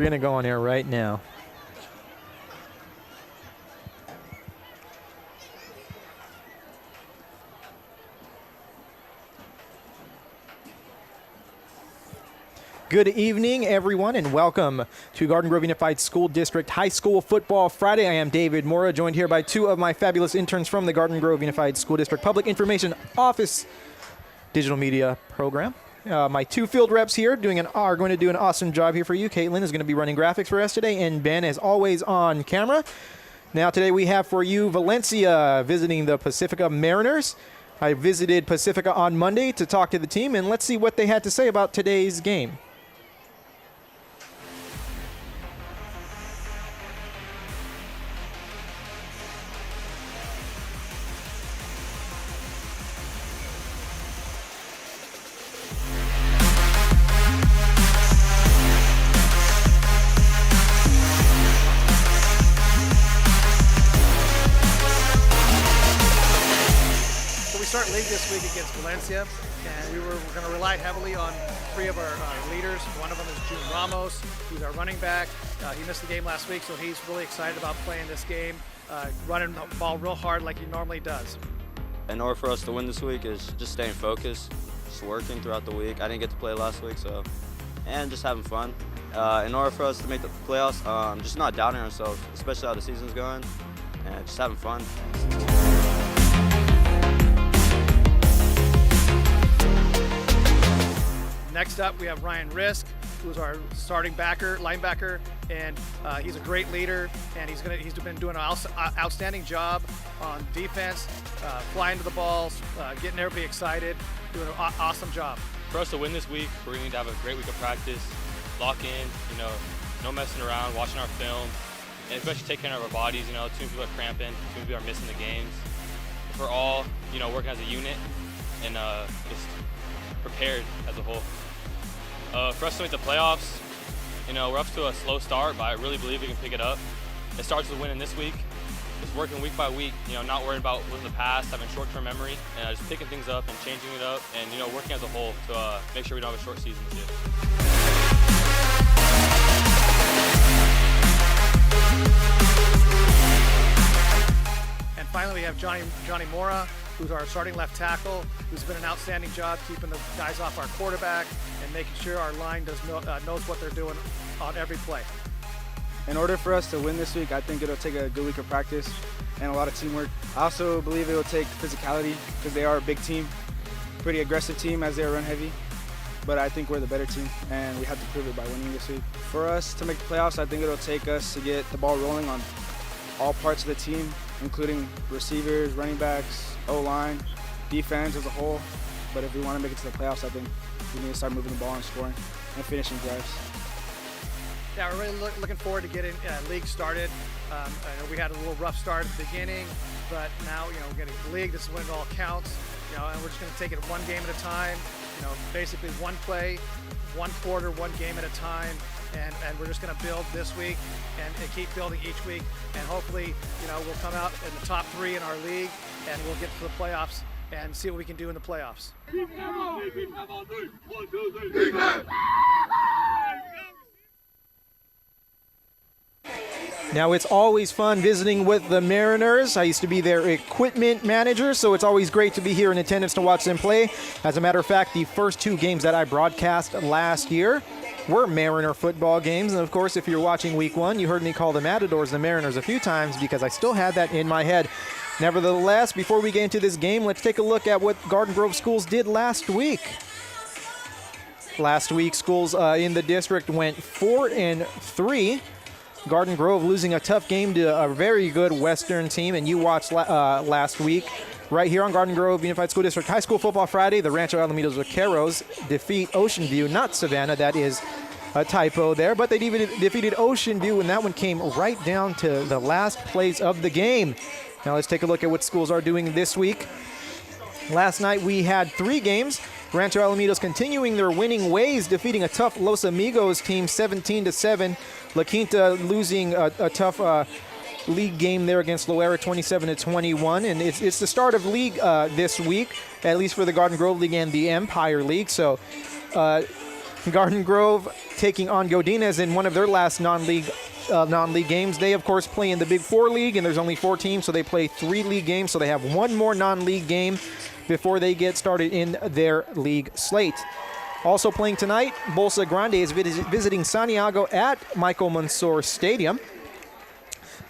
We're going to go on air right now. Good evening, everyone, and welcome to Garden Grove Unified School District High School Football Friday. I am David Mora, joined here by two of my fabulous interns from the Garden Grove Unified School District Public Information Office Digital Media Program. My two field reps here are going to do an awesome job here for you. Caitlin is going to be running graphics for us today, and Ben is always on camera. Now today we have for you Valencia visiting the Pacifica Mariners. I visited Pacifica on Monday to talk to the team, and let's see what they had to say about today's game. Start league this week against Valencia, and we're going to rely heavily on three of our leaders. One of them is June Ramos, who's our running back. He missed the game last week, so he's really excited about playing this game, running the ball real hard like he normally does. In order for us to win this week is just staying focused, just working throughout the week. I didn't get to play last week, and just having fun. In order for us to make the playoffs, just not doubting ourselves, especially how the season's going, and just having fun. Next up, we have Ryan Risk, who's our starting linebacker, and he's a great leader, and he's been doing an outstanding job on defense, flying to the balls, getting everybody excited, doing an awesome job. For us to win this week, we're going to need to have a great week of practice, lock in, no messing around, watching our film, and especially take care of our bodies. Too many people are cramping, too many people are missing the games. If we're all, working as a unit and just prepared as a whole. For us to make the playoffs, we're up to a slow start, but I really believe we can pick it up. It starts with winning this week, just working week by week, not worrying about what's in the past, having short-term memory, and just picking things up and changing it up, and working as a whole to make sure we don't have a short season this year. And finally, we have Johnny Mora, who's our starting left tackle, who's been an outstanding job keeping the guys off our quarterback and making sure our line knows what they're doing on every play. In order for us to win this week, I think it'll take a good week of practice and a lot of teamwork. I also believe it will take physicality because they are a big team, pretty aggressive team as they are run heavy. But I think we're the better team, and we have to prove it by winning this week. For us to make the playoffs, I think it'll take us to get the ball rolling on all parts of the team, including receivers, running backs, O-line, defense as a whole. But if we want to make it to the playoffs, I think we need to start moving the ball and scoring and finishing drives. Yeah, we're really looking forward to getting league started. I know we had a little rough start at the beginning, but now, we're getting the league. This is when it all counts, and we're just going to take it one game at a time, basically one play, one quarter, one game at a time. And we're just going to build this week and keep building each week. And hopefully, we'll come out in the top three in our league, and we'll get to the playoffs and see what we can do in the playoffs. Now, it's always fun visiting with the Mariners. I used to be their equipment manager, so it's always great to be here in attendance to watch them play. As a matter of fact, the first two games that I broadcast last year were Mariner football games. And, of course, if you're watching week one, you heard me call the Matadors the Mariners a few times because I still had that in my head. Nevertheless, before we get into this game, let's take a look at what Garden Grove schools did last week. Last week, schools in the district went 4-3. Garden Grove losing a tough game to a very good Western team, and you watched last week right here on Garden Grove Unified School District High School Football Friday. The Rancho Alamitos Vaqueros defeat Ocean View, not Savannah. That is a typo there, but they defeated Ocean View, and that one came right down to the last plays of the game. Now let's take a look at what schools are doing this week. Last night we had three games. Rancho Alamitos continuing their winning ways, defeating a tough Los Amigos team 17-7. La Quinta losing a tough league game there against Loera 27-21. And it's the start of league this week, at least for the Garden Grove League and the Empire League. So Garden Grove taking on Godinez in one of their last non-league games. They, of course, play in the Big Four League, and there's only 4 teams, so they play 3 league games. So they have one more non-league game before they get started in their league slate. Also playing tonight, Bolsa Grande is visiting Santiago at Michael Mansour Stadium.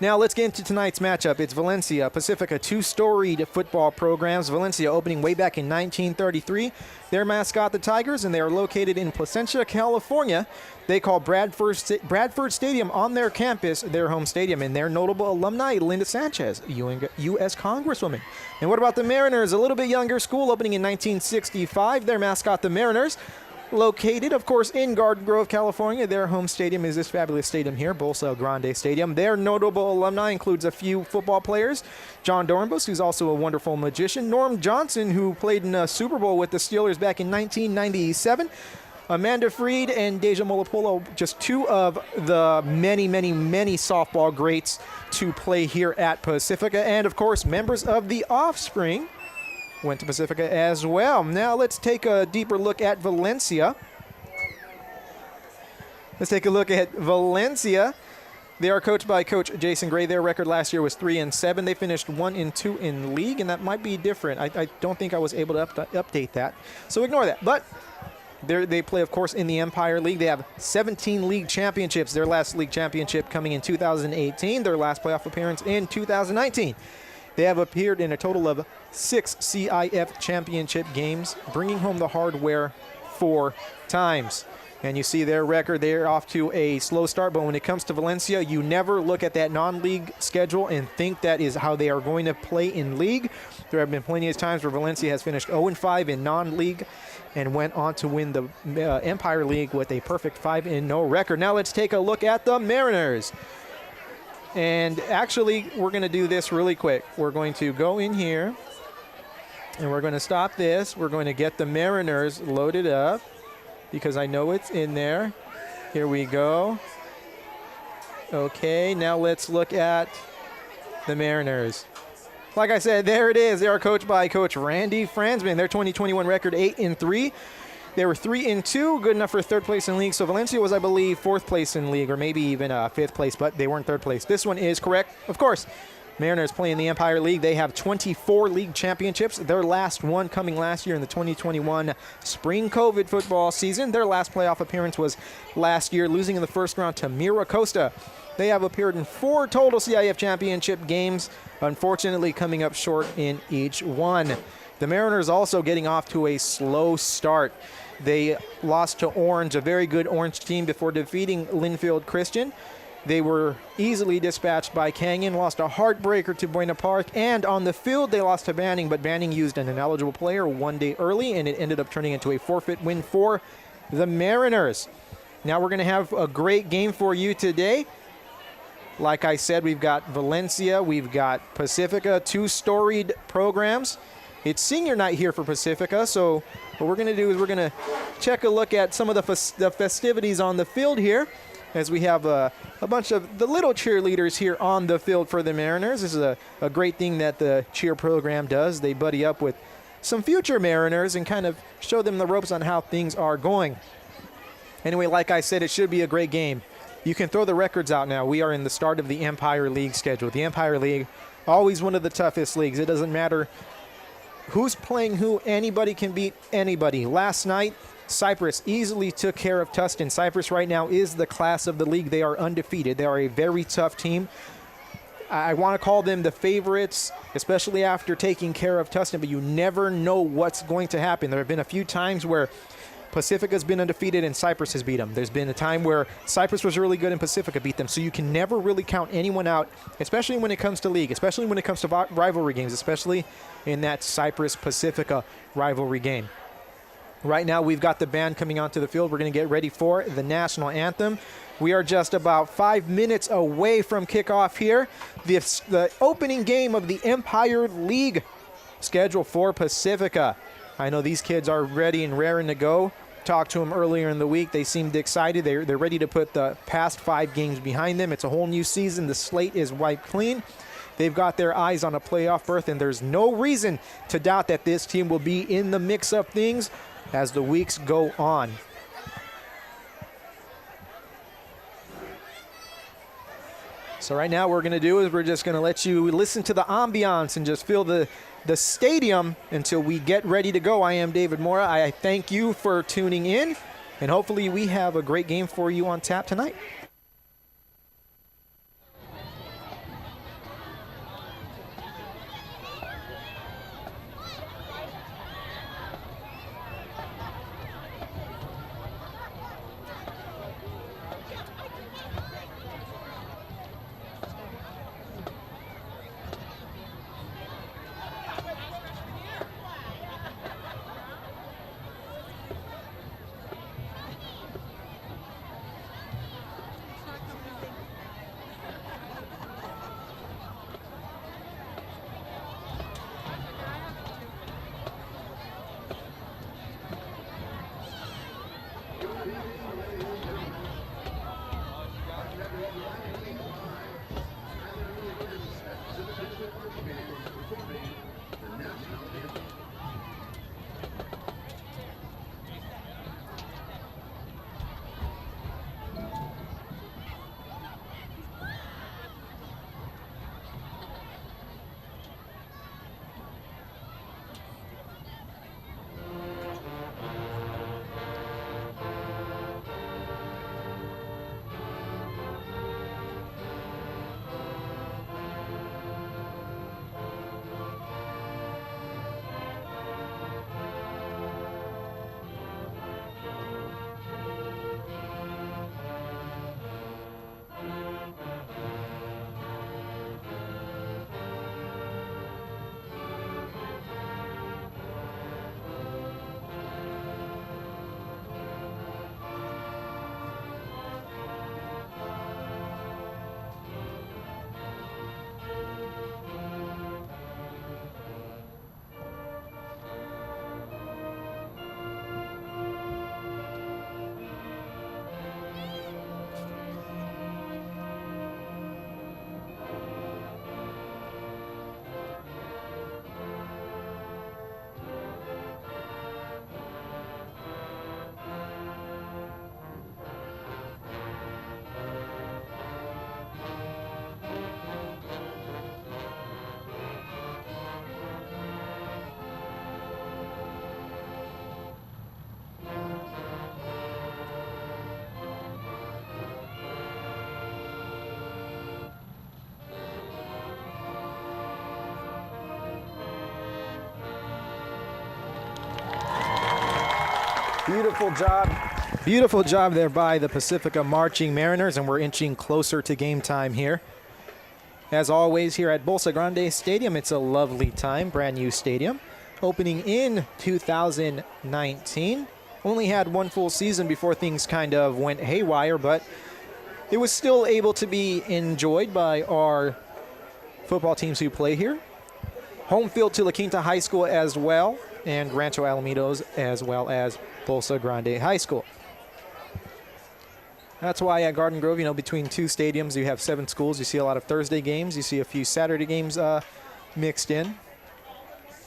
Now let's get into tonight's matchup. It's Valencia, Pacifica, 2 storied football programs. Valencia opening way back in 1933. Their mascot, the Tigers, and they are located in Placentia, California. They call Bradford Stadium on their campus their home stadium, and their notable alumni, Linda Sanchez, U.S. Congresswoman. And what about the Mariners? A little bit younger school, opening in 1965. Their mascot, the Mariners, located, of course, in Garden Grove, California. Their home stadium is this fabulous stadium here, Bolsa Grande Stadium. Their notable alumni includes a few football players. John Dornbus, who's also a wonderful magician. Norm Johnson, who played in a Super Bowl with the Steelers back in 1997. Amanda Freed and Deja Molopolo, just 2 of the many, many, many softball greats to play here at Pacifica. And, of course, members of the Offspring went to Pacifica as well. Now let's take a deeper look at Valencia. They are coached by Coach Jason Gray. Their record last year was 3-7. They finished 1-2 in league, and that might be different. I don't think I was able to update that, so ignore that. But they play, of course, in the Empire League. They have 17 league championships. Their last league championship coming in 2018. Their last playoff appearance in 2019. They have appeared in a total of 6 CIF championship games, bringing home the hardware 4 times. And you see their record, they're off to a slow start, but when it comes to Valencia, you never look at that non-league schedule and think that is how they are going to play in league. There have been plenty of times where Valencia has finished 0-5 in non-league and went on to win the Empire League with a perfect 5-0 record. Now let's take a look at the Mariners. And actually, we're going to do this really quick. We're going to go in here, and we're going to stop this. We're going to get the Mariners loaded up because I know it's in there. Here we go. Okay, now let's look at the Mariners. Like I said, there it is. They are coached by Coach Randy Fransman. Their 2021 record, 8-3. They were 3-2, good enough for 3rd place in league. So Valencia was, I believe, 4th place in league, or maybe even 5th place, but they weren't 3rd place. This one is correct. Of course, Mariners play in the Empire League. They have 24 league championships. Their last one coming last year in the 2021 spring COVID football season. Their last playoff appearance was last year, losing in the first round to Mira Costa. They have appeared in 4 total CIF championship games, unfortunately coming up short in each one. The Mariners also getting off to a slow start. They lost to Orange, a very good Orange team, before defeating Linfield Christian. They were easily dispatched by Canyon, lost a heartbreaker to Buena Park, and on the field they lost to Banning, but Banning used an ineligible player one day early, and it ended up turning into a forfeit win for the Mariners. Now we're going to have a great game for you today. Like I said, we've got Valencia, we've got Pacifica, 2 storied programs. It's senior night here for Pacifica, so what we're going to do is we're going to check a look at some of the festivities on the field here, as we have a bunch of the little cheerleaders here on the field for the Mariners. This is a great thing that the cheer program does. They buddy up with some future Mariners and kind of show them the ropes on how things are going. Anyway, like I said, it should be a great game. You can throw the records out now. We are in the start of the Empire League schedule. The Empire League, always one of the toughest leagues. It doesn't matter who's playing who. Anybody can beat anybody. Last night, Cyprus easily took care of Tustin. Cyprus right now is the class of the league. They are undefeated. They are a very tough team. I want to call them the favorites, especially after taking care of Tustin, but you never know what's going to happen. There have been a few times where Pacifica's been undefeated and Cyprus has beat them. There's been a time where Cyprus was really good and Pacifica beat them. So you can never really count anyone out, especially when it comes to league, especially when it comes to rivalry games, especially in that Cyprus-Pacifica rivalry game. Right now, we've got the band coming onto the field. We're going to get ready for the national anthem. We are just about 5 minutes away from kickoff here. The opening game of the Empire League scheduled for Pacifica. I know these kids are ready and raring to go. Talked to them earlier in the week. They seemed excited. They're ready to put the past 5 games behind them. It's a whole new season. The slate is wiped clean. They've got their eyes on a playoff berth, and there's no reason to doubt that this team will be in the mix of things as the weeks go on. So right now what we're going to do is we're just going to let you listen to the ambiance and just feel the stadium until we get ready to go. I am David Mora. I thank you for tuning in, and hopefully we have a great game for you on tap tonight. Beautiful job there by the Pacifica Marching Mariners, and we're inching closer to game time here. As always, here at Bolsa Grande Stadium, it's a lovely time, brand new stadium. Opening in 2019. Only had one full season before things kind of went haywire, but it was still able to be enjoyed by our football teams who play here. Home field to La Quinta High School as well, and Rancho Alamitos, as well as Bolsa Grande High School. That's why at Garden Grove, between two stadiums, you have 7 schools. You see a lot of Thursday games. You see a few Saturday games mixed in.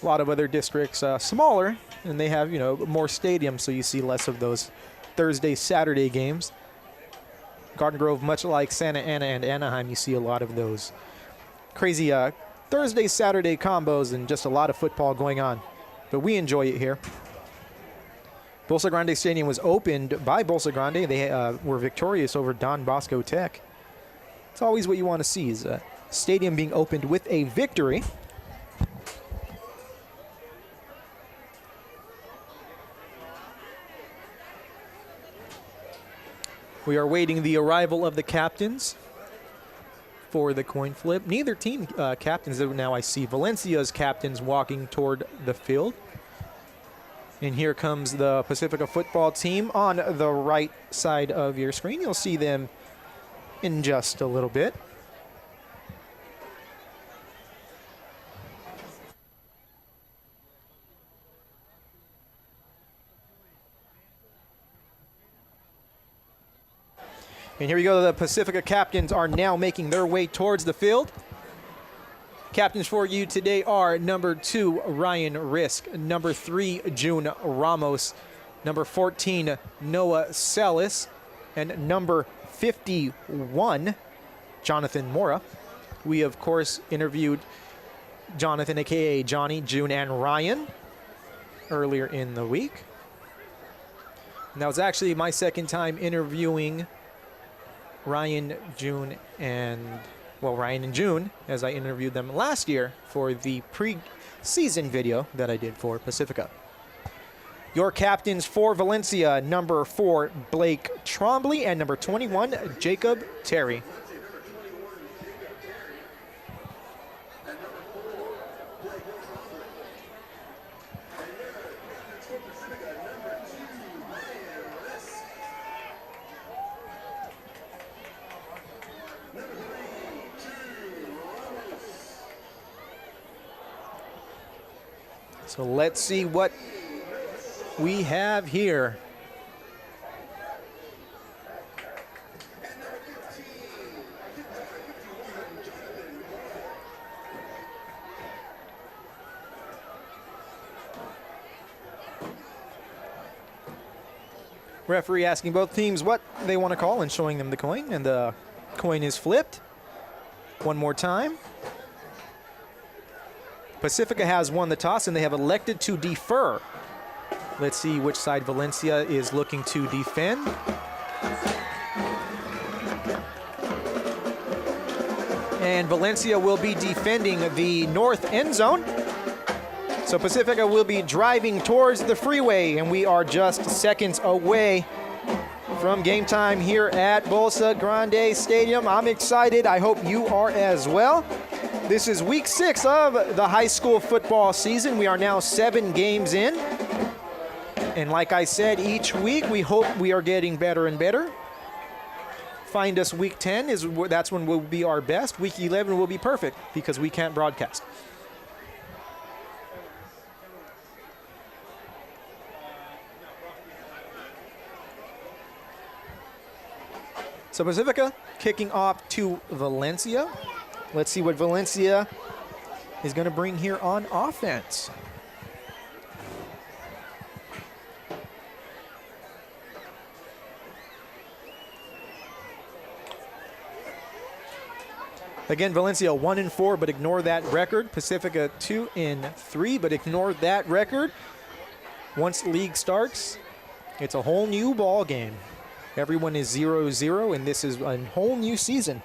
A lot of other districts smaller, and they have, more stadiums, so you see less of those Thursday, Saturday games. Garden Grove, much like Santa Ana and Anaheim, you see a lot of those crazy Thursday, Saturday combos and just a lot of football going on. But we enjoy it here. Bolsa Grande Stadium was opened by Bolsa Grande. They were victorious over Don Bosco Tech. It's always what you want to see, is a stadium being opened with a victory. We are waiting the arrival of the captains for the coin flip. Neither team captains. Now I see Valencia's captains walking toward the field. And here comes the Pacifica football team on the right side of your screen. You'll see them in just a little bit. And here we go. The Pacifica captains are now making their way towards the field. Captains for you today are number 2, Ryan Risk, number 3, June Ramos, number 14, Noah Sellis, and number 51, Jonathan Mora. We, of course, interviewed Jonathan, a.k.a. Johnny, June, and Ryan earlier in the week. And that was actually my second time interviewing Ryan, June, Ryan and June, as I interviewed them last year for the pre-season video that I did for Pacifica. Your captains for Valencia, number 4, Blake Trombley, and number 21, Jacob Terry. So let's see what we have here. Referee asking both teams what they want to call and showing them the coin, and the coin is flipped. One more time. Pacifica has won the toss, and they have elected to defer. Let's see which side Valencia is looking to defend. And Valencia will be defending the north end zone. So Pacifica will be driving towards the freeway, and we are just seconds away from game time here at Bolsa Grande Stadium. I'm excited. I hope you are as well. This is week 6 of the high school football season. We are now 7 games in. And like I said, each week we hope we are getting better and better. Find us week 10, that's when we'll be our best. Week 11 will be perfect because we can't broadcast. So Pacifica kicking off to Valencia. Let's see what Valencia is going to bring here on offense. Again, Valencia 1-4, but ignore that record. Pacifica 2-3, but ignore that record. Once league starts, it's a whole new ball game. Everyone is 0-0, and this is a whole new season.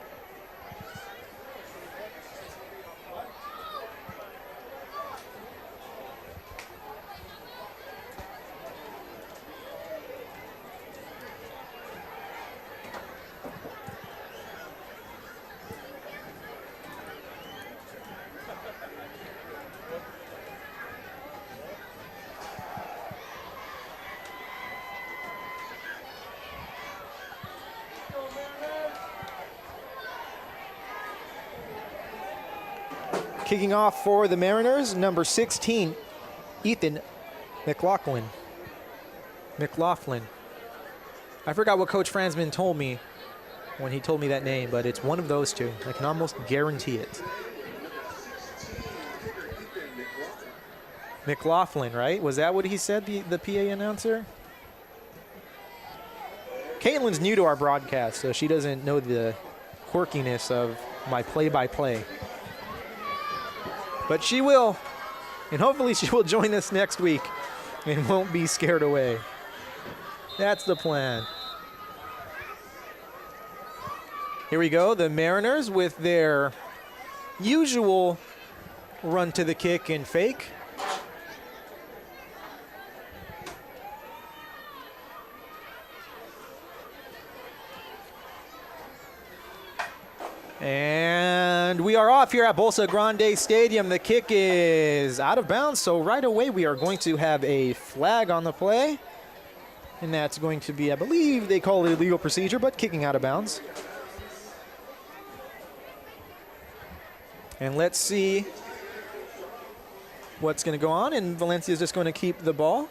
Kicking off for the Mariners, number 16, Ethan McLaughlin. I forgot what Coach Franzman told me when he told me that name, but it's one of those two. I can almost guarantee it. McLaughlin, right? Was that what he said, the PA announcer? Caitlin's new to our broadcast, so she doesn't know the quirkiness of my play-by-play. But she will, and hopefully she will join us next week and won't be scared away. That's the plan. Here we go, the Mariners with their usual run to the kick and fake. And we are off here at Bolsa Grande Stadium. The kick is out of bounds, so right away we are going to have a flag on the play. And that's going to be, I believe they call it a legal procedure, but kicking out of bounds. And let's see what's going to go on, and Valencia is just going to keep the ball.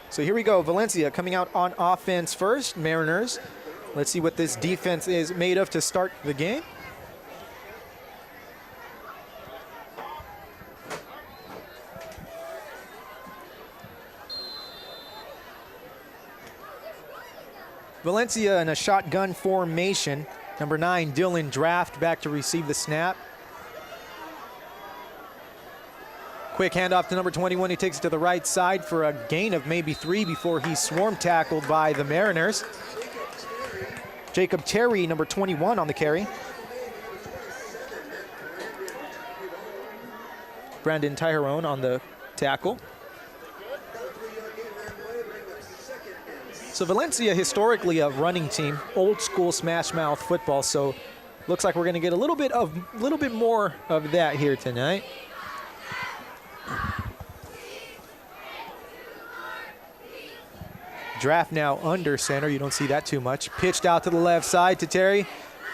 So here we go, Valencia coming out on offense first, Mariners. Let's see what this defense is made of to start the game. Valencia in a shotgun formation. Number 9, Dylan Draft, back to receive the snap. Quick handoff to number 21. He takes it to the right side for a gain of maybe 3 before he's swarm tackled by the Mariners. Jacob Terry, number 21, on the carry. Brandon Tyrone on the tackle. So Valencia, historically a running team, old school smash mouth football. So looks like we're going to get a little bit more of that here tonight. Draft now under center. You don't see that too much. Pitched out to the left side to Terry.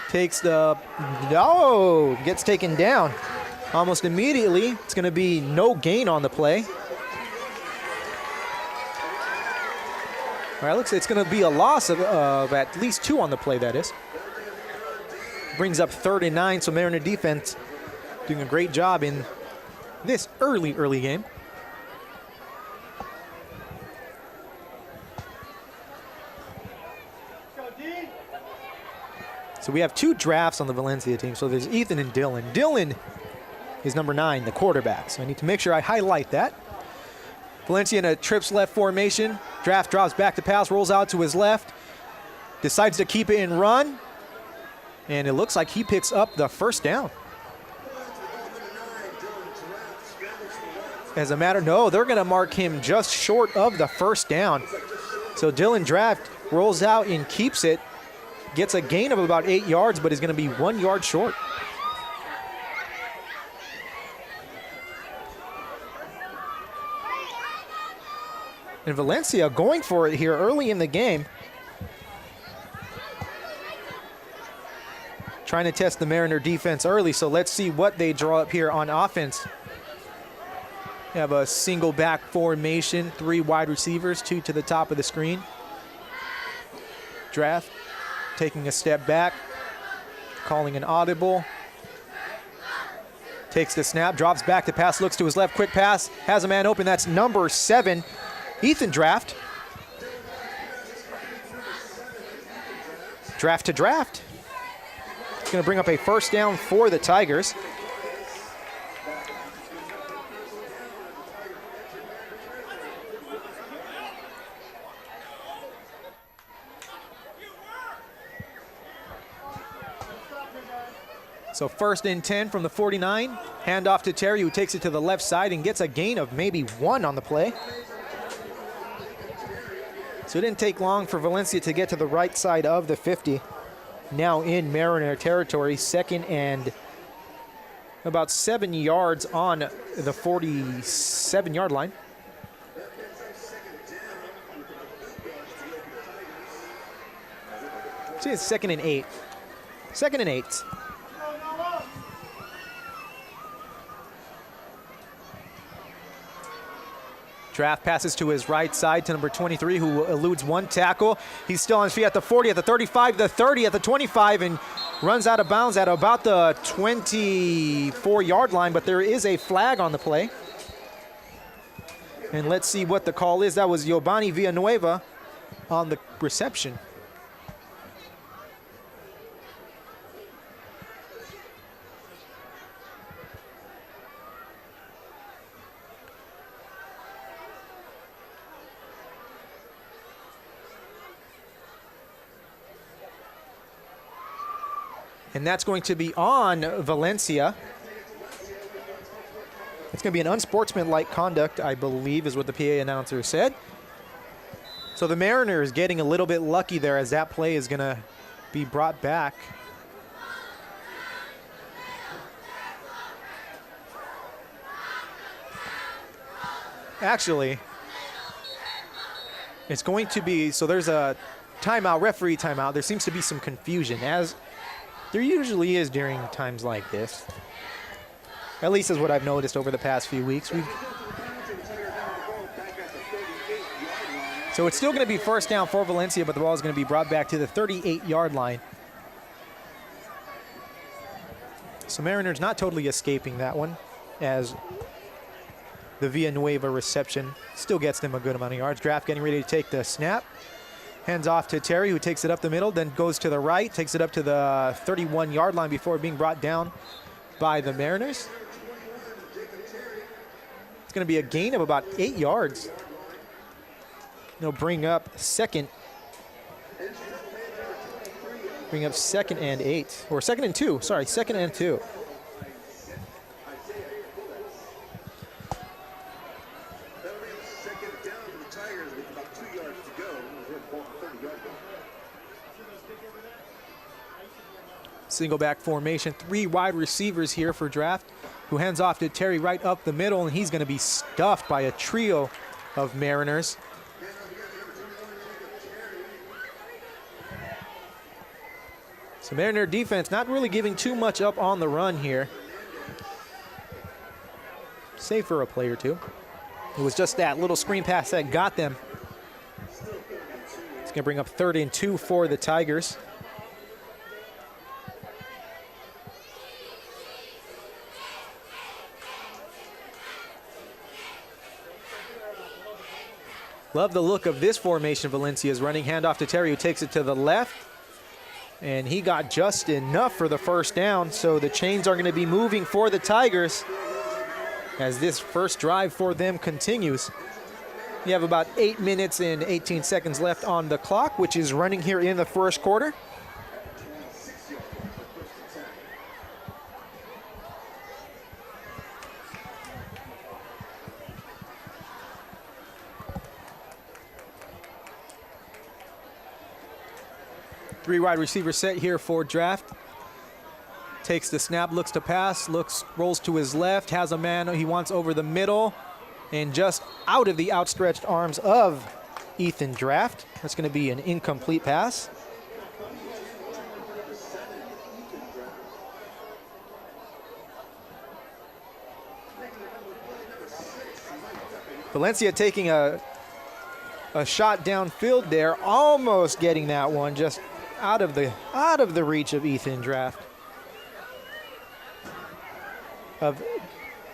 Takes the, no, gets taken down. Almost immediately, it's going to be no gain on the play. All right, looks like it's going to be a loss of at least 2 on the play, that is. Brings up 3rd and 9, so Mariner defense doing a great job in this early game. So we have 2 drafts on the Valencia team. So there's Ethan and Dylan. Dylan is number 9, the quarterback. So I need to make sure I highlight that. Valencia in a trips left formation. Draft drops back to pass, rolls out to his left. Decides to keep it and run. And it looks like he picks up the first down. As a matter, no, they're going to mark him just short of the first down. So Dylan Draft rolls out and keeps it. Gets a gain of about 8 yards, but is going to be 1 yard short. And Valencia going for it here early in the game. Trying to test the Mariner defense early, so let's see what they draw up here on offense. We have a single back formation, 3 wide receivers, 2 to the top of the screen. Draft taking a step back, calling an audible. Takes the snap, drops back to pass, looks to his left, quick pass, has a man open. That's number 7, Ethan Draft. Draft to draft. It's going to bring up a first down for the Tigers. So 1st and 10 from the 49. Handoff to Terry, who takes it to the left side and gets a gain of maybe 1 on the play. So it didn't take long for Valencia to get to the right side of the 50. Now in Mariner territory, 2nd and about 7 yards on the 47-yard line. See, it's 2nd and 8. 2nd and 8. Draft passes to his right side to number 23, who eludes 1 tackle. He's still on his feet at the 40, at the 35, the 30, at the 25, and runs out of bounds at about the 24-yard line, but there is a flag on the play. And let's see what the call is. That was Giovanni Villanueva on the reception. And that's going to be on Valencia. It's going to be an unsportsmanlike conduct, I believe, is what the PA announcer said. So the Mariners getting a little bit lucky there, as that play is going to be brought back. Actually, it's going to be, so there's a timeout, referee timeout. There seems to be some confusion, as there usually is during times like this. At least is what I've noticed over the past few weeks. So it's still going to be first down for Valencia, but the ball is going to be brought back to the 38-yard line. So Mariners not totally escaping that one, as the Villanueva reception still gets them a good amount of yards. Draft getting ready to take the snap. Hands off to Terry, who takes it up the middle, then goes to the right, takes it up to the 31-yard line before being brought down by the Mariners. It's going to be a gain of about 8 yards. They'll bring up second. Bring up second and 8, or second and 2. Sorry, second and 2. Single back formation, 3 wide receivers here for draft, who hands off to Terry right up the middle, and he's going to be stuffed by a trio of Mariners. So Mariner defense not really giving too much up on the run here. Save for a play or two. It was just that little screen pass that got them. It's going to bring up 3rd and 2 for the Tigers. Love the look of this formation Valencia's running. Handoff to Terry, who takes it to the left. And he got just enough for the first down. So the chains are going to be moving for the Tigers as this first drive for them continues. You have about 8 minutes and 18 seconds left on the clock, which is running here in the first quarter. Three wide receiver set here for draft. Takes the snap, looks to pass, rolls to his left, has a man he wants over the middle, and just out of the outstretched arms of Ethan Draft. That's going to be an incomplete pass. Valencia taking a shot downfield there, almost getting that one, just out of the reach of Ethan Draft.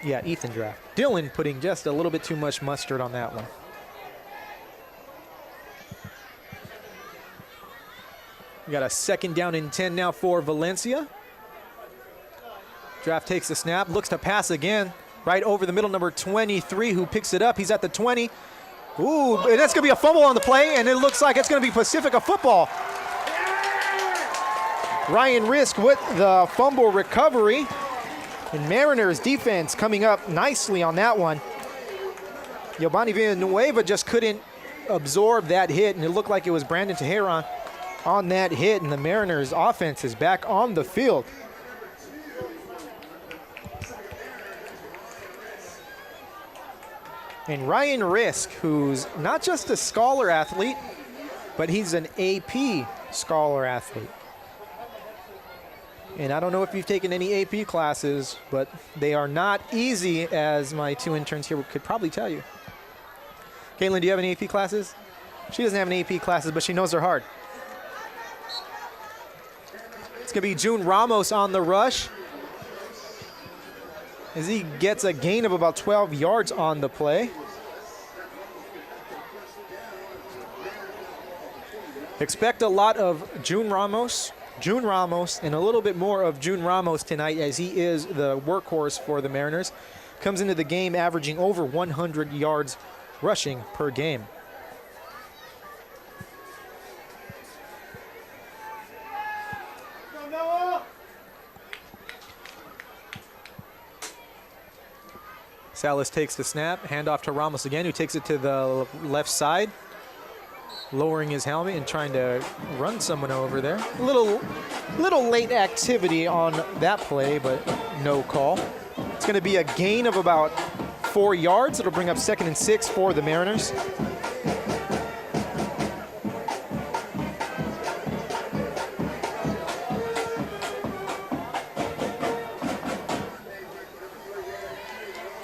Ethan Draft. Dylan putting just a little bit too much mustard on that one. We got a 2nd down and 10 now for Valencia. Draft takes the snap, looks to pass again, right over the middle, number 23, who picks it up. He's at the 20. Ooh, and that's going to be a fumble on the play, and it looks like it's going to be Pacifica football. Ryan Risk with the fumble recovery. And Mariners defense coming up nicely on that one. Giovanni Villanueva just couldn't absorb that hit, and it looked like it was Brandon Teheran on that hit, and the Mariners offense is back on the field. And Ryan Risk, who's not just a scholar athlete, but he's an AP scholar athlete. And I don't know if you've taken any AP classes, but they are not easy, as my 2 interns here could probably tell you. Caitlin, do you have any AP classes? She doesn't have any AP classes, but she knows they're hard. It's going to be June Ramos on the rush, as he gets a gain of about 12 yards on the play. Expect a lot of June Ramos, and a little bit more of June Ramos tonight, as he is the workhorse for the Mariners. Comes into the game averaging over 100 yards rushing per game. Salas takes the snap, handoff to Ramos again, who takes it to the left side, lowering his helmet and trying to run someone over there. A little late activity on that play, but no call. It's going to be a gain of about 4 yards. It'll bring up 2nd and 6 for the Mariners.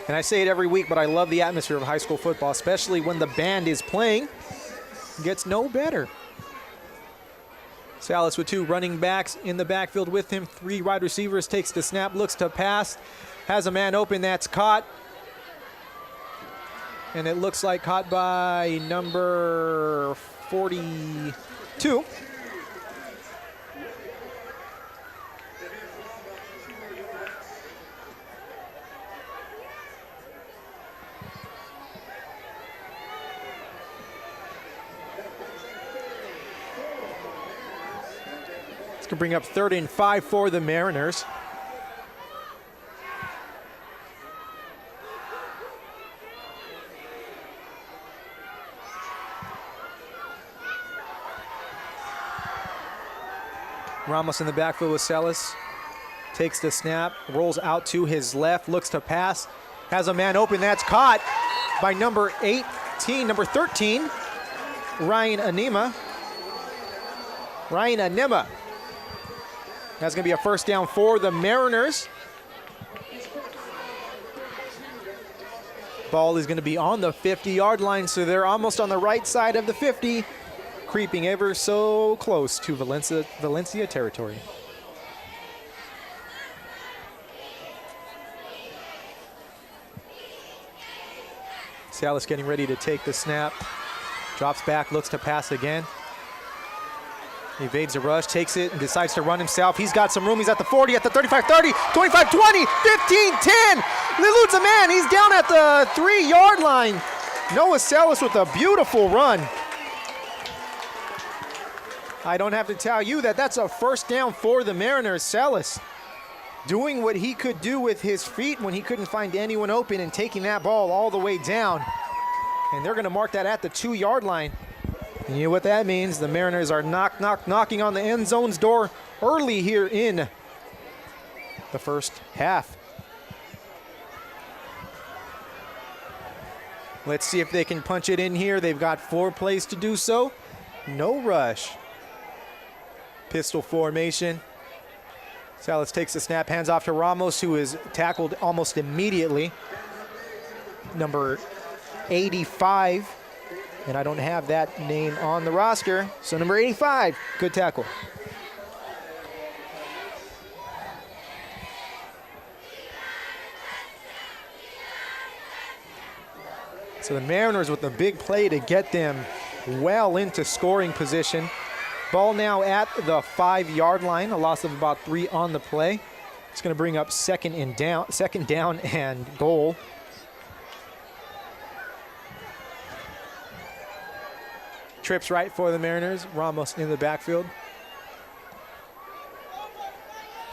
And I say it every week, but I love the atmosphere of high school football, especially when the band is playing. It gets no better. Salas with 2 running backs in the backfield with him. 3 wide receivers, takes the snap, looks to pass, has a man open, that's caught. And it looks like caught by number 42. It's going to bring up 3rd and 5 for the Mariners. Ramos in the backfield with Celis. Takes the snap, rolls out to his left, looks to pass. Has a man open, that's caught by number 13, Ryan Anima. That's going to be a first down for the Mariners. Ball is going to be on the 50-yard line, so they're almost on the right side of the 50, creeping ever so close to Valencia territory. Salas getting ready to take the snap. Drops back, looks to pass again. Evades a rush, takes it, and decides to run himself. He's got some room. He's at the 40, at the 35, 30, 25, 20, 15, 10. Eludes a man. He's down at the 3-yard line. Noah Salas with a beautiful run. I don't have to tell you that that's a first down for the Mariners. Salas doing what he could do with his feet when he couldn't find anyone open and taking that ball all the way down. And they're going to mark that at the 2-yard line. And you know what that means? The Mariners are knocking on the end zone's door early here in the first half. Let's see if they can punch it in here. They've got 4 plays to do so. No rush. Pistol formation. Salas takes the snap, hands off to Ramos, who is tackled almost immediately. Number 85. And I don't have that name on the roster. So number 85, good tackle. So the Mariners with a big play to get them well into scoring position. Ball now at the 5-yard line, a loss of about 3 on the play. It's going to bring up second down and goal. Trips right for the Mariners. Ramos in the backfield.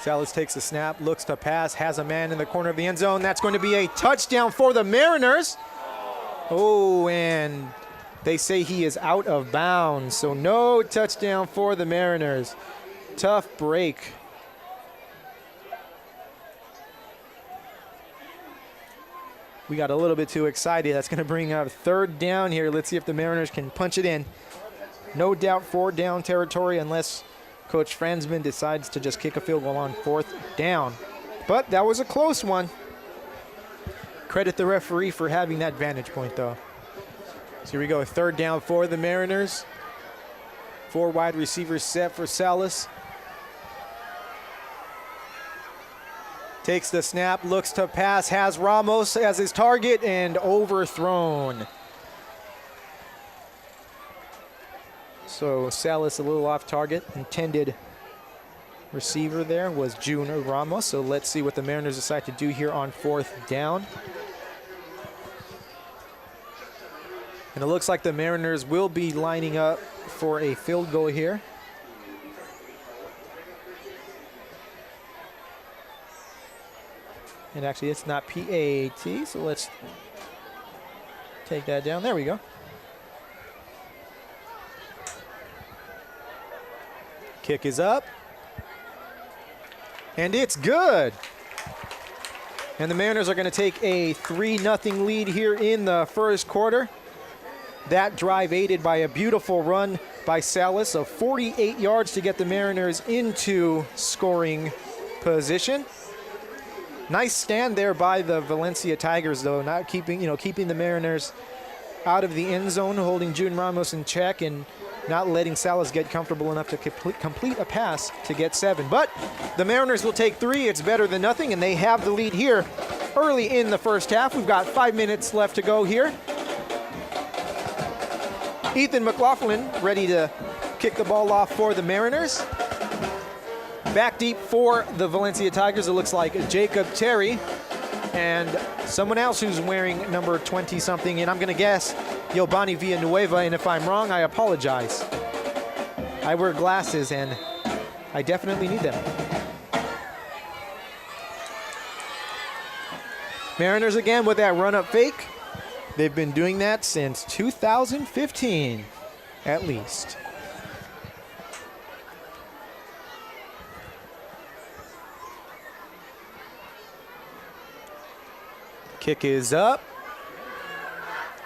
Salas takes the snap, looks to pass, has a man in the corner of the end zone. That's going to be a touchdown for the Mariners. Oh, and they say he is out of bounds, so no touchdown for the Mariners. Tough break. We got a little bit too excited. That's going to bring up 3rd down here. Let's see if the Mariners can punch it in. No doubt 4 down territory unless Coach Franzman decides to just kick a field goal on 4th down. But that was a close one. Credit the referee for having that vantage point, though. So here we go, 3rd down for the Mariners. 4 wide receivers set for Salas. Takes the snap, looks to pass, has Ramos as his target, and overthrown. So Salas a little off target. Intended receiver there was June Ramos. So let's see what the Mariners decide to do here on 4th down. And it looks like the Mariners will be lining up for a field goal here. And actually, it's not PAT, so let's take that down. There we go. Kick is up. And it's good. And the Mariners are going to take a 3-0 lead here in the first quarter. That drive aided by a beautiful run by Salas of 48 yards to get the Mariners into scoring position. Nice stand there by the Valencia Tigers, though, not keeping the Mariners out of the end zone, holding June Ramos in check and not letting Salas get comfortable enough to complete a pass to get 7. But the Mariners will take 3. It's better than nothing, and they have the lead here early in the first half. We've got 5 minutes left to go here. Ethan McLaughlin ready to kick the ball off for the Mariners. Back deep for the Valencia Tigers, it looks like Jacob Terry and someone else who's wearing number 20-something, and I'm going to guess Yobani Villanueva, and if I'm wrong, I apologize. I wear glasses, and I definitely need them. Mariners again with that run-up fake. They've been doing that since 2015, at least. Kick is up.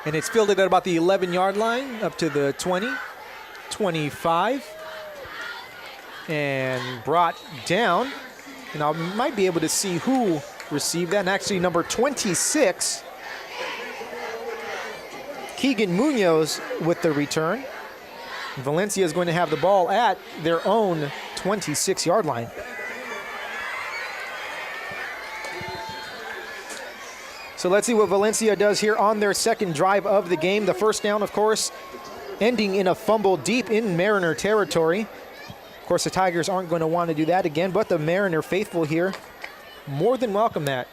And it's fielded at about the 11-yard line, up to the 20, 25. And brought down. And I might be able to see who received that. And actually, number 26, Keegan Munoz with the return. Valencia is going to have the ball at their own 26-yard line. So let's see what Valencia does here on their second drive of the game. The first down, of course, ending in a fumble deep in Mariner territory. Of course, the Tigers aren't going to want to do that again, but the Mariner faithful here more than welcome that.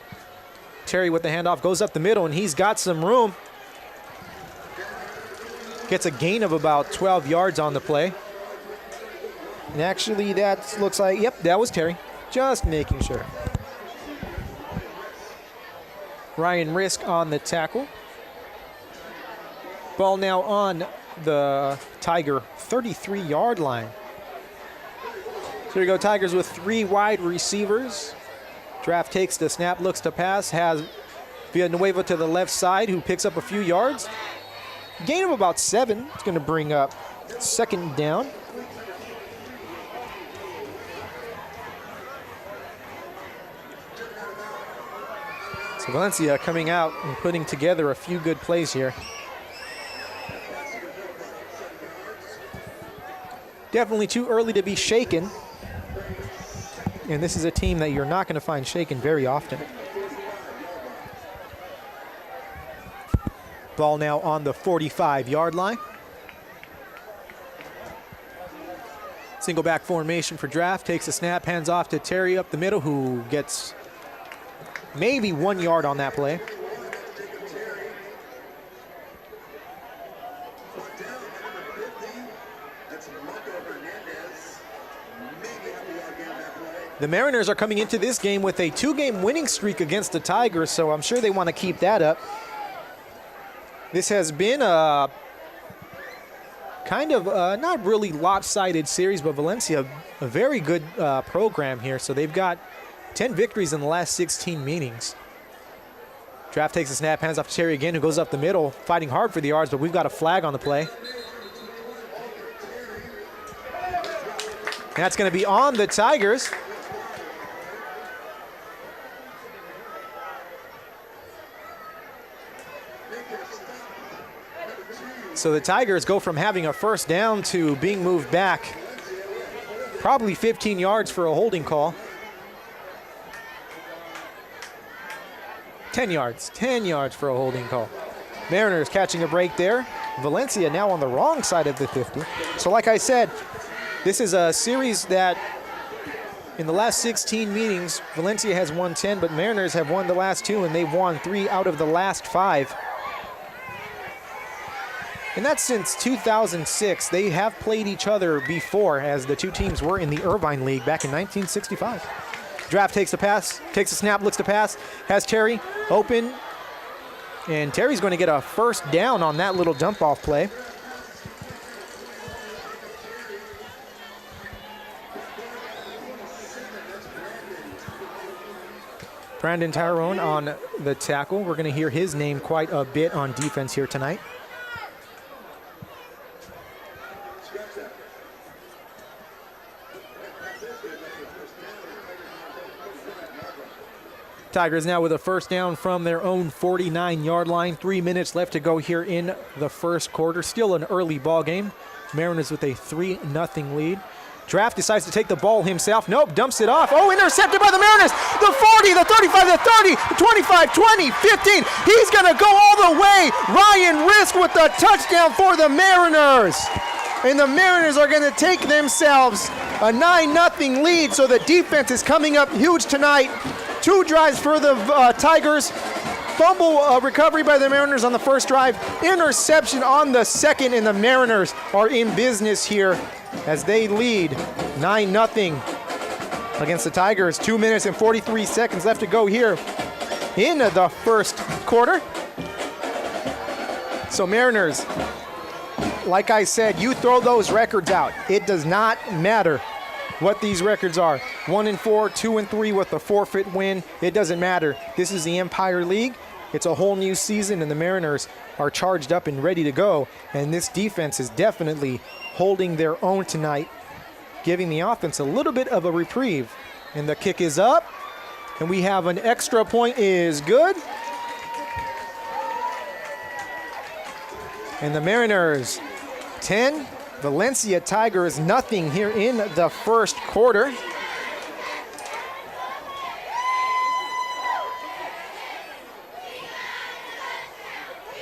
Terry with the handoff goes up the middle, and he's got some room. Gets a gain of about 12 yards on the play. And actually, that looks like, yep, that was Terry. Just making sure. Ryan Risk on the tackle. Ball now on the Tiger 33-yard line. So here you go, Tigers with 3 wide receivers. Draft takes the snap, looks to pass, has Villanueva to the left side, who picks up a few yards. Gain of about 7. It's going to bring up second down. So Valencia coming out and putting together a few good plays here. Definitely too early to be shaken. And this is a team that you're not going to find shaken very often. Ball now on the 45-yard line. Single back formation for Draft. Takes a snap, hands off to Terry up the middle, who gets maybe 1 yard on that play. The Mariners are coming into this game with a 2-game winning streak against the Tigers, so I'm sure they want to keep that up. This has been a kind of not really lopsided series, but Valencia, a very good program here. So they've got 10 victories in the last 16 meetings. Draft takes a snap, hands off to Terry again, who goes up the middle, fighting hard for the yards, but we've got a flag on the play. And that's going to be on the Tigers. So the Tigers go from having a first down to being moved back probably 15 yards for a holding call. 10 yards for a holding call. Mariners catching a break there. Valencia now on the wrong side of the 50. So like I said, this is a series that in the last 16 meetings, Valencia has won 10, but Mariners have won the last 2, and they've won 3 out of the last 5. And that's since 2006. They have played each other before, as the 2 teams were in the Irvine League back in 1965. Draft takes a pass, takes a snap, looks to pass, has Terry open, and Terry's going to get a first down on that little dump-off play. Brandon Tyrone on the tackle. We're going to hear his name quite a bit on defense here tonight. Tigers now with a first down from their own 49-yard line. 3 minutes left to go here in the first quarter. Still an early ball game. Mariners with a 3-0 lead. Draft decides to take the ball himself. Nope, dumps it off. Oh, intercepted by the Mariners. The 40, the 35, the 30, the 25, 20, 15. He's going to go all the way. Ryan Risk with the touchdown for the Mariners. And the Mariners are going to take themselves a 9-0 lead. So the defense is coming up huge tonight. 2 drives for the Tigers. Fumble recovery by the Mariners on the first drive. Interception on the second, and the Mariners are in business here as they lead 9-0 against the Tigers. 2 minutes and 43 seconds left to go here in the first quarter. So Mariners, like I said, you throw those records out. It does not matter what these records are. 1-4, 2-3 with a forfeit win. It doesn't matter. This is the Empire League. It's a whole new season, and the Mariners are charged up and ready to go. And this defense is definitely holding their own tonight, giving the offense a little bit of a reprieve. And the kick is up, and we have an extra point is good. And the Mariners 10, Valencia Tigers nothing here in the first quarter.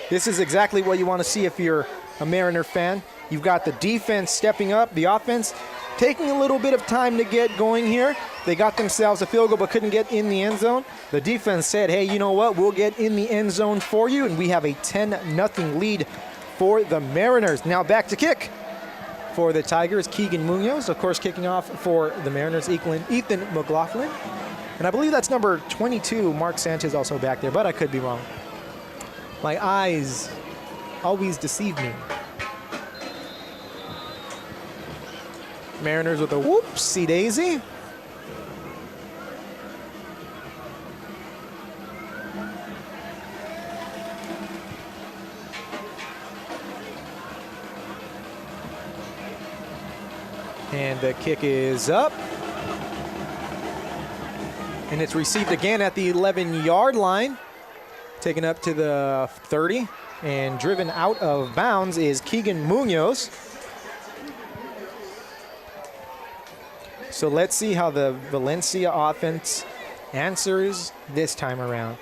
This is exactly what you want to see if you're a Mariner fan. You've got the defense stepping up, the offense taking a little bit of time to get going here. They got themselves a field goal but couldn't get in the end zone. The defense said, hey, you know what? We'll get in the end zone for you, and we have a 10-0 lead for the Mariners. Now back to kick for the Tigers. Keegan Munoz, of course, kicking off for the Mariners. Ethan McLaughlin. And I believe that's number 22, Mark Sanchez, also back there, but I could be wrong. My eyes always deceive me. Mariners with a whoopsie daisy. And the kick is up. And it's received again at the 11-yard line. Taken up to the 30 and driven out of bounds is Keegan Munoz. So let's see how the Valencia offense answers this time around.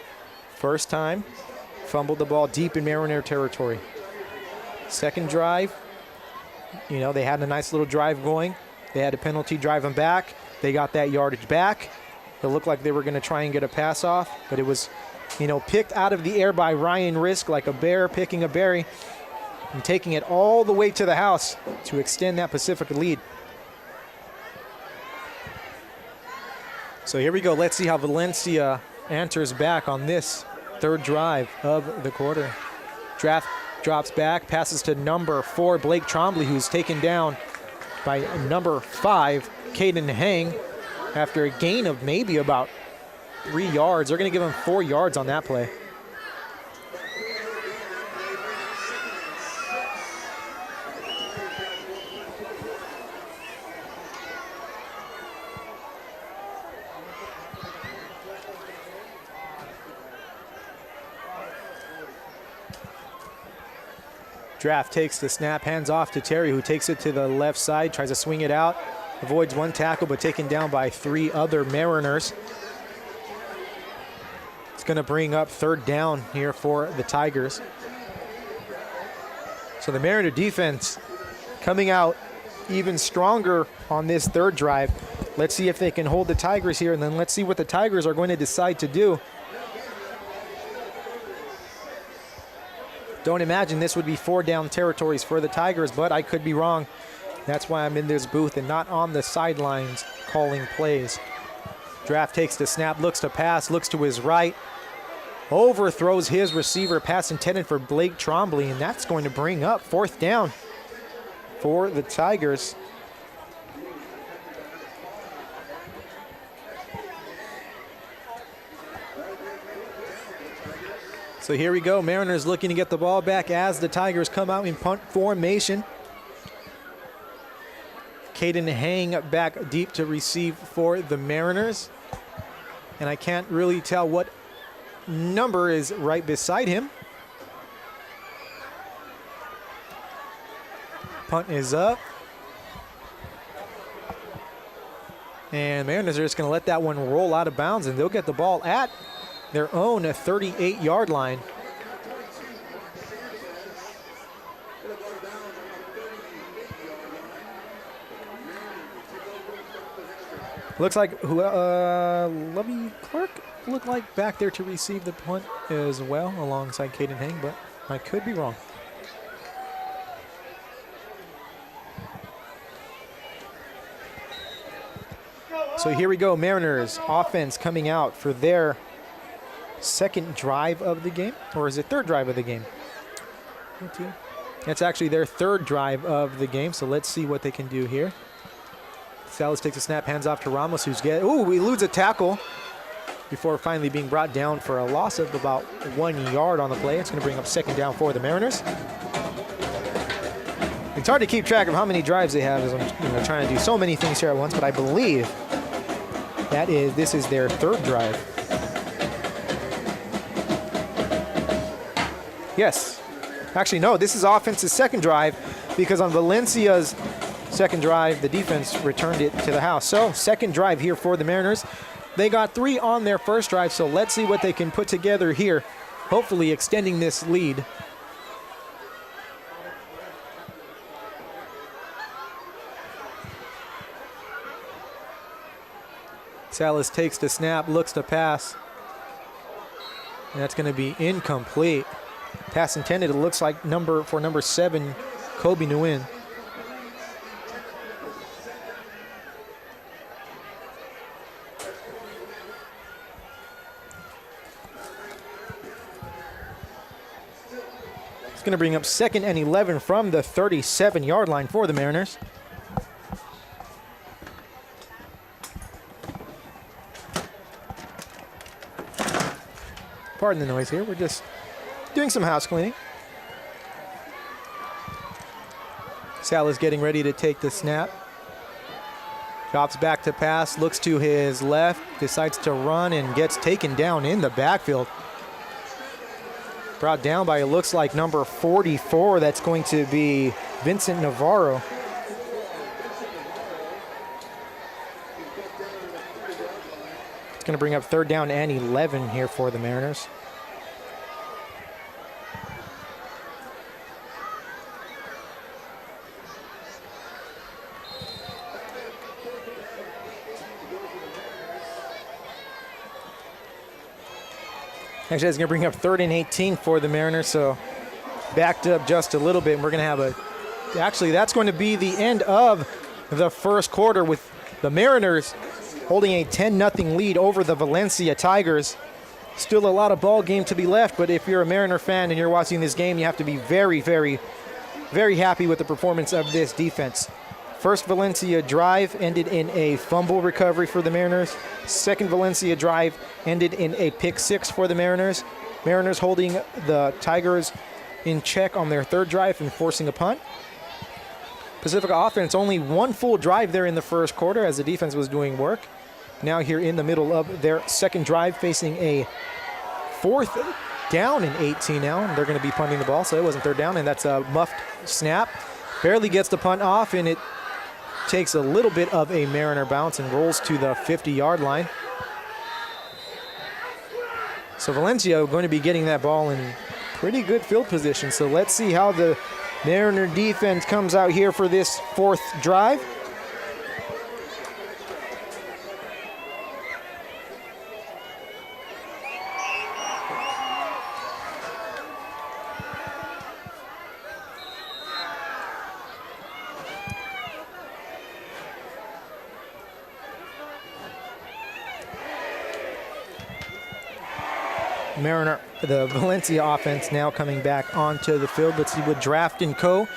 First time, fumbled the ball deep in Mariner territory. Second drive, you know, they had a nice little drive going. They had a penalty driving back. They got that yardage back. It looked like they were going to try and get a pass off, but it was, you know, picked out of the air by Ryan Risk like a bear picking a berry and taking it all the way to the house to extend that Pacifica lead. So here we go. Let's see how Valencia answers back on this third drive of the quarter. Draft drops back, passes to number 4, Blake Trombley, who's taken down by number 5, Caden Hang, after a gain of maybe about 3 yards. They're going to give him 4 yards on that play. Draft takes the snap, hands off to Terry, who takes it to the left side, tries to swing it out, avoids one tackle, but taken down by 3 other Mariners. It's going to bring up third down here for the Tigers. So the Mariner defense coming out even stronger on this third drive. Let's see if they can hold the Tigers here, and then let's see what the Tigers are going to decide to do. Don't imagine this would be 4 down territories for the Tigers, but I could be wrong. That's why I'm in this booth and not on the sidelines calling plays. Draft takes the snap, looks to pass, looks to his right, overthrows his receiver, pass intended for Blake Trombley, and that's going to bring up 4th down for the Tigers. So here we go. Mariners looking to get the ball back as the Tigers come out in punt formation. Caden Hang back deep to receive for the Mariners. And I can't really tell what number is right beside him. Punt is up. And Mariners are just going to let that one roll out of bounds, and they'll get the ball at their own 38-yard line. Looks like Lovey Clark looked like back there to receive the punt as well, alongside Caden Hang, but I could be wrong. So here we go, Mariners offense coming out for their second drive of the game, or is it third drive of the game? That's actually their third drive of the game, so let's see what they can do here. Salas takes a snap, hands off to Ramos, who's he eludes a tackle before finally being brought down for a loss of about 1 yard on the play. It's going to bring up second down for the Mariners. It's hard to keep track of how many drives they have as I'm trying to do so many things here at once, but I believe this is their third drive. Yes. Actually, no, this is offense's second drive, because on Valencia's second drive, the defense returned it to the house. So second drive here for the Mariners. They got 3 on their first drive, so let's see what they can put together here, hopefully extending this lead. Salas takes the snap, looks to pass, and that's going to be incomplete. Pass intended, it looks like number 7, Kobe Nguyen. It's going to bring up 2nd and 11 from the 37-yard line for the Mariners. Pardon the noise here. We're just doing some house cleaning. Salas getting ready to take the snap. Drops back to pass, looks to his left, decides to run, and gets taken down in the backfield. Brought down by, it looks like, number 44. That's going to be Vincent Navarro. It's going to bring up 3rd down and 11 here for the Mariners. Actually, that's going to bring up 3rd and 18 for the Mariners, so backed up just a little bit. And we're going to have actually, that's going to be the end of the first quarter, with the Mariners holding a 10-0 lead over the Valencia Tigers. Still a lot of ball game to be left, but if you're a Mariner fan and you're watching this game, you have to be very, very, very happy with the performance of this defense. First Valencia drive ended in a fumble recovery for the Mariners. Second Valencia drive ended in a pick 6 for the Mariners. Mariners holding the Tigers in check on their third drive and forcing a punt. Pacifica offense only 1 full drive there in the first quarter as the defense was doing work. Now here in the middle of their second drive, facing a 4th down and 18 now. And they're going to be punting the ball, so it wasn't 3rd down, and that's a muffed snap. Barely gets the punt off, and it takes a little bit of a Mariner bounce and rolls to the 50-yard line. So Valencia going to be getting that ball in pretty good field position. So let's see how the Mariner defense comes out here for this 4th drive. The Valencia offense now coming back onto the field. Let's see what Draft and Co.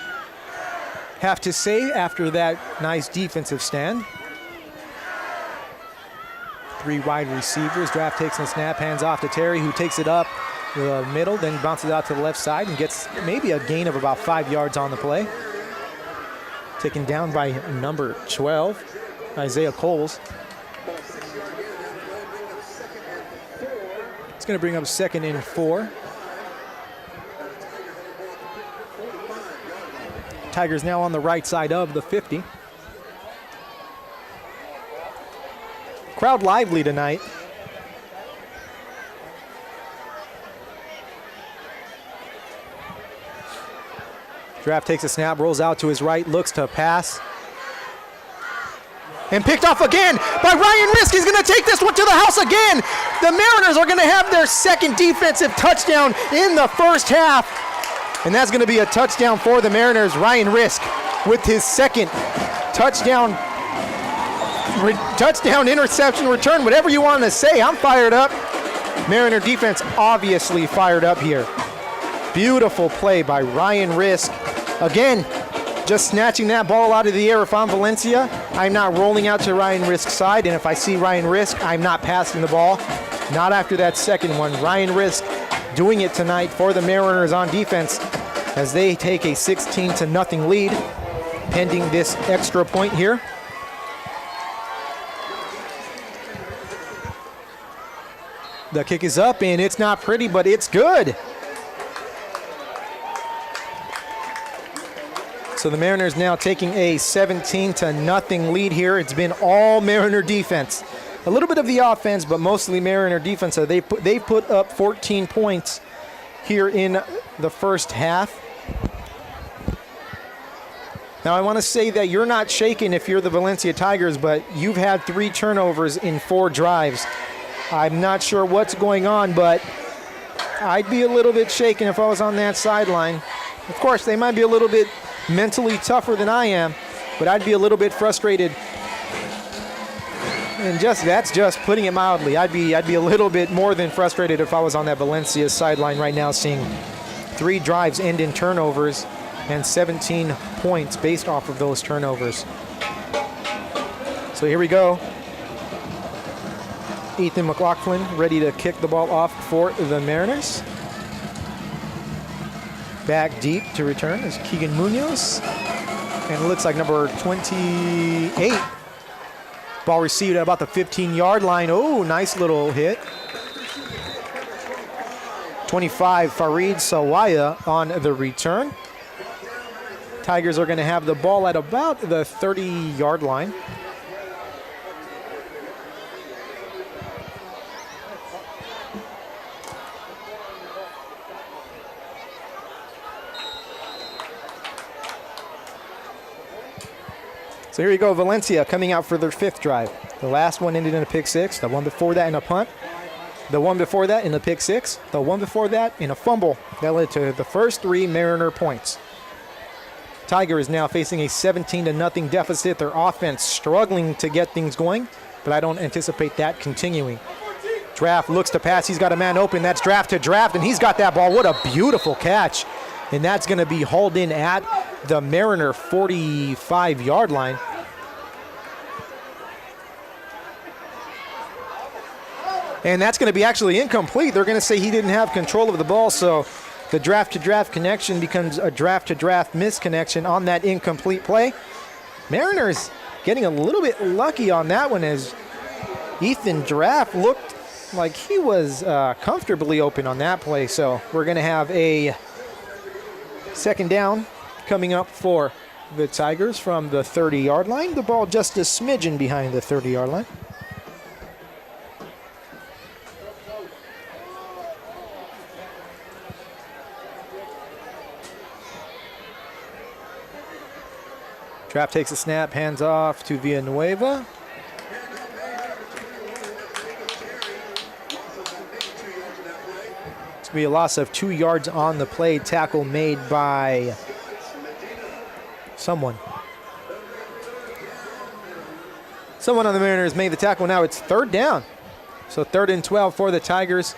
have to say after that nice defensive stand. 3 wide receivers. Draft takes the snap, hands off to Terry, who takes it up the middle, then bounces out to the left side and gets maybe a gain of about 5 yards on the play. Taken down by number 12, Isaiah Coles. It's going to bring up 2nd and 4. Tigers now on the right side of the 50. Crowd lively tonight. Draft takes a snap, rolls out to his right, looks to pass. And picked off again by Ryan Risk. He's going to take this one to the house again. The Mariners are going to have their second defensive touchdown in the first half. And that's going to be a touchdown for the Mariners. Ryan Risk with his second touchdown interception return, whatever you want to say. I'm fired up. Mariner defense obviously fired up here. Beautiful play by Ryan Risk. Again, just snatching that ball out of the air. If I'm Valencia, I'm not rolling out to Ryan Risk's side, and if I see Ryan Risk, I'm not passing the ball. Not after that second one. Ryan Risk doing it tonight for the Mariners on defense as they take a 16-0 lead, pending this extra point here. The kick is up, and it's not pretty, but it's good. So the Mariners now taking a 17-0 lead here. It's been all Mariner defense. A little bit of the offense, but mostly Mariner defense. So they put up 14 points here in the first half. Now I want to say that you're not shaken if you're the Valencia Tigers, but you've had 3 turnovers in 4 drives. I'm not sure what's going on, but I'd be a little bit shaken if I was on that sideline. Of course, they might be a little bit mentally tougher than I am, but I'd be a little bit frustrated. And that's just putting it mildly. I'd be a little bit more than frustrated if I was on that Valencia sideline right now, seeing 3 drives end in turnovers and 17 points based off of those turnovers. So here we go. Ethan McLaughlin ready to kick the ball off for the Mariners. Back deep to return is Keegan Munoz. And it looks like number 28. Ball received at about the 15-yard line. Oh, nice little hit. 25, Farid Sawaya on the return. Tigers are going to have the ball at about the 30-yard line. So here you go, Valencia coming out for their 5th drive. The last one ended in a pick 6. The one before that in a punt. The one before that in a pick 6. The one before that in a fumble. That led to the first 3 Mariner points. Tiger is now facing a 17-0 deficit. Their offense struggling to get things going, but I don't anticipate that continuing. Draft looks to pass. He's got a man open. That's Draft to Draft, and he's got that ball. What a beautiful catch. And that's going to be hauled in at the Mariner 45-yard line. And that's going to be actually incomplete. They're going to say he didn't have control of the ball, so the draft-to-draft connection becomes a draft-to-draft misconnection on that incomplete play. Mariners getting a little bit lucky on that one as Ethan Draft looked like he was comfortably open on that play. So we're going to have a second down coming up for the Tigers from the 30-yard line. The ball just a smidgen behind the 30-yard line. Draft takes a snap, hands off to Villanueva. It's going to be a loss of 2 yards on the play. Tackle made by someone. Someone on the Mariners made the tackle. Now it's 3rd down. So 3rd and 12 for the Tigers.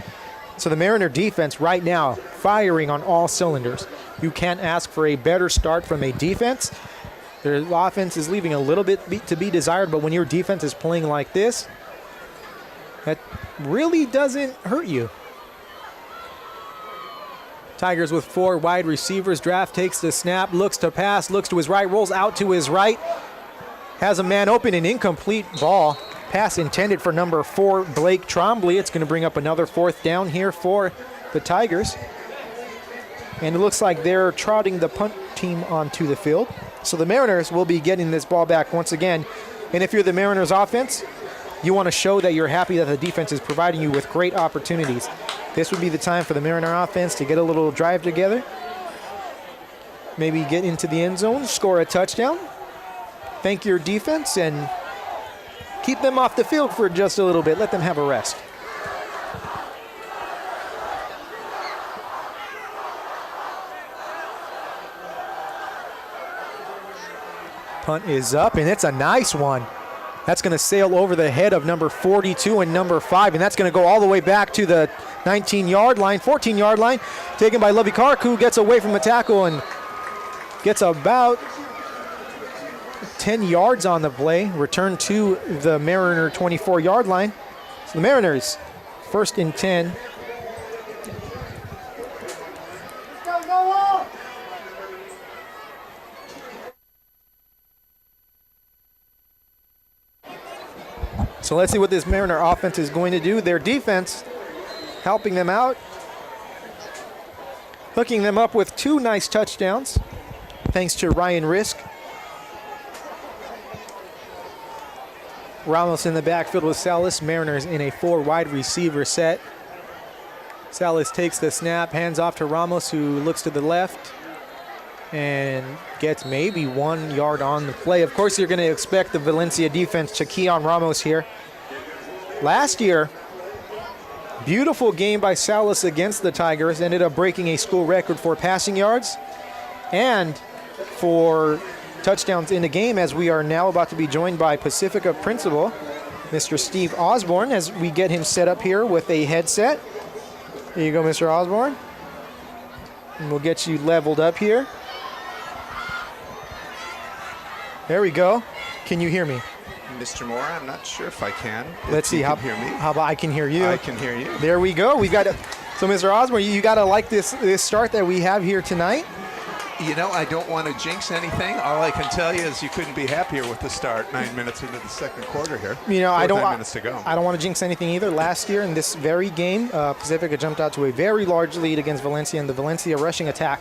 So the Mariner defense right now firing on all cylinders. You can't ask for a better start from a defense. Their offense is leaving a little bit to be desired, but when your defense is playing like this, that really doesn't hurt you. Tigers with 4 wide receivers. Draft takes the snap, looks to pass, looks to his right, rolls out to his right. Has a man open, an incomplete ball. Pass intended for number 4, Blake Trombley. It's going to bring up another 4th down here for the Tigers. And it looks like they're trotting the punt team onto the field. So the Mariners will be getting this ball back once again. And if you're the Mariners offense, You want to show that you're happy that the defense is providing you with great opportunities. This would be the time for the Mariner offense to get a little drive together. Maybe get into the end zone, score a touchdown. Thank your defense and keep them off the field for just a little bit. Let them have a rest. Punt is up, and it's a nice one. That's going to sail over the head of number 42 and number 5, and that's going to go all the way back to the 19-yard line, 14-yard line, taken by Lovey Kark, who gets away from the tackle and gets about 10 yards on the play. Return to the Mariner 24-yard line. So the Mariners, 1st and 10. So let's see what this Mariner offense is going to do. Their defense helping them out, hooking them up with 2 nice touchdowns, thanks to Ryan Risk. Ramos in the backfield with Salas. Mariners in a 4 wide receiver set. Salas takes the snap, hands off to Ramos, who looks to the left and gets maybe 1 yard on the play. Of course, you're going to expect the Valencia defense to key on Ramos here. Last year, beautiful game by Salas against the Tigers. Ended up breaking a school record for passing yards and for touchdowns in the game, as we are now about to be joined by Pacifica principal, Mr. Steve Osborne, as we get him set up here with a headset. Here you go, Mr. Osborne. And we'll get you leveled up here. There we go. Can you hear me? Mr. Moore, I'm not sure if I can. Let's see. How hear me? How about I can hear you? I can hear you. There we go. We've got so Mr. Osborne, you got to like this start that we have here tonight. You know, I don't want to jinx anything. All I can tell you is you couldn't be happier with the start 9 minutes into the second quarter here. You know, I don't 9 minutes to go. I don't want to jinx anything either. Last year in this very game, Pacifica jumped out to a very large lead against Valencia, and the Valencia rushing attack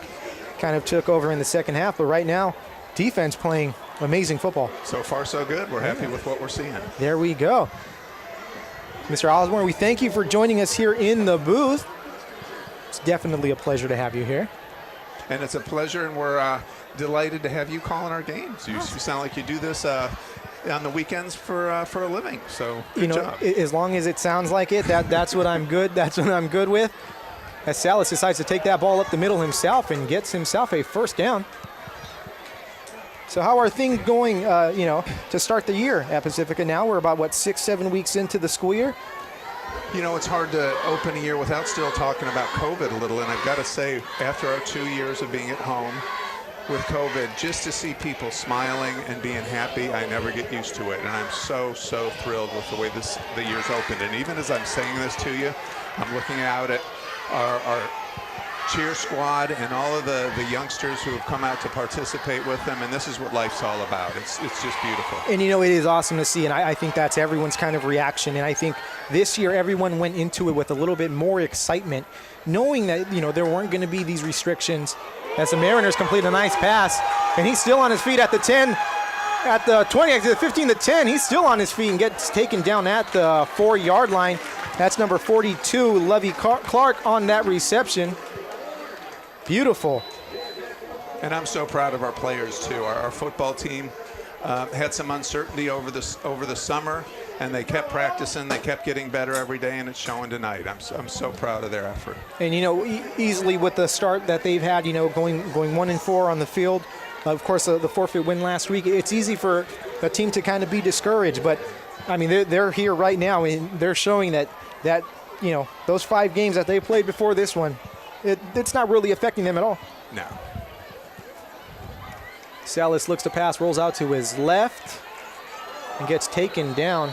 kind of took over in the second half. But right now, defense playing amazing football. So far, so good. We're happy with what we're seeing. There we go. Mr. Osborne, we thank you for joining us here in the booth. It's definitely a pleasure to have you here. And it's a pleasure, and we're delighted to have you calling our games. You sound like you do this on the weekends for a living. So good job. As long as it sounds like it, that's what I'm good. That's what I'm good with. As Salas decides to take that ball up the middle himself and gets himself a first down. So how are things going, to start the year at Pacifica now? We're about, 6-7 weeks into the school year? You know, it's hard to open a year without still talking about COVID a little. And I've got to say, after our 2 years of being at home with COVID, just to see people smiling and being happy, I never get used to it. And I'm so thrilled with the way the year's opened. And even as I'm saying this to you, I'm looking out at our cheer squad and all of the youngsters who have come out to participate with them, and this is what life's all about. It's just beautiful. And it is awesome to see, and I think that's everyone's kind of reaction. And I think this year everyone went into it with a little bit more excitement, knowing that there weren't going to be these restrictions. As the Mariners complete a nice pass, and he's still on his feet at the 10, at the 20, at the 15, the 10. He's still on his feet and gets taken down at the 4-yard line. That's number 42, Lovey Clark, on that reception. Beautiful. And I'm so proud of our players too. Our football team had some uncertainty over the summer, and they kept practicing. They kept getting better every day, and it's showing tonight. I'm so proud of their effort. And easily with the start that they've had, going 1-4 on the field. Of course, the forfeit win last week. It's easy for a team to kind of be discouraged, but I mean they're here right now, and they're showing that those 5 games that they played before this one, it's not really affecting them at all. No. Salas looks to pass, rolls out to his left, and gets taken down.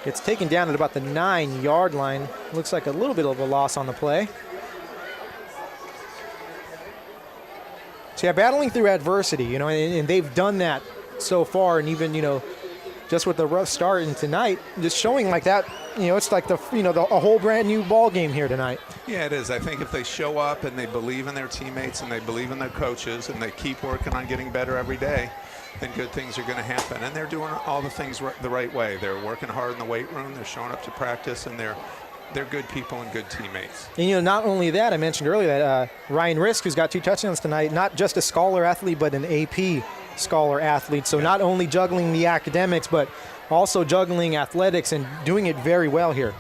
Gets taken down at about the 9-yard line. Looks like a little bit of a loss on the play. So battling through adversity, and they've done that so far, and even, just with the rough start, and tonight just showing like that, it's like a whole brand new ball game here tonight. Yeah, it is. I think if they show up and they believe in their teammates and they believe in their coaches and they keep working on getting better every day, then good things are going to happen. And they're doing all the things the right way. They're working hard in the weight room. They're showing up to practice, and they're good people and good teammates. And, not only that, I mentioned earlier that Ryan Risk, who's got 2 touchdowns tonight, not just a scholar athlete, but an AP scholar athlete. So not only juggling the academics, but also juggling athletics and doing it very well here.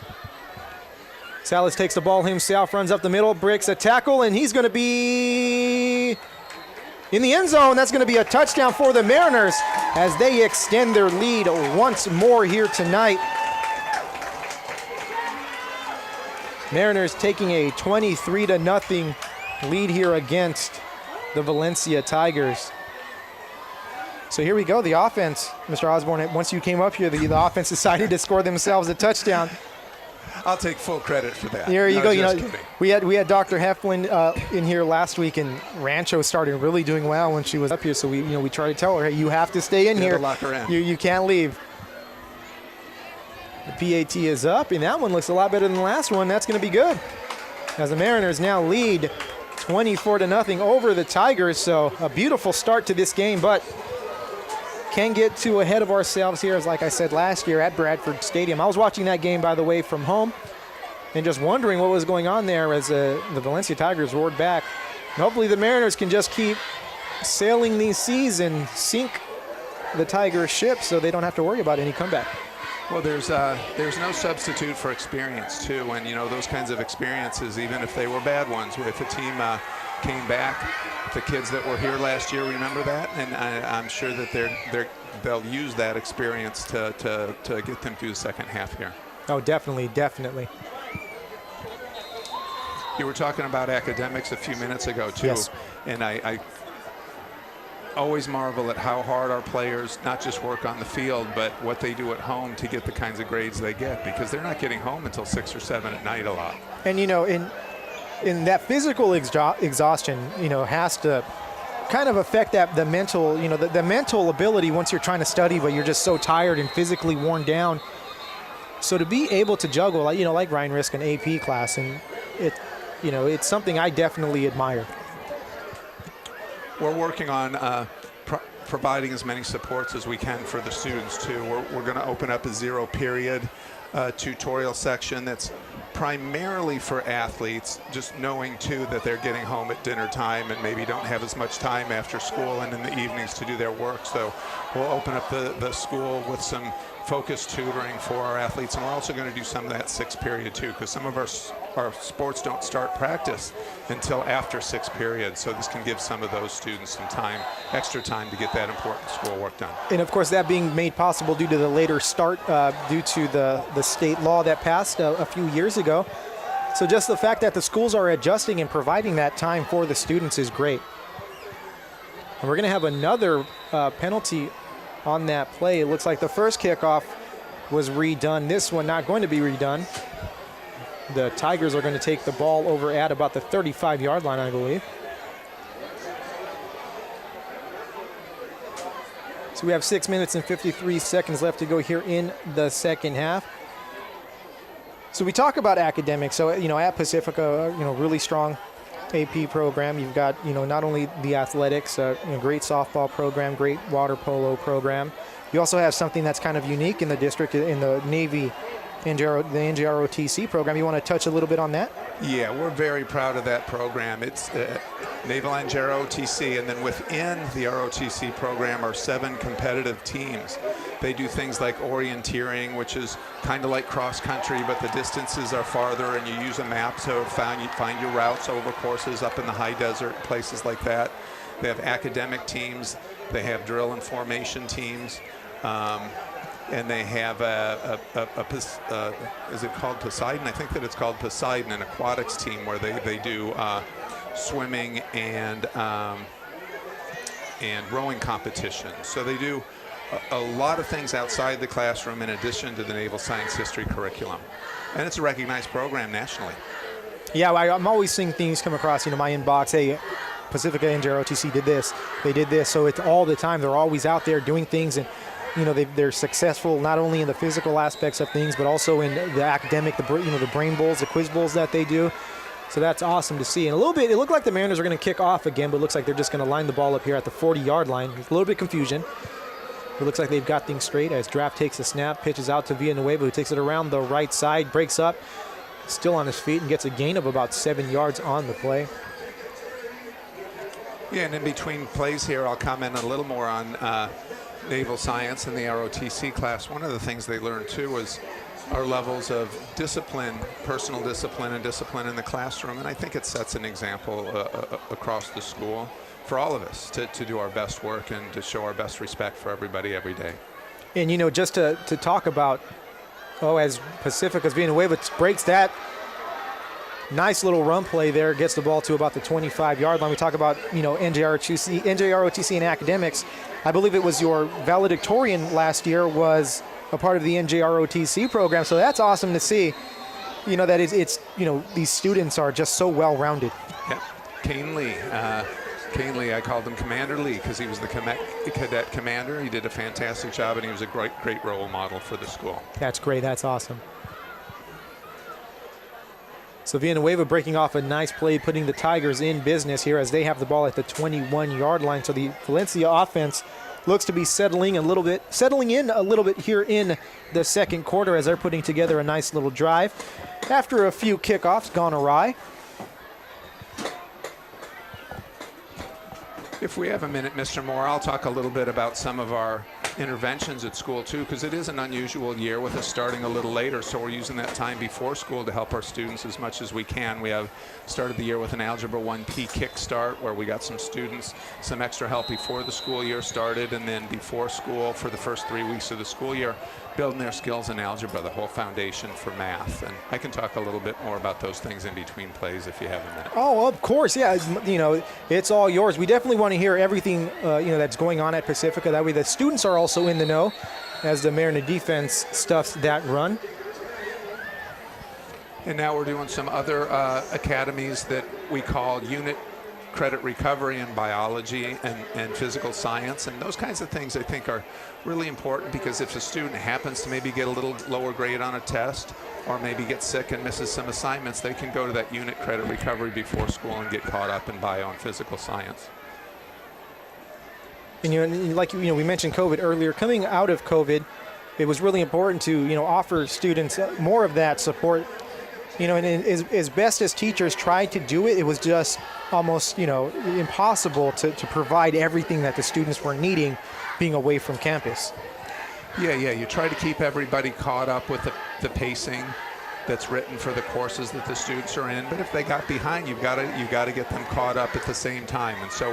Salas takes the ball himself, runs up the middle, breaks a tackle, and he's going to be in the end zone. That's going to be a touchdown for the Mariners as they extend their lead once more here tonight. Mariners taking a 23-0 lead here against the Valencia Tigers. So here we go, the offense, Mr. Osborne, once you came up here, the offense decided to score themselves a touchdown. I'll take full credit for that. Here you go. Kidding. We had Dr. Heflin in here last week, and Rancho started really doing well when she was up here. So we tried to tell her, hey, you have to stay in here. Lock her in. You can't leave. The PAT is up, and that one looks a lot better than the last one. That's going to be good, as the Mariners now lead 24-0 over the Tigers. So a beautiful start to this game, but can get too ahead of ourselves here, as like I said last year at Bradford Stadium. I was watching that game, by the way, from home, and just wondering what was going on there as the Valencia Tigers roared back. And hopefully the Mariners can just keep sailing these seas and sink the Tiger ship so they don't have to worry about any comeback. Well, there's no substitute for experience, too, and those kinds of experiences, even if they were bad ones, if a team came back, the kids that were here last year remember that, and I'm sure that they'll use that experience to get them through the second half here. Oh, definitely. You were talking about academics a few minutes ago, too, yes. And I always marvel at how hard our players not just work on the field, but what they do at home to get the kinds of grades they get, because they're not getting home until 6 or 7 at night a lot. And in that physical exhaustion, has to kind of affect the mental, the mental ability once you're trying to study, but you're just so tired and physically worn down. So to be able to juggle, like Ryan Risk, an AP class, and it's something I definitely admire. We're working on providing as many supports as we can for the students, too. We're going to open up a 0-period tutorial section that's primarily for athletes, just knowing, too, that they're getting home at dinner time and maybe don't have as much time after school and in the evenings to do their work. So we'll open up the school with some focused tutoring for our athletes, and we're also going to do some of that 6th period, too, because some of our sports don't start practice until after 6th period. So this can give some of those students some time, extra time to get that important schoolwork done. And of course, that being made possible due to the later start, due to the state law that passed a few years ago. So just the fact that the schools are adjusting and providing that time for the students is great. And we're going to have another penalty on that play. It looks like the first kickoff was redone. This one not going to be redone. The Tigers are going to take the ball over at about the 35-yard line, I believe. So we have 6 minutes and 53 seconds left to go here in the second half. So we talk about academics. So, at Pacifica, really strong AP program. You've got, not only the athletics, great softball program, great water polo program. You also have something that's kind of unique in the district, in the Navy the NJROTC program. You want to touch a little bit on that? Yeah, we're very proud of that program. It's Naval NJROTC, and then within the ROTC program are 7 competitive teams. They do things like orienteering, which is kind of like cross country, but the distances are farther, and you use a map to find your routes over courses up in the high desert, places like that. They have academic teams. They have drill and formation teams. And they have is it called Poseidon? I think that it's called Poseidon, an aquatics team where they do swimming and rowing competitions. So they do a lot of things outside the classroom in addition to the Naval Science History curriculum. And it's a recognized program nationally. Yeah, I'm always seeing things come across, my inbox. Hey, Pacifica and JROTC did this. They did this. So it's all the time. They're always out there doing things. And they're successful not only in the physical aspects of things, but also in the academic, the brain bowls, the quiz bowls that they do. So that's awesome to see. And a little bit, it looked like the Mariners are going to kick off again, but it looks like they're just going to line the ball up here at the 40-yard line. There's a little bit of confusion. It looks like they've got things straight as Draft takes a snap, pitches out to Villanueva, who takes it around the right side, breaks up, still on his feet, and gets a gain of about 7 yards on the play. Yeah, and in between plays here, I'll comment a little more on naval science in the ROTC class. One of the things they learned, too, was our levels of discipline, personal discipline, and discipline in the classroom. And I think it sets an example across the school for all of us to do our best work and to show our best respect for everybody every day. And, just to talk about, as Pacifica's Villanueva breaks that, nice little run play there, gets the ball to about the 25-yard line. We talk about, NJROTC and academics. I believe it was your valedictorian last year was a part of the NJROTC program, so that's awesome to see. That it's these students are just so well-rounded. Yep. Kane Lee, I called him Commander Lee because he was the cadet commander. He did a fantastic job, and he was a great role model for the school. That's great. That's awesome. So Villanueva breaking off a nice play, putting the Tigers in business here as they have the ball at the 21-yard line. So the Valencia offense looks to be settling in a little bit here in the second quarter as they're putting together a nice little drive. After a few kickoffs gone awry. If we have a minute, Mr. Moore, I'll talk a little bit about some of our interventions at school, too, because it is an unusual year with us starting a little later, so we're using that time before school to help our students as much as we can. We have started the year with an Algebra 1P kickstart where we got some students some extra help before the school year started, and then before school for the first 3 weeks of the school year, building their skills in algebra, the whole foundation for math. And I can talk a little bit more about those things in between plays if you have a minute. Oh, of course, yeah. It's all yours. We definitely want to hear everything, that's going on at Pacifica. That way the students are also in the know as the Mariner defense stuffs that run. And now we're doing some other academies that we call unit credit recovery in biology and physical science, and those kinds of things I think are really important, because if a student happens to maybe get a little lower grade on a test or maybe get sick and misses some assignments, they can go to that unit credit recovery before school and get caught up in bio and physical science. And we mentioned COVID earlier. Coming out of COVID, it was really important to offer students more of that support. And as best as teachers tried to do it, it was just almost, impossible to provide everything that the students were needing being away from campus. Yeah, you try to keep everybody caught up with the pacing that's written for the courses that the students are in. But if they got behind, you've got to get them caught up at the same time. And so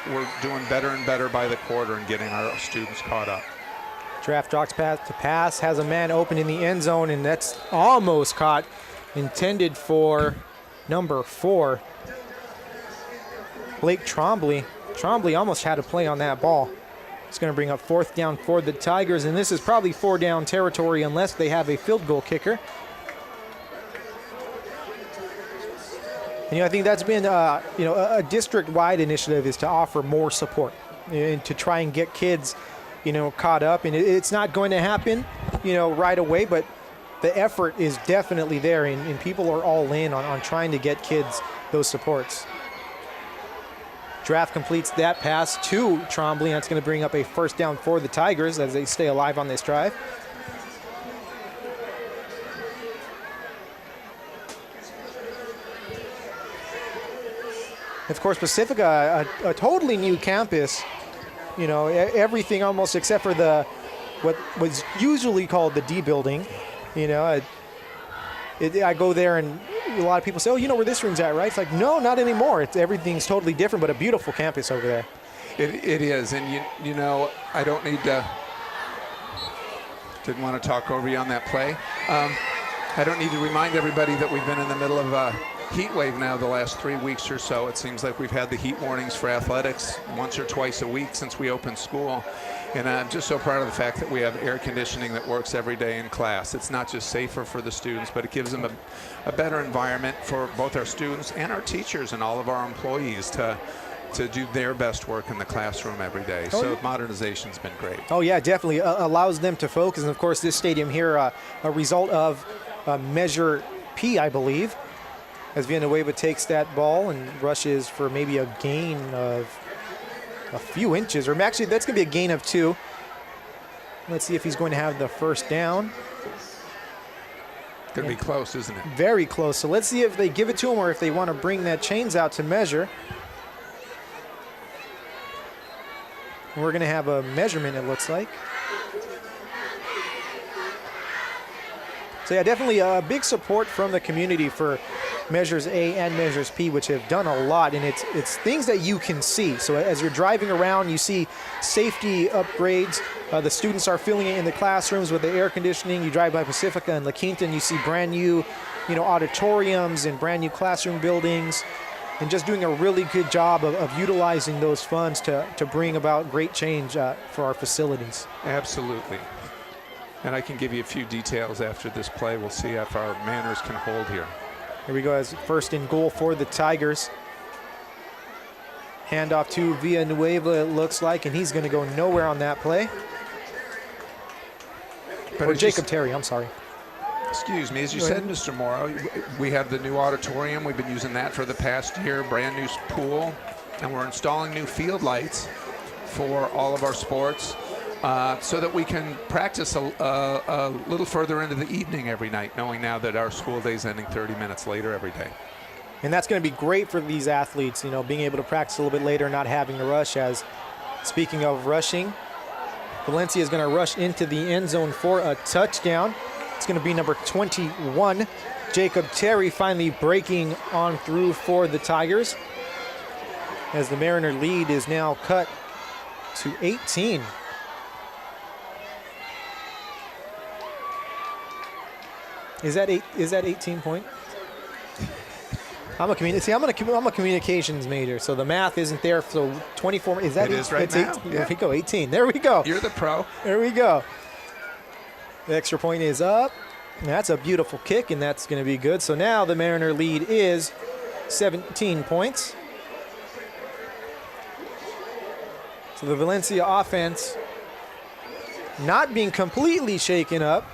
we're doing better and better by the quarter and getting our students caught up. Draft drops pass to pass, has a man open in the end zone, and that's almost caught. Intended for number 4, Blake Trombley. Trombley almost had a play on that ball. It's going to bring up 4th down for the Tigers, and this is probably 4-down territory unless they have a field goal kicker. And, I think that's been, a district-wide initiative is to offer more support and to try and get kids, caught up. And it's not going to happen, right away, but the effort is definitely there, and people are all in on trying to get kids those supports. Draft completes that pass to Trombley, and that's going to bring up a 1st down for the Tigers as they stay alive on this drive. Of course, Pacifica, a totally new campus, everything almost except for what was usually called the D building. I go there and a lot of people say, where this room's at, right? It's like, no, not anymore. Everything's totally different, but a beautiful campus over there. It is, and I don't need to, didn't want to talk over you on that play. I don't need to remind everybody that we've been in the middle of a heat wave now the last 3 weeks or so. It seems like we've had the heat warnings for athletics once or twice a week since we opened school. And I'm just so proud of the fact that we have air conditioning that works every day in class. It's not just safer for the students, but it gives them a better environment for both our students and our teachers and all of our employees to to do their best work in the classroom every day. Oh, So yeah. modernization's been great. Oh, yeah, definitely allows them to focus. And, of course, this stadium here, a result of Measure P, I believe, as Villanueva takes that ball and rushes for maybe a gain of a few inches. Or actually, that's going to be a gain of 2. Let's see if he's going to have the first down. Going to be close, isn't it? Very close. So let's see if they give it to him or if they want to bring that chains out to measure. We're going to have a measurement, it looks like. So yeah, definitely a big support from the community for Measures A and Measures P, which have done a lot, and it's things that you can see. So as you're driving around, you see safety upgrades. The students are filling it in the classrooms with the air conditioning. You drive by Pacifica and La Quinta, and you see brand new, auditoriums and brand new classroom buildings, and just doing a really good job of utilizing those funds to bring about great change for our facilities. Absolutely. And I can give you a few details after this play. We'll see if our Mariners can hold here. Here we go as first and goal for the Tigers. Handoff to Villanueva, it looks like, and he's going to go nowhere on that play. Or Jacob Terry, I'm sorry. Excuse me, as you said, Mr. Morrow, we have the new auditorium. We've been using that for the past year, brand new pool, and we're installing new field lights for all of our sports so that we can practice a little further into the evening every night, knowing now that our school day is ending 30 minutes later every day. And that's going to be great for these athletes, being able to practice a little bit later, not having to rush. As speaking of rushing, Valencia is going to rush into the end zone for a touchdown. It's going to be number 21, Jacob Terry, finally breaking on through for the Tigers, as the Mariner lead is now cut to 18. Is that 18 points? I'm a communications major, so the math isn't there. So 24 is that? It is right now. There we go, 18. There we go. You're the pro. There we go. The extra point is up. That's a beautiful kick, and that's going to be good. So now the Mariner lead is 17 points. So the Valencia offense not being completely shaken up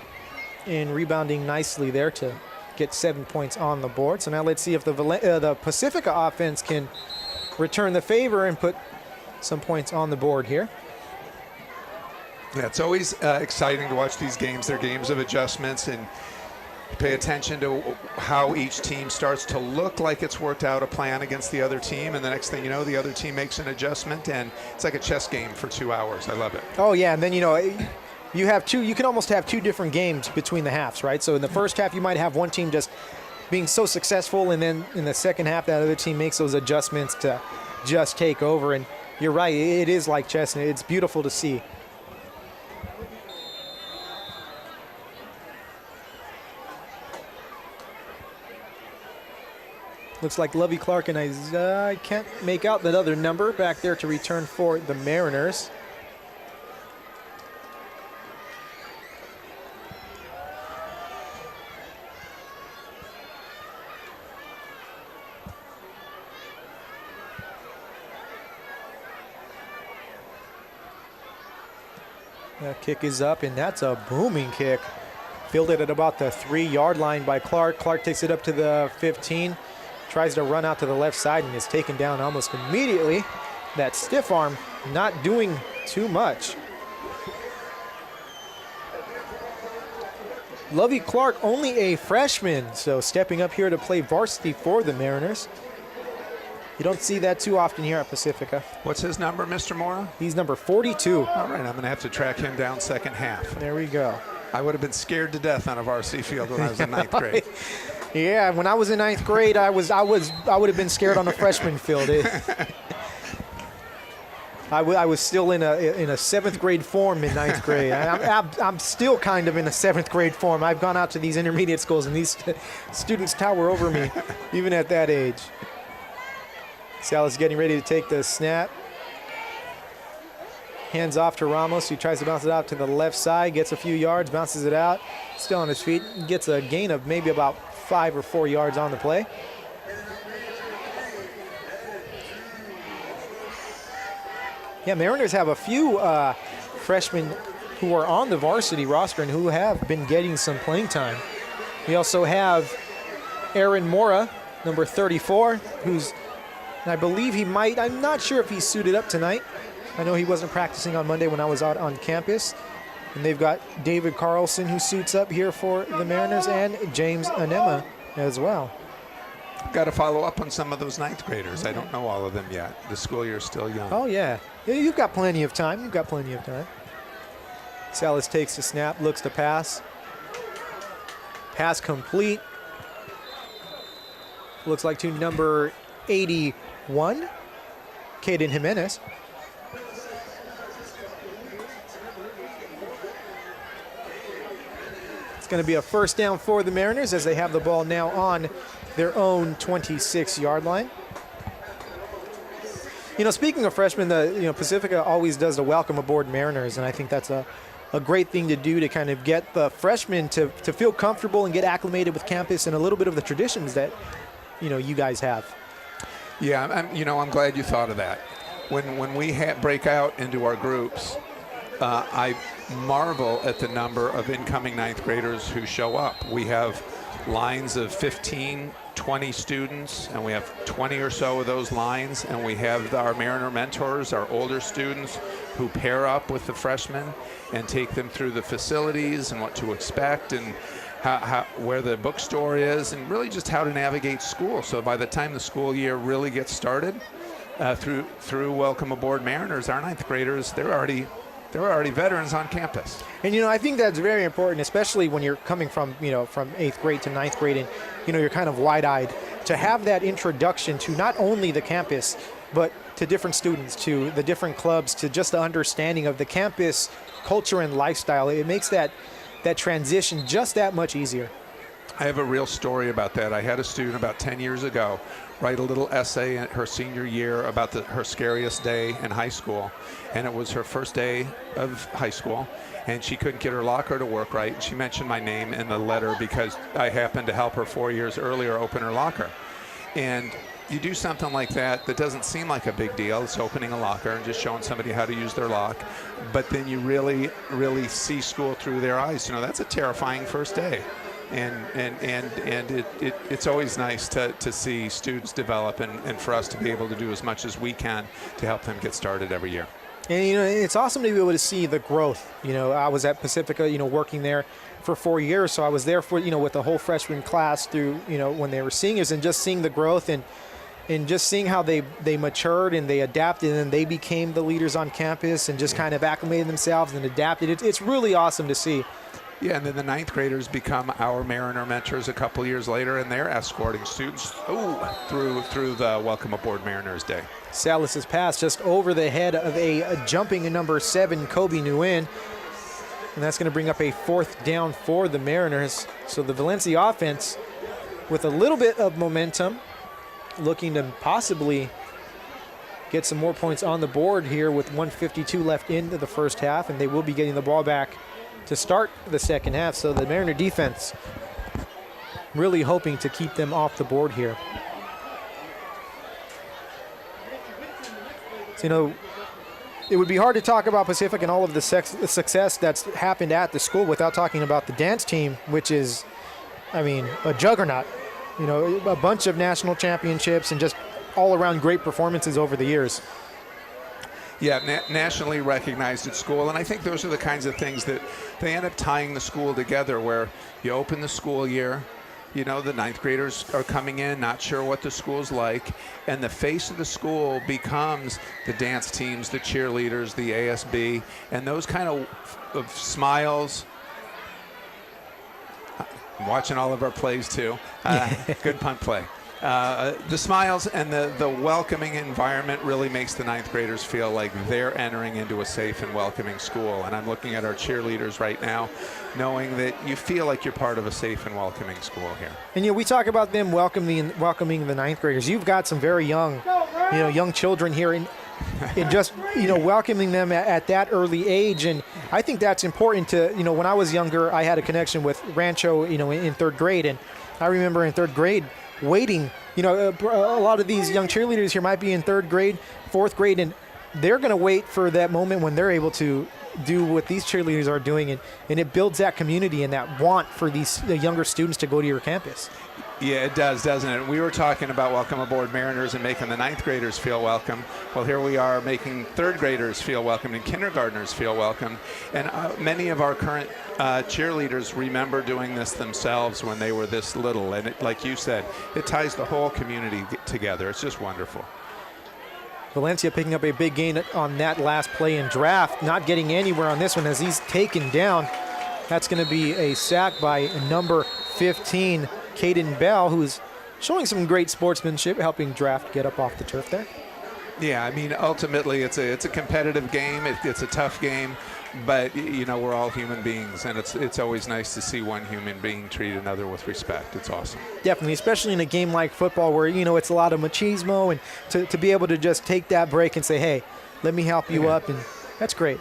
and rebounding nicely there to get 7 points on the board. So now let's see if the Pacifica offense can return the favor and put some points on the board here. Yeah, it's always exciting to watch these games. They're games of adjustments, and pay attention to how each team starts to look like it's worked out a plan against the other team, and the next thing you know, the other team makes an adjustment, and it's like a chess game for 2 hours. I love it. Oh, yeah, and then, you can almost have two different games between the halves, right? So in the first half, you might have one team just being so successful, and then in the second half, that other team makes those adjustments to just take over. And you're right, it is like chess, and it's beautiful to see. Looks like Lovey Clark and I can't make out that other number back there to return for the Mariners. That kick is up, and that's a booming kick. Fielded at about the 3-yard line by Clark. Clark takes it up to the 15. Tries to run out to the left side and is taken down almost immediately. That stiff arm not doing too much. Lovey Clark, only a freshman, so stepping up here to play varsity for the Mariners. You don't see that too often here at Pacifica. What's his number, Mr. Mora? He's number 42. All right, I'm going to have to track him down second half. There we go. I would have been scared to death on a varsity field when I was in ninth grade. Yeah, when I was in ninth grade, I would have been scared on a freshman field. I was still in a seventh grade form in ninth grade. I'm still kind of in a seventh grade form. I've gone out to these intermediate schools, and these students tower over me, even at that age. Salas getting ready to take the snap. Hands off to Ramos, who tries to bounce it out to the left side, gets a few yards, bounces it out, still on his feet, gets a gain of maybe about 5 or 4 yards on the play. Yeah, Mariners have a few freshmen who are on the varsity roster and who have been getting some playing time. We also have Aaron Mora, number 34, who's, I believe he might, I'm not sure if he's suited up tonight. I know he wasn't practicing on Monday when I was out on campus. And they've got David Carlson, who suits up here for the Mariners, and James Anema as well. Got to follow up on some of those ninth graders. I don't know all of them yet. The school year's still young. Oh, yeah. You've got plenty of time. You've got plenty of time. Salas takes the snap, looks to pass. Pass complete. Looks like to number 81, Caden Jimenez. It's going to be a first down for the Mariners as they have the ball now on their own 26-yard line. Speaking of freshmen, Pacifica always does the welcome aboard Mariners, and I think that's a great thing to do to kind of get the freshmen to feel comfortable and get acclimated with campus and a little bit of the traditions that, you guys have. Yeah, I'm glad you thought of that. When we break out into our groups, I marvel at the number of incoming ninth graders who show up. We have lines of 15, 20 students, and we have 20 or so of those lines, and we have our Mariner mentors, our older students, who pair up with the freshmen and take them through the facilities and what to expect and where the bookstore is and really just how to navigate school. So by the time the school year really gets started, through Welcome Aboard Mariners, our ninth graders, they're already veterans on campus. And, I think that's very important, especially when you're coming from, from 8th grade to 9th grade and, you're kind of wide-eyed, to have that introduction to not only the campus, but to different students, to the different clubs, to just the understanding of the campus culture and lifestyle. It makes that transition just that much easier. I have a real story about that. I had a student about 10 years ago write a little essay in her senior year about her scariest day in high school. And it was her first day of high school, and she couldn't get her locker to work right. She mentioned my name in the letter because I happened to help her 4 years earlier open her locker. And you do something like that doesn't seem like a big deal. It's opening a locker and just showing somebody how to use their lock. But then you really, really see school through their eyes. That's a terrifying first day. And it's always nice to see students develop and for us to be able to do as much as we can to help them get started every year. And, it's awesome to be able to see the growth. I was at Pacifica, working there for 4 years. So I was there for, with the whole freshman class through, when they were seniors, and just seeing the growth and just seeing how they matured and they adapted and they became the leaders on campus and just kind of acclimated themselves and adapted. It's really awesome to see. Yeah, and then the ninth graders become our Mariner mentors a couple years later, and they're escorting students through the Welcome Aboard Mariners Day. Salas's pass just over the head of a jumping number 7, Kobe Nguyen. And that's going to bring up a 4th down for the Mariners. So the Valencia offense, with a little bit of momentum, looking to possibly get some more points on the board here with 1:52 left into the first half, and they will be getting the ball back to start the second half. So the Mariner defense really hoping to keep them off the board here. So, it would be hard to talk about Pacific and all of the success that's happened at the school without talking about the dance team, which is, a juggernaut. A bunch of national championships and just all-around great performances over the years. Yeah, nationally recognized at school, and I think those are the kinds of things that they end up tying the school together, where you open the school year, the ninth graders are coming in, not sure what the school's like, and the face of the school becomes the dance teams, the cheerleaders, the ASB, and those kind of smiles. I'm watching all of our plays too. Good punt play. The smiles and the welcoming environment really makes the ninth graders feel like they're entering into a safe and welcoming school. And I'm looking at our cheerleaders right now, knowing that you feel like you're part of a safe and welcoming school here. And we talk about them welcoming the ninth graders. You've got some very young, young children here, and just welcoming them at that early age. And I think that's important to when I was younger, I had a connection with Rancho, in 3rd grade, and I remember in 3rd grade waiting. A lot of these young cheerleaders here might be in 3rd grade, 4th grade, and they're going to wait for that moment when they're able to do what these cheerleaders are doing, and it builds that community and that want for the younger students to go to your campus. Yeah, it does, doesn't it? We were talking about Welcome Aboard Mariners and making the 9th graders feel welcome. Well, here we are making 3rd graders feel welcome and kindergartners feel welcome. And many of our current cheerleaders remember doing this themselves when they were this little. And like you said, it ties the whole community together. It's just wonderful. Valencia picking up a big gain on that last play in draft, not getting anywhere on this one as he's taken down. That's going to be a sack by number 15, Caden Bell, who's showing some great sportsmanship, helping draft get up off the turf there. Yeah, I mean, ultimately it's a competitive game. It's a tough game, but we're all human beings, and it's always nice to see one human being treat another with respect. It's awesome. Definitely, especially in a game like football where it's a lot of machismo, and to be able to just take that break and say, hey, let me help you up, and that's great.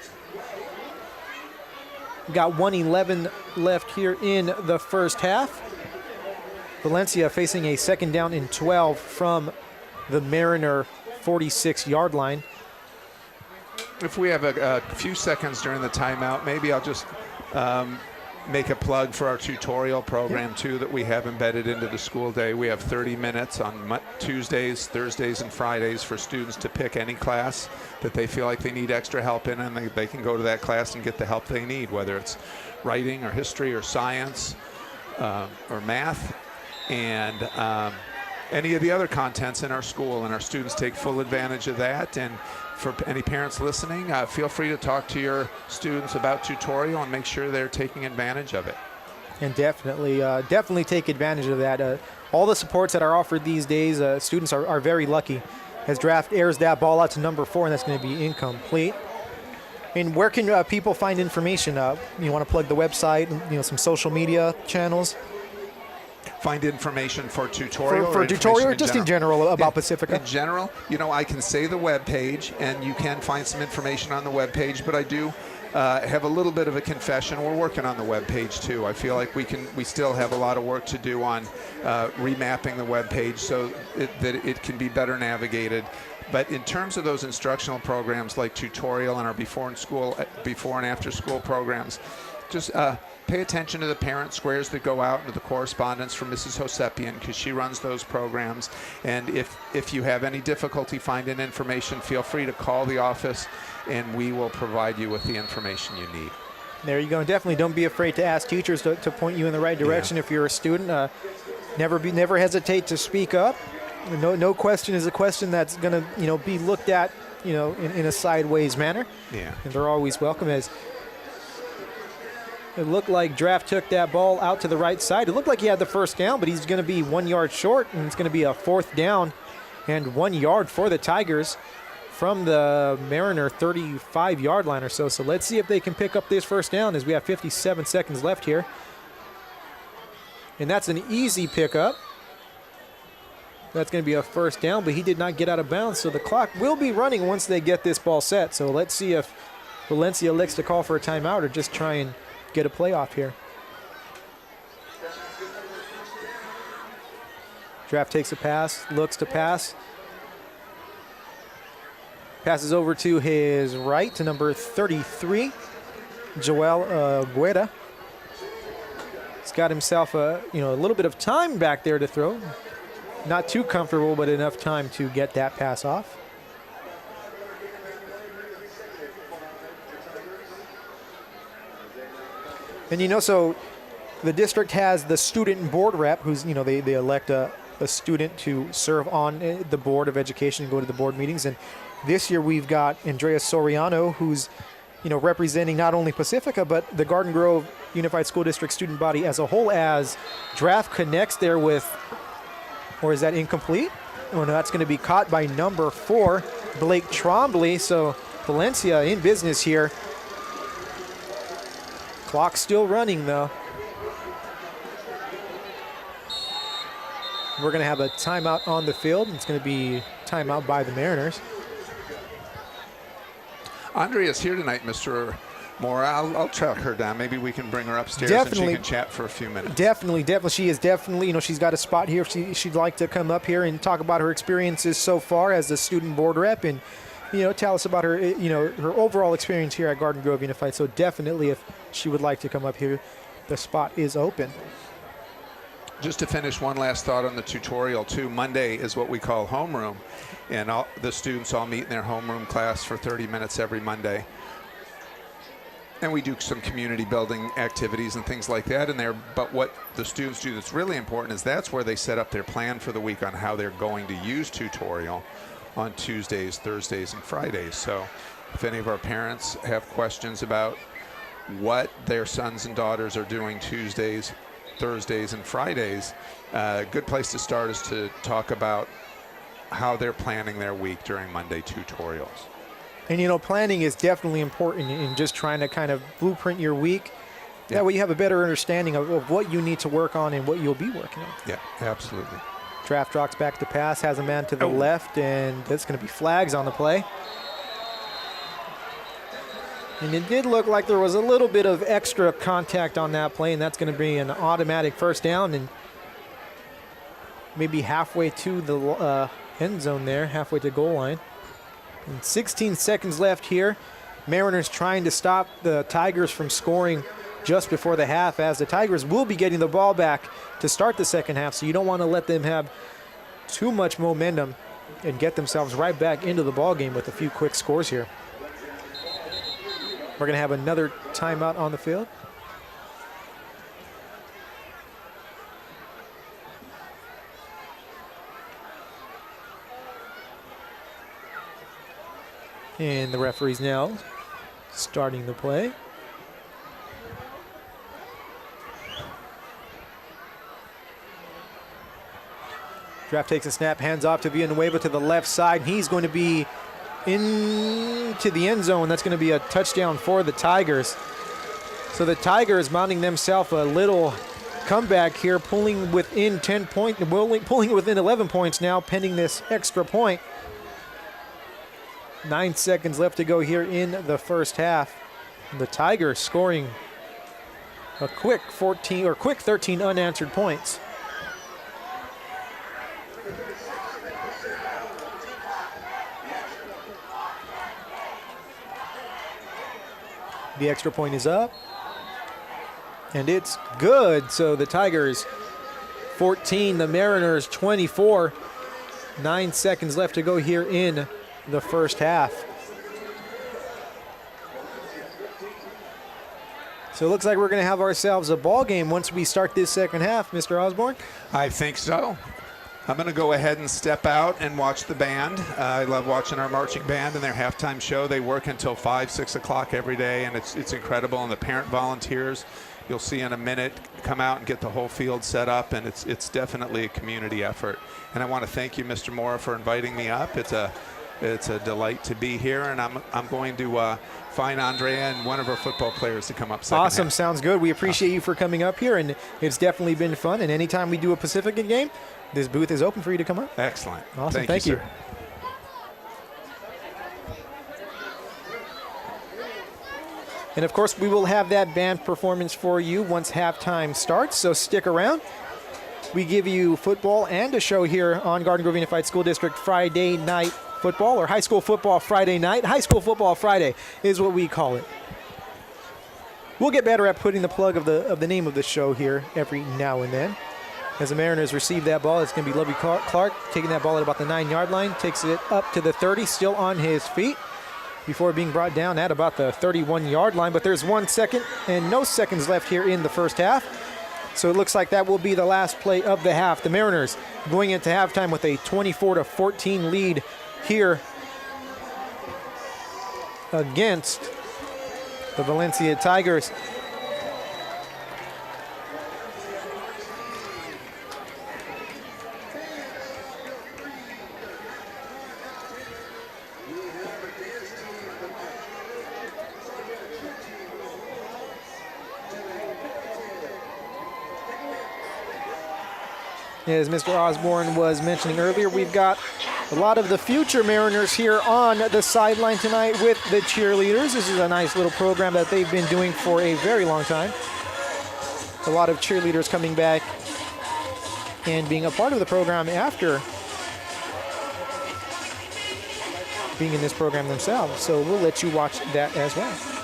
We've got 1:11 left here in the first half. Valencia facing a 2nd down and 12 from the Mariner 46-yard line. If we have a few seconds during the timeout, maybe I'll just make a plug for our tutorial program, too, that we have embedded into the school day. We have 30 minutes on Tuesdays, Thursdays, and Fridays for students to pick any class that they feel like they need extra help in, and they can go to that class and get the help they need, whether it's writing or history or science or math. And any of the other contents in our school, and our students take full advantage of that. And for any parents listening, feel free to talk to your students about tutorial and make sure they're taking advantage of it. And definitely take advantage of that. All the supports that are offered these days, students are very lucky. As draft airs that ball out to number 4, and that's going to be incomplete. And where can people find information? You want to plug the website, some social media channels? Find information for tutorial for tutorial or just in general about Pacifica? In general, I can say the web page, and you can find some information on the web page, but I do have a little bit of a confession. We're working on the web page too. I feel like we still have a lot of work to do on remapping the web page so that it can be better navigated. But in terms of those instructional programs like tutorial and our before and after school programs, just pay attention to the parent squares that go out into the correspondence from Mrs. Hosepian, because she runs those programs. And if you have any difficulty finding information, feel free to call the office, and we will provide you with the information you need. There you go. Definitely don't be afraid to ask teachers to point you in the right direction. If you're a student. Never hesitate to speak up. No question is a question that's going to be looked at in a sideways manner. Yeah. And they're always welcome. As it looked like draft took that ball out to the right side. It looked like he had the first down, but he's going to be 1 yard short, and it's going to be a 4th down and 1 yard for the Tigers from the Mariner 35-yard line or so. So let's see if they can pick up this first down as we have 57 seconds left here. And that's an easy pickup. That's going to be a first down, but he did not get out of bounds, so the clock will be running once they get this ball set. So let's see if Valencia elects to call for a timeout or just try and get a playoff here. Draft takes a pass, looks to pass. Passes over to his right to number 33, Joel Guerra. He's got himself a little bit of time back there to throw. Not too comfortable, but enough time to get that pass off. And so the district has the student board rep who's, they elect a student to serve on the board of education and go to the board meetings. And this year we've got Andrea Soriano, who's, representing not only Pacifica, but the Garden Grove Unified School District student body as a whole, as draft connects there with, or is that incomplete? Oh, no, that's going to be caught by number 4, Blake Trombley. So Valencia in business here. Clock still running, though. We're going to have a timeout on the field. It's going to be timeout by the Mariners. Andrea's here tonight, Mr. Moore. I'll track her down. Maybe we can bring her upstairs and she can chat for a few minutes. Definitely. She is definitely, she's got a spot here. She'd like to come up here and talk about her experiences so far as the student board rep. And tell us about her, her overall experience here at Garden Grove Unified. So definitely, if she would like to come up here, the spot is open. Just to finish, one last thought on the tutorial too. Monday is what we call homeroom, and the students all meet in their homeroom class for 30 minutes every Monday. And we do some community building activities and things like that in there. But what the students do that's really important is that's where they set up their plan for the week on how they're going to use tutorial on Tuesdays, Thursdays, and Fridays. So if any of our parents have questions about what their sons and daughters are doing Tuesdays, Thursdays, and Fridays, a good place to start is to talk about how they're planning their week during Monday tutorials. And, planning is definitely important in just trying to kind of blueprint your week. Yeah. That way you have a better understanding of what you need to work on and what you'll be working on. Yeah, absolutely. Draft drops back to pass, has a man to the left, and that's going to be flags on the play. And it did look like there was a little bit of extra contact on that play, and that's going to be an automatic first down and maybe halfway to the end zone there, halfway to goal line. And 16 seconds left here. Mariners trying to stop the Tigers from scoring just before the half, as the Tigers will be getting the ball back to start the second half, so you don't want to let them have too much momentum and get themselves right back into the ball game with a few quick scores here. We're going to have another timeout on the field. And the referee's now starting the play. Draft takes a snap, hands off to Villanueva to the left side. He's going to be into the end zone. That's going to be a touchdown for the Tigers. So the Tigers mounting themselves a little comeback here, pulling within 10 points, pulling within 11 points now, pending this extra point. 9 seconds left to go here in the first half. The Tigers scoring a quick 13 unanswered points. The extra point is up, and it's good. So the Tigers 14, the Mariners 24. 9 seconds left to go here in the first half. So it looks like we're going to have ourselves a ball game once we start this second half, Mr. Osborne. I think so. I'm going to go ahead and step out and watch the band. I love watching our marching band and their halftime show. They work until 5, 6 o'clock every day, and it's incredible. And the parent volunteers, you'll see in a minute, come out and get the whole field set up, and it's definitely a community effort. And I want to thank you, Mr. Mora, for inviting me up. It's a delight to be here, and I'm going to find Andrea and one of our football players to come up second Awesome, half. sounds good. We appreciate you for coming up here, and it's definitely been fun. And anytime we do a Pacifica game, this booth is open for you to come up. Excellent. Awesome, thank you. Sir. And of course, we will have that band performance for you once halftime starts, so stick around. We give you football and a show here on Garden Grove Unified School District Friday night football, or high school football Friday night. High school football Friday is what we call it. We'll get better at putting the plug of the name of the show here every now and then. As the Mariners receive that ball, it's going to be Lovey Clark taking that ball at about the 9-yard line, takes it up to the 30, still on his feet, before being brought down at about the 31-yard line. But there's 1 second and no seconds left here in the first half. So it looks like that will be the last play of the half. The Mariners going into halftime with a 24-14 lead here against the Valencia Tigers. As Mr. Osborne was mentioning earlier, we've got a lot of the future Mariners here on the sideline tonight with the cheerleaders. This is a nice little program that they've been doing for a very long time. A lot of cheerleaders coming back and being a part of the program after being in this program themselves. So we'll let you watch that as well.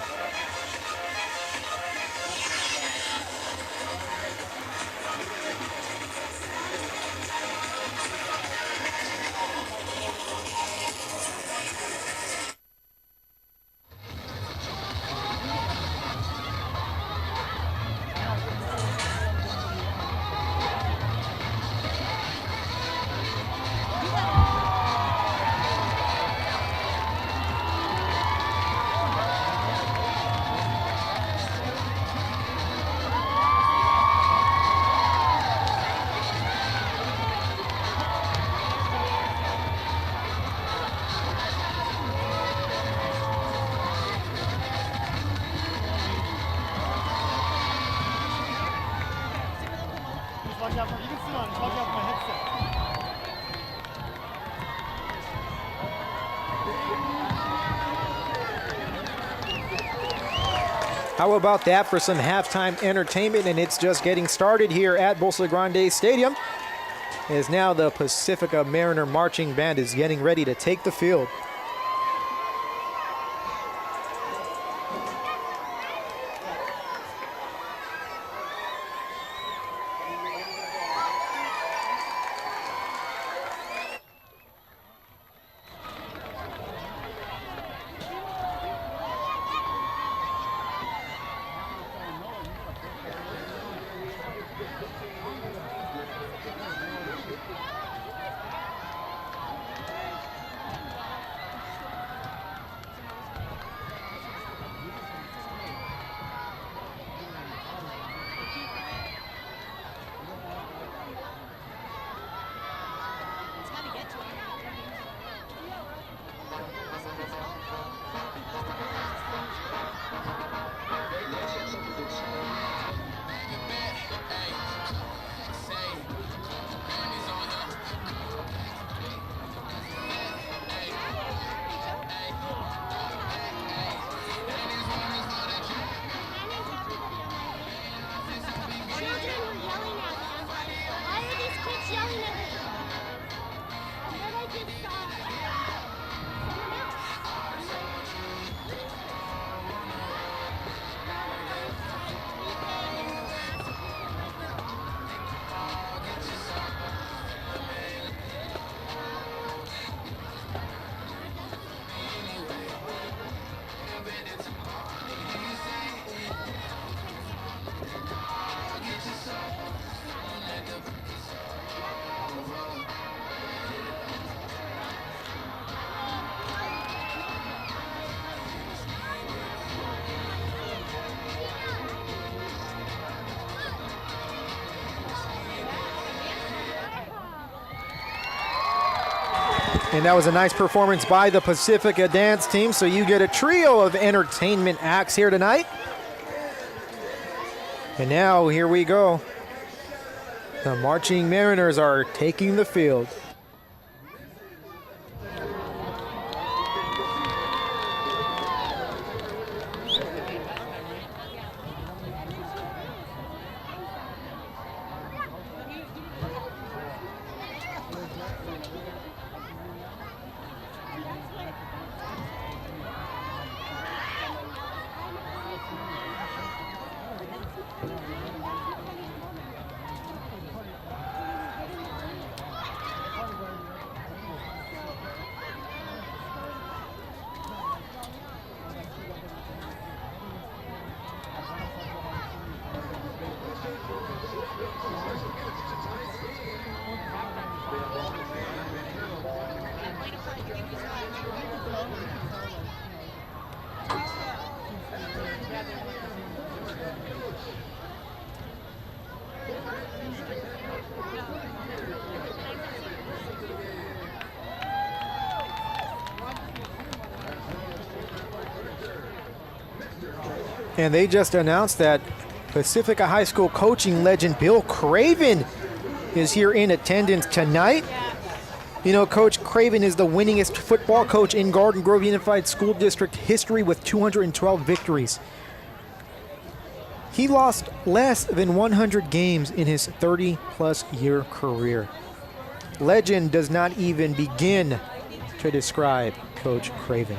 How about that for some halftime entertainment? And it's just getting started here at Bolsa Grande Stadium, as now the Pacifica Mariner Marching Band is getting ready to take the field. And that was a nice performance by the Pacifica dance team. So you get a trio of entertainment acts here tonight. And now here we go. The Marching Mariners are taking the field. And they just announced that Pacifica High School coaching legend Bill Craven is here in attendance tonight. You know, Coach Craven is the winningest football coach in Garden Grove Unified School District history with 212 victories. He lost less than 100 games in his 30-plus year career. Legend does not even begin to describe Coach Craven.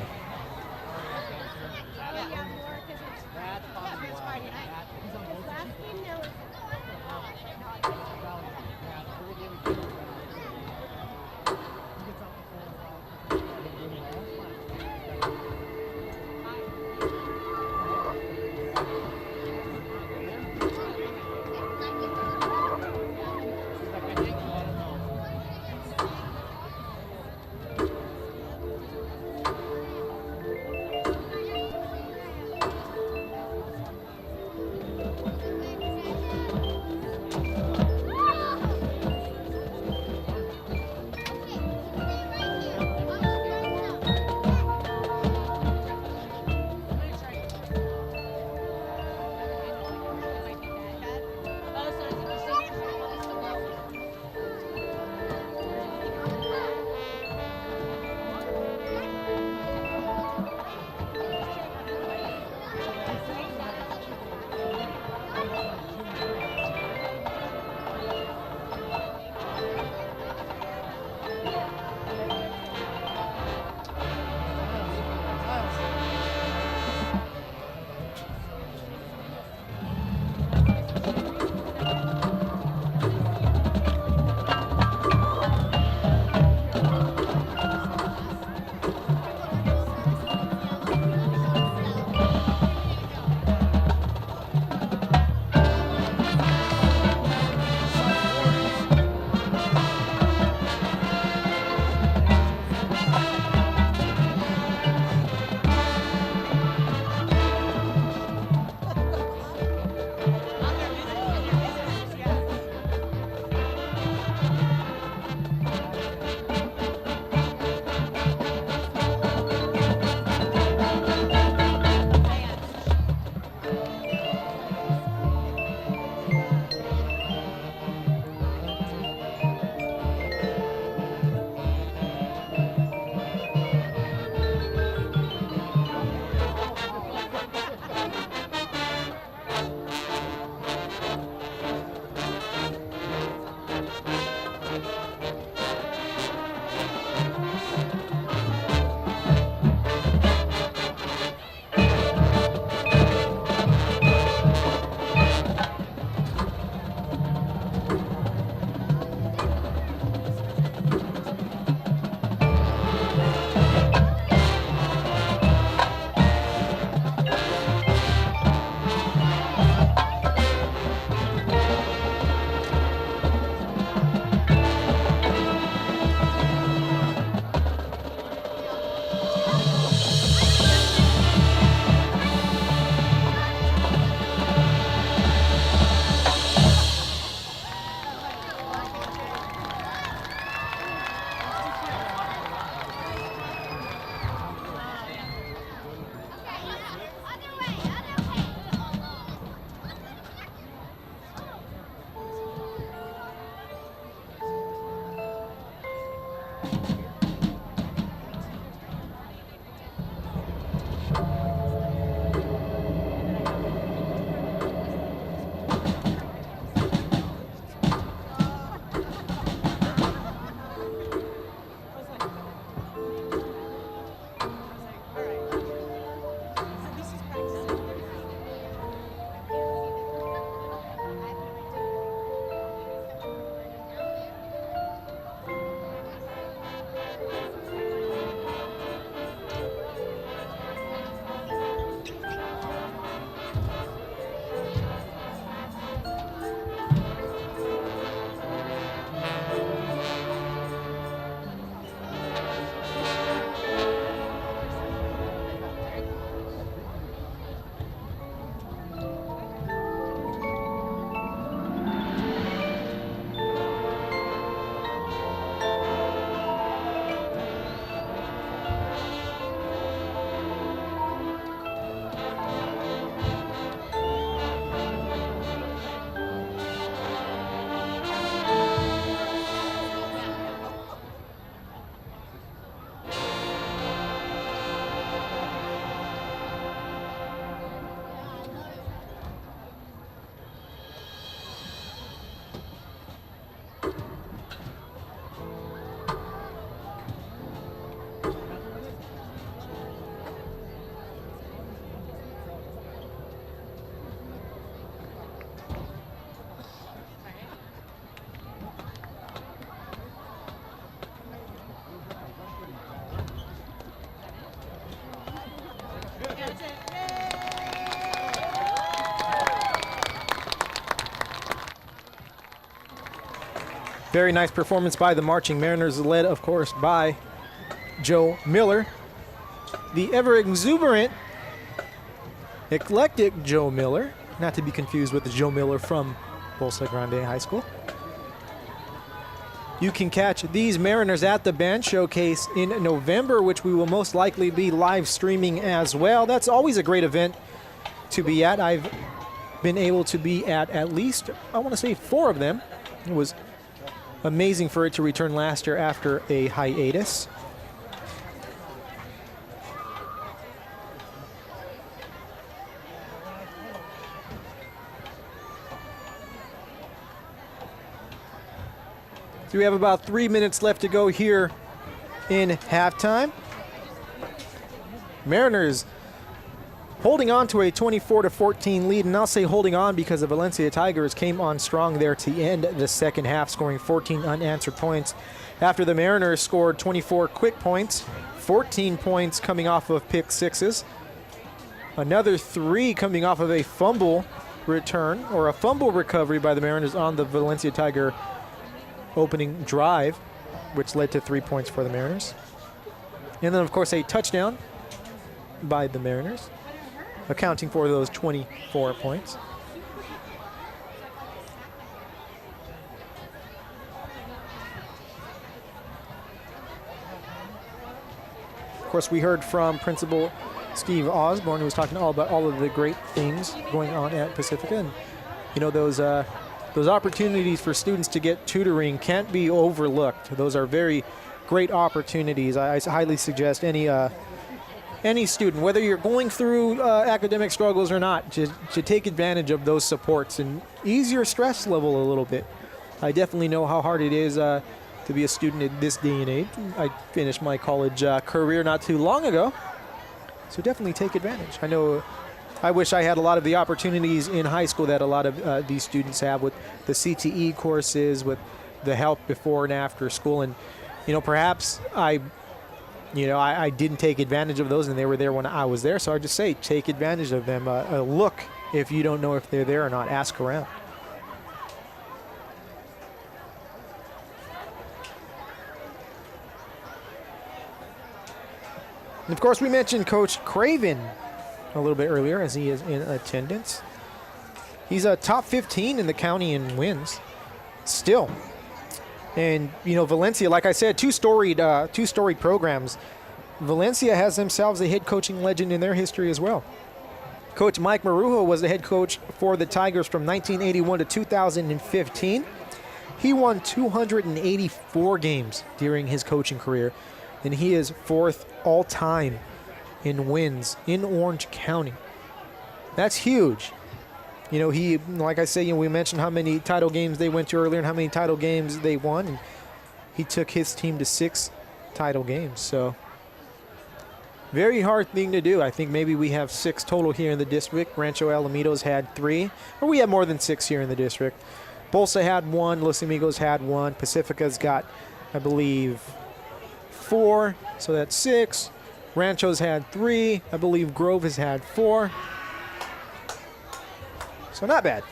Very nice performance by the Marching Mariners, led, of course, by Joe Miller. The ever-exuberant, eclectic Joe Miller, not to be confused with the Joe Miller from Bolsa Grande High School. You can catch these Mariners at the Band Showcase in November, which we will most likely be live streaming as well. That's always a great event to be at. I've been able to be at least, I want to say, 4 of them. It was amazing for it to return last year after a hiatus. So we have about 3 minutes left to go here in halftime. Mariners holding on to a 24-14 lead, and I'll say holding on because the Valencia Tigers came on strong there to end the second half, scoring 14 unanswered points after the Mariners scored 24 quick points, 14 points coming off of pick sixes, another 3 coming off of a fumble return or a fumble recovery by the Mariners on the Valencia Tiger opening drive, which led to 3 points for the Mariners. And then, of course, a touchdown by the Mariners, accounting for those 24 points. Of course, we heard from Principal Steve Osborne, who was talking all about all of the great things going on at Pacifica. And, you know, those opportunities for students to get tutoring can't be overlooked. Those are very great opportunities. I highly suggest any student, whether you're going through academic struggles or not, to take advantage of those supports and ease your stress level a little bit. I definitely know how hard it is to be a student in this day and age. I finished my college career not too long ago, so definitely take advantage. I wish I had a lot of the opportunities in high school that a lot of these students have with the CTE courses, with the help before and after school. And, you know, perhaps I didn't take advantage of those and they were there when I was there. So I just say, take advantage of them. Look, if you don't know if they're there or not, ask around. And of course, we mentioned Coach Craven a little bit earlier as he is in attendance. He's a top 15 in the county in wins still. And, you know, Valencia, like I said, two-storied programs. Valencia has themselves a head coaching legend in their history as well. Coach Mike Marujo was the head coach for the Tigers from 1981 to 2015. He won 284 games during his coaching career, and he is 4th all-time in wins in Orange County. That's huge. You know, he, like I say, we mentioned how many title games they went to earlier and how many title games they won. And he took his team to 6 title games. So, very hard thing to do. I think maybe we have 6 total here in the district. Rancho Alamitos had 3, or we have more than 6 here in the district. Bolsa had 1, Los Amigos had 1. Pacifica's got, I believe, 4, so that's 6. Rancho's had 3. I believe Grove has had 4. So not bad.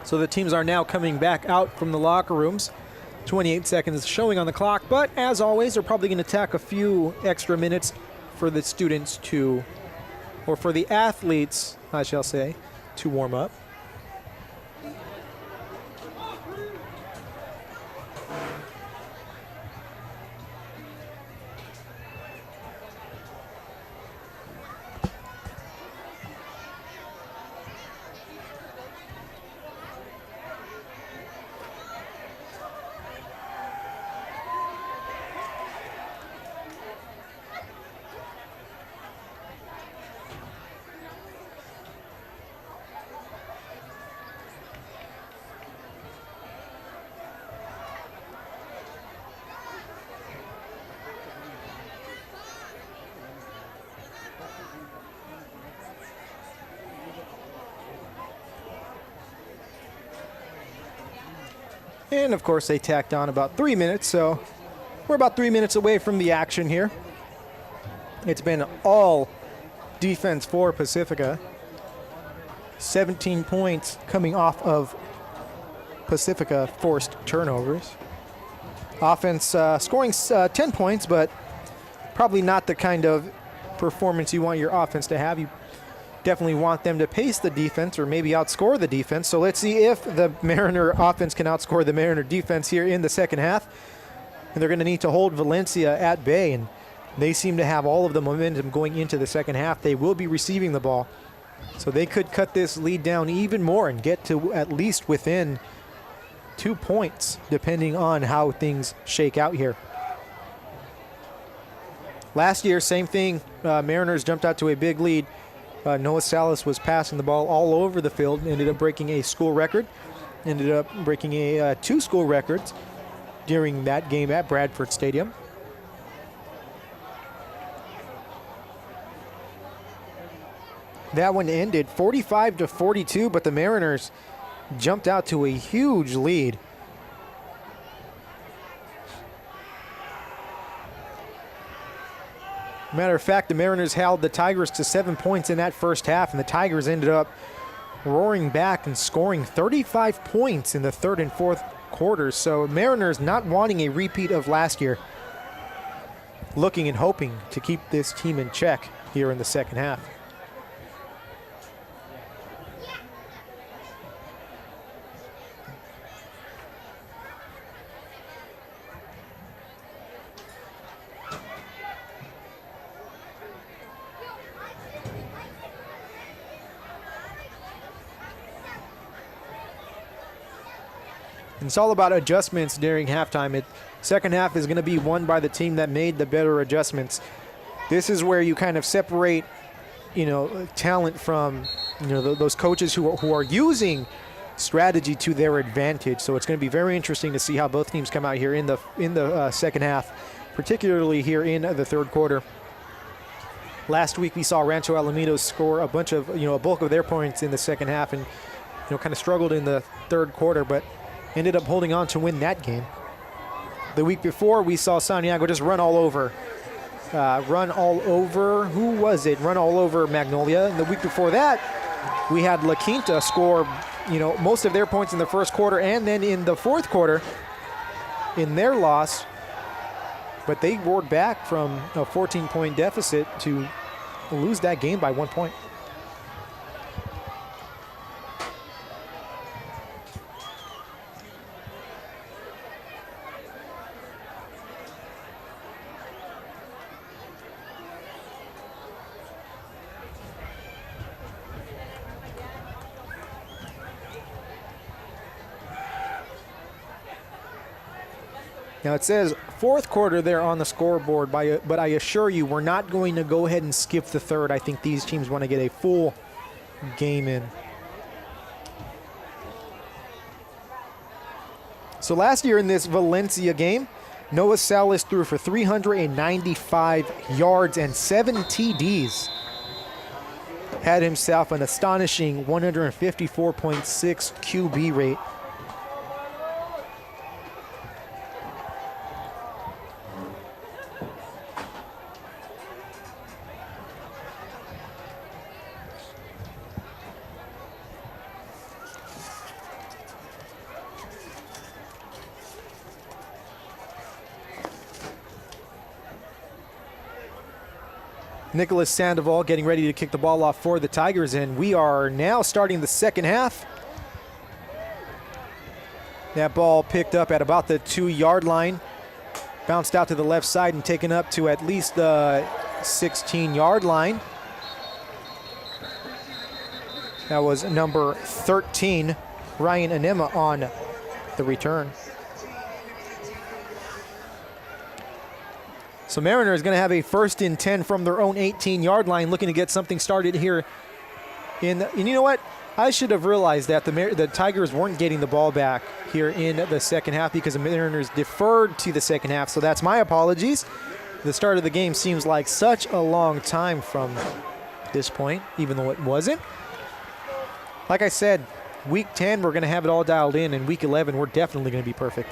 So the teams are now coming back out from the locker rooms. 28 seconds showing on the clock, but as always, they're probably going to tack a few extra minutes for the students to, or for the athletes, I shall say, to warm up. And, of course, they tacked on about 3 minutes, so we're about 3 minutes away from the action here. It's been all defense for Pacifica. 17 points coming off of Pacifica forced turnovers. Offense scoring 10 points, but probably not the kind of performance you want your offense to have. You definitely want them to pace the defense or maybe outscore the defense. So let's see if the Mariner offense can outscore the Mariner defense here in the second half. And they're going to need to hold Valencia at bay, and they seem to have all of the momentum going into the second half. They will be receiving the ball, so they could cut this lead down even more and get to at least within 2 points, depending on how things shake out here. Last year, same thing. Mariners jumped out to a big lead. Noah Salas was passing the ball all over the field, ended up breaking a school record, ended up breaking two school records during that game at Bradford Stadium. That one ended 45-42, but the Mariners jumped out to a huge lead. Matter of fact, the Mariners held the Tigers to 7 points in that first half, and the Tigers ended up roaring back and scoring 35 points in the third and fourth quarters. So Mariners not wanting a repeat of last year, looking and hoping to keep this team in check here in the second half. And it's all about adjustments during halftime. Second half is going to be won by the team that made the better adjustments. This is where you kind of separate, talent from, those coaches who are using strategy to their advantage. So it's going to be very interesting to see how both teams come out here in the second half, particularly here in the third quarter. Last week we saw Rancho Alamitos score a bulk of their points in the second half, and kind of struggled in the third quarter, but ended up holding on to win that game. The week before, we saw Santiago just run all over. Who was it? Run all over Magnolia. And the week before that, we had La Quinta score, most of their points in the first quarter and then in the fourth quarter in their loss. But they roared back from a 14-point deficit to lose that game by 1 point. Now it says fourth quarter there on the scoreboard, but I assure you we're not going to go ahead and skip the third. I think these teams want to get a full game in. So last year in this Valencia game, Noah Salas threw for 395 yards and 7 TDs. Had himself an astonishing 154.6 QB rate. Nicholas Sandoval getting ready to kick the ball off for the Tigers, and we are now starting the second half. That ball picked up at about the 2-yard line, bounced out to the left side and taken up to at least the 16-yard line. That was number 13, Ryan Anema, on the return. So Mariner is going to have a 1st and 10 from their own 18-yard line, looking to get something started here. And you know what? I should have realized that the Tigers weren't getting the ball back here in the second half because the Mariners deferred to the second half. So that's my apologies. The start of the game seems like such a long time from this point, even though it wasn't. Like I said, Week 10, we're going to have it all dialed in, and Week 11, we're definitely going to be perfect.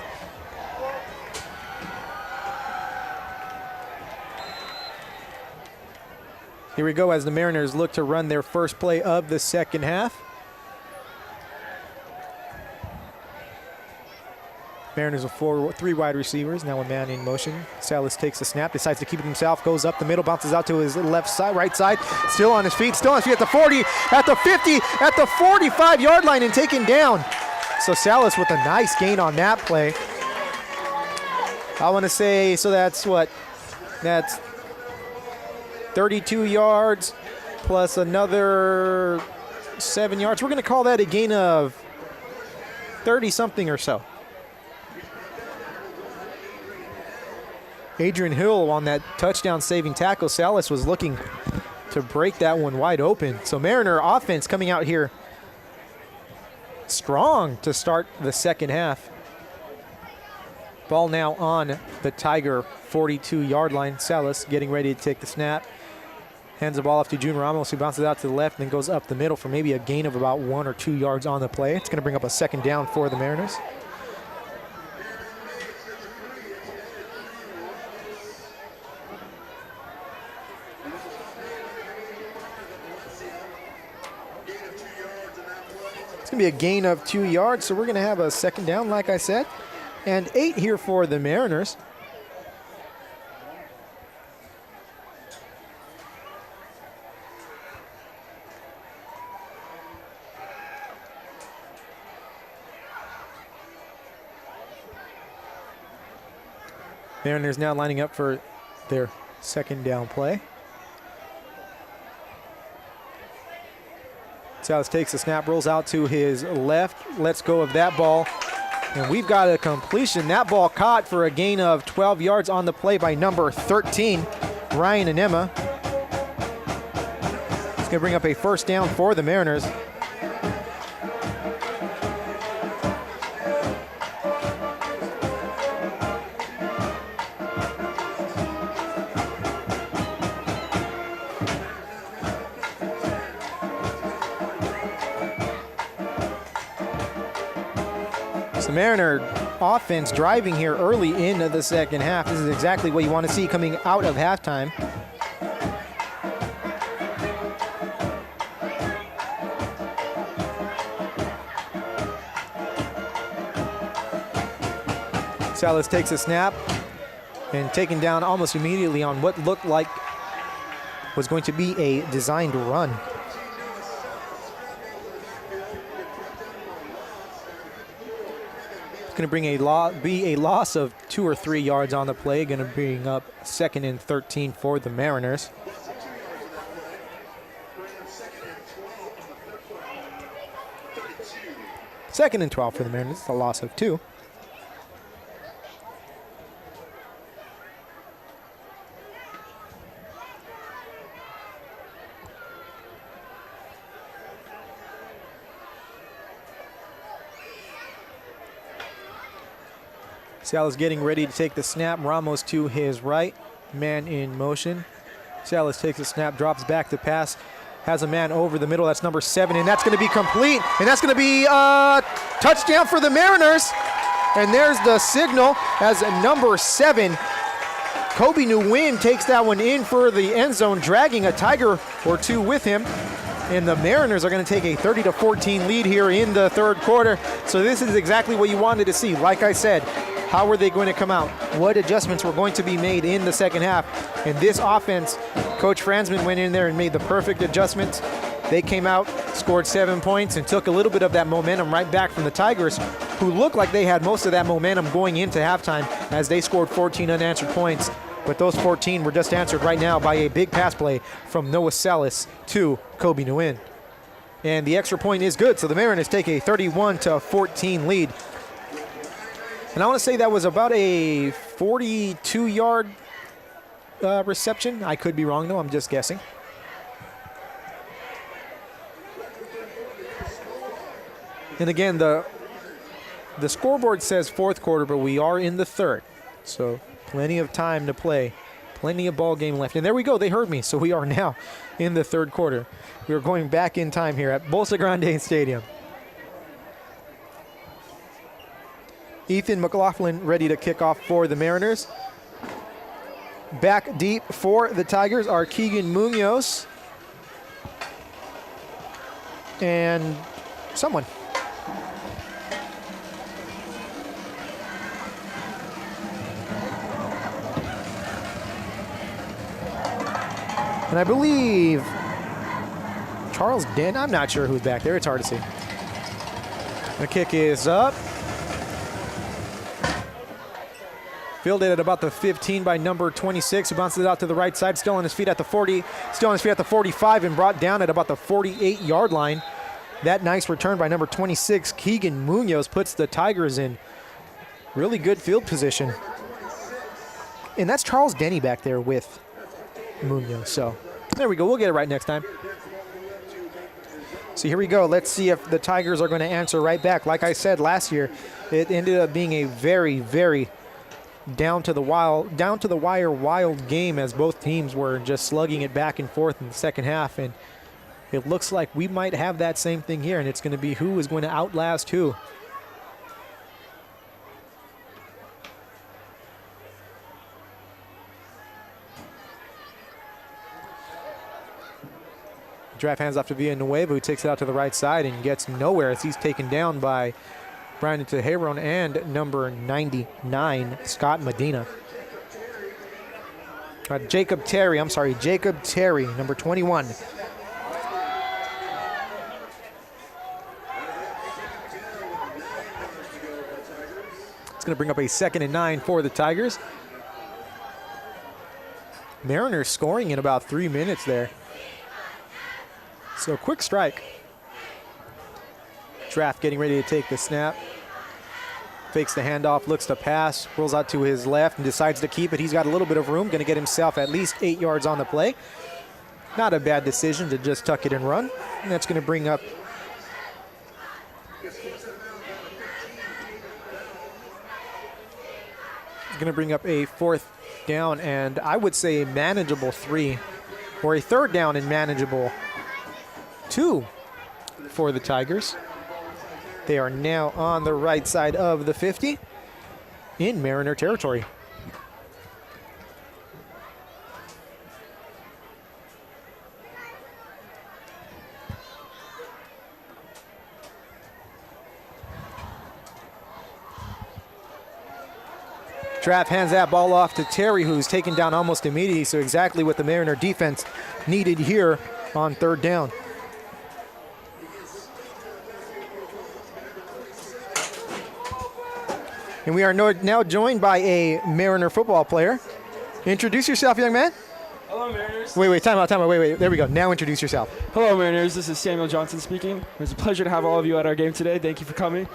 Here we go as the Mariners look to run their first play of the second half. Mariners with three wide receivers, now a man in motion. Salas takes the snap, decides to keep it himself, goes up the middle, bounces out to his left side, right side, still on his feet at the 40, at the 50, at the 45-yard line and taken down. So Salas with a nice gain on that play. I want to say, so that's what? That's 32 yards plus another 7 yards. We're going to call that a gain of 30-something or so. Adrian Hill on that touchdown-saving tackle. Salas was looking to break that one wide open. So Mariner offense coming out here strong to start the second half. Ball now on the Tiger 42-yard line. Salas getting ready to take the snap. Hands the ball off to June Ramos, who bounces out to the left and then goes up the middle for maybe a gain of about 1 or 2 yards on the play. It's going to bring up a second down for the Mariners. It's going to be a gain of 2 yards, so we're going to have a second down, like I said, and 8 here for the Mariners. Mariners now lining up for their second down play. Salas takes the snap, rolls out to his left, lets go of that ball, and we've got a completion. That ball caught for a gain of 12 yards on the play by number 13, Ryan Anema. It's going to bring up a first down for the Mariners. The Mariner offense driving here early into the second half. This is exactly what you want to see coming out of halftime. Salas takes a snap and taken down almost immediately on what looked like was going to be a designed run. Going to be a loss of 2 or 3 yards on the play. Going to bring up 2nd and 13 for the Mariners. Second and 12 for the Mariners. It's a loss of 2. Salas getting ready to take the snap. Ramos to his right. Man in motion. Salas takes the snap, drops back to pass. Has a man over the middle. That's number 7, and that's going to be complete. And that's going to be a touchdown for the Mariners. And there's the signal as number 7, Kobe Nguyen, takes that one in for the end zone, dragging a Tiger or 2 with him. And the Mariners are going to take a 30-14 lead here in the third quarter. So this is exactly what you wanted to see. Like I said, how were they going to come out? What adjustments were going to be made in the second half? And this offense, Coach Franzman went in there and made the perfect adjustments. They came out, scored 7 points, and took a little bit of that momentum right back from the Tigers, who looked like they had most of that momentum going into halftime as they scored 14 unanswered points. But those 14 were just answered right now by a big pass play from Noah Salas to Kobe Nguyen. And the extra point is good, so the Mariners take a 31-14 lead. And I want to say that was about a 42-yard reception. I could be wrong, though. I'm just guessing. And again, the scoreboard says fourth quarter, but we are in the third. So plenty of time to play. Plenty of ball game left. And there we go. They heard me. So we are now in the third quarter. We are going back in time here at Bolsa Grande Stadium. Ethan McLaughlin ready to kick off for the Mariners. Back deep for the Tigers are Keegan Munoz and someone. And I believe Charles Den, I'm not sure who's back there. It's hard to see. The kick is up. Fielded at about the 15 by number 26, who bounces it out to the right side, still on his feet at the 40, still on his feet at the 45, and brought down at about the 48-yard line. That nice return by number 26, Keegan Munoz, puts the Tigers in really good field position. And that's Charles Denny back there with Munoz. So there we go. We'll get it right next time. So here we go. Let's see if the Tigers are going to answer right back. Like I said last year, it ended up being a very, very down to the wire wild game, as both teams were just slugging it back and forth in the second half. And it looks like we might have that same thing here, and it's going to be who is going to outlast who. Draft hands off to Villanueva, who takes it out to the right side and gets nowhere as he's taken down by Brandon Tejeron and number 99, Scott Medina. Jacob Terry, number 21. It's going to bring up a 2nd and 9 for the Tigers. Mariners scoring in about 3 minutes there. So quick strike. Draft getting ready to take the snap. Fakes the handoff, looks to pass, rolls out to his left and decides to keep it. He's got a little bit of room, going to get himself at least 8 yards on the play. Not a bad decision to just tuck it and run. And that's going to bring up a 4th down, and I would say a manageable 3, or a 3rd down and manageable 2 for the Tigers. They are now on the right side of the 50 in Mariner territory. Draft hands that ball off to Terry, who's taken down almost immediately, so exactly what the Mariner defense needed here on 3rd down. And we are now joined by a Mariner football player. Introduce yourself, young man. Hello, Mariners. Wait, time out. Wait. There we go. Now introduce yourself. Hello, Mariners. This is Samuel Johnson speaking. It's a pleasure to have all of you at our game today. Thank you for coming.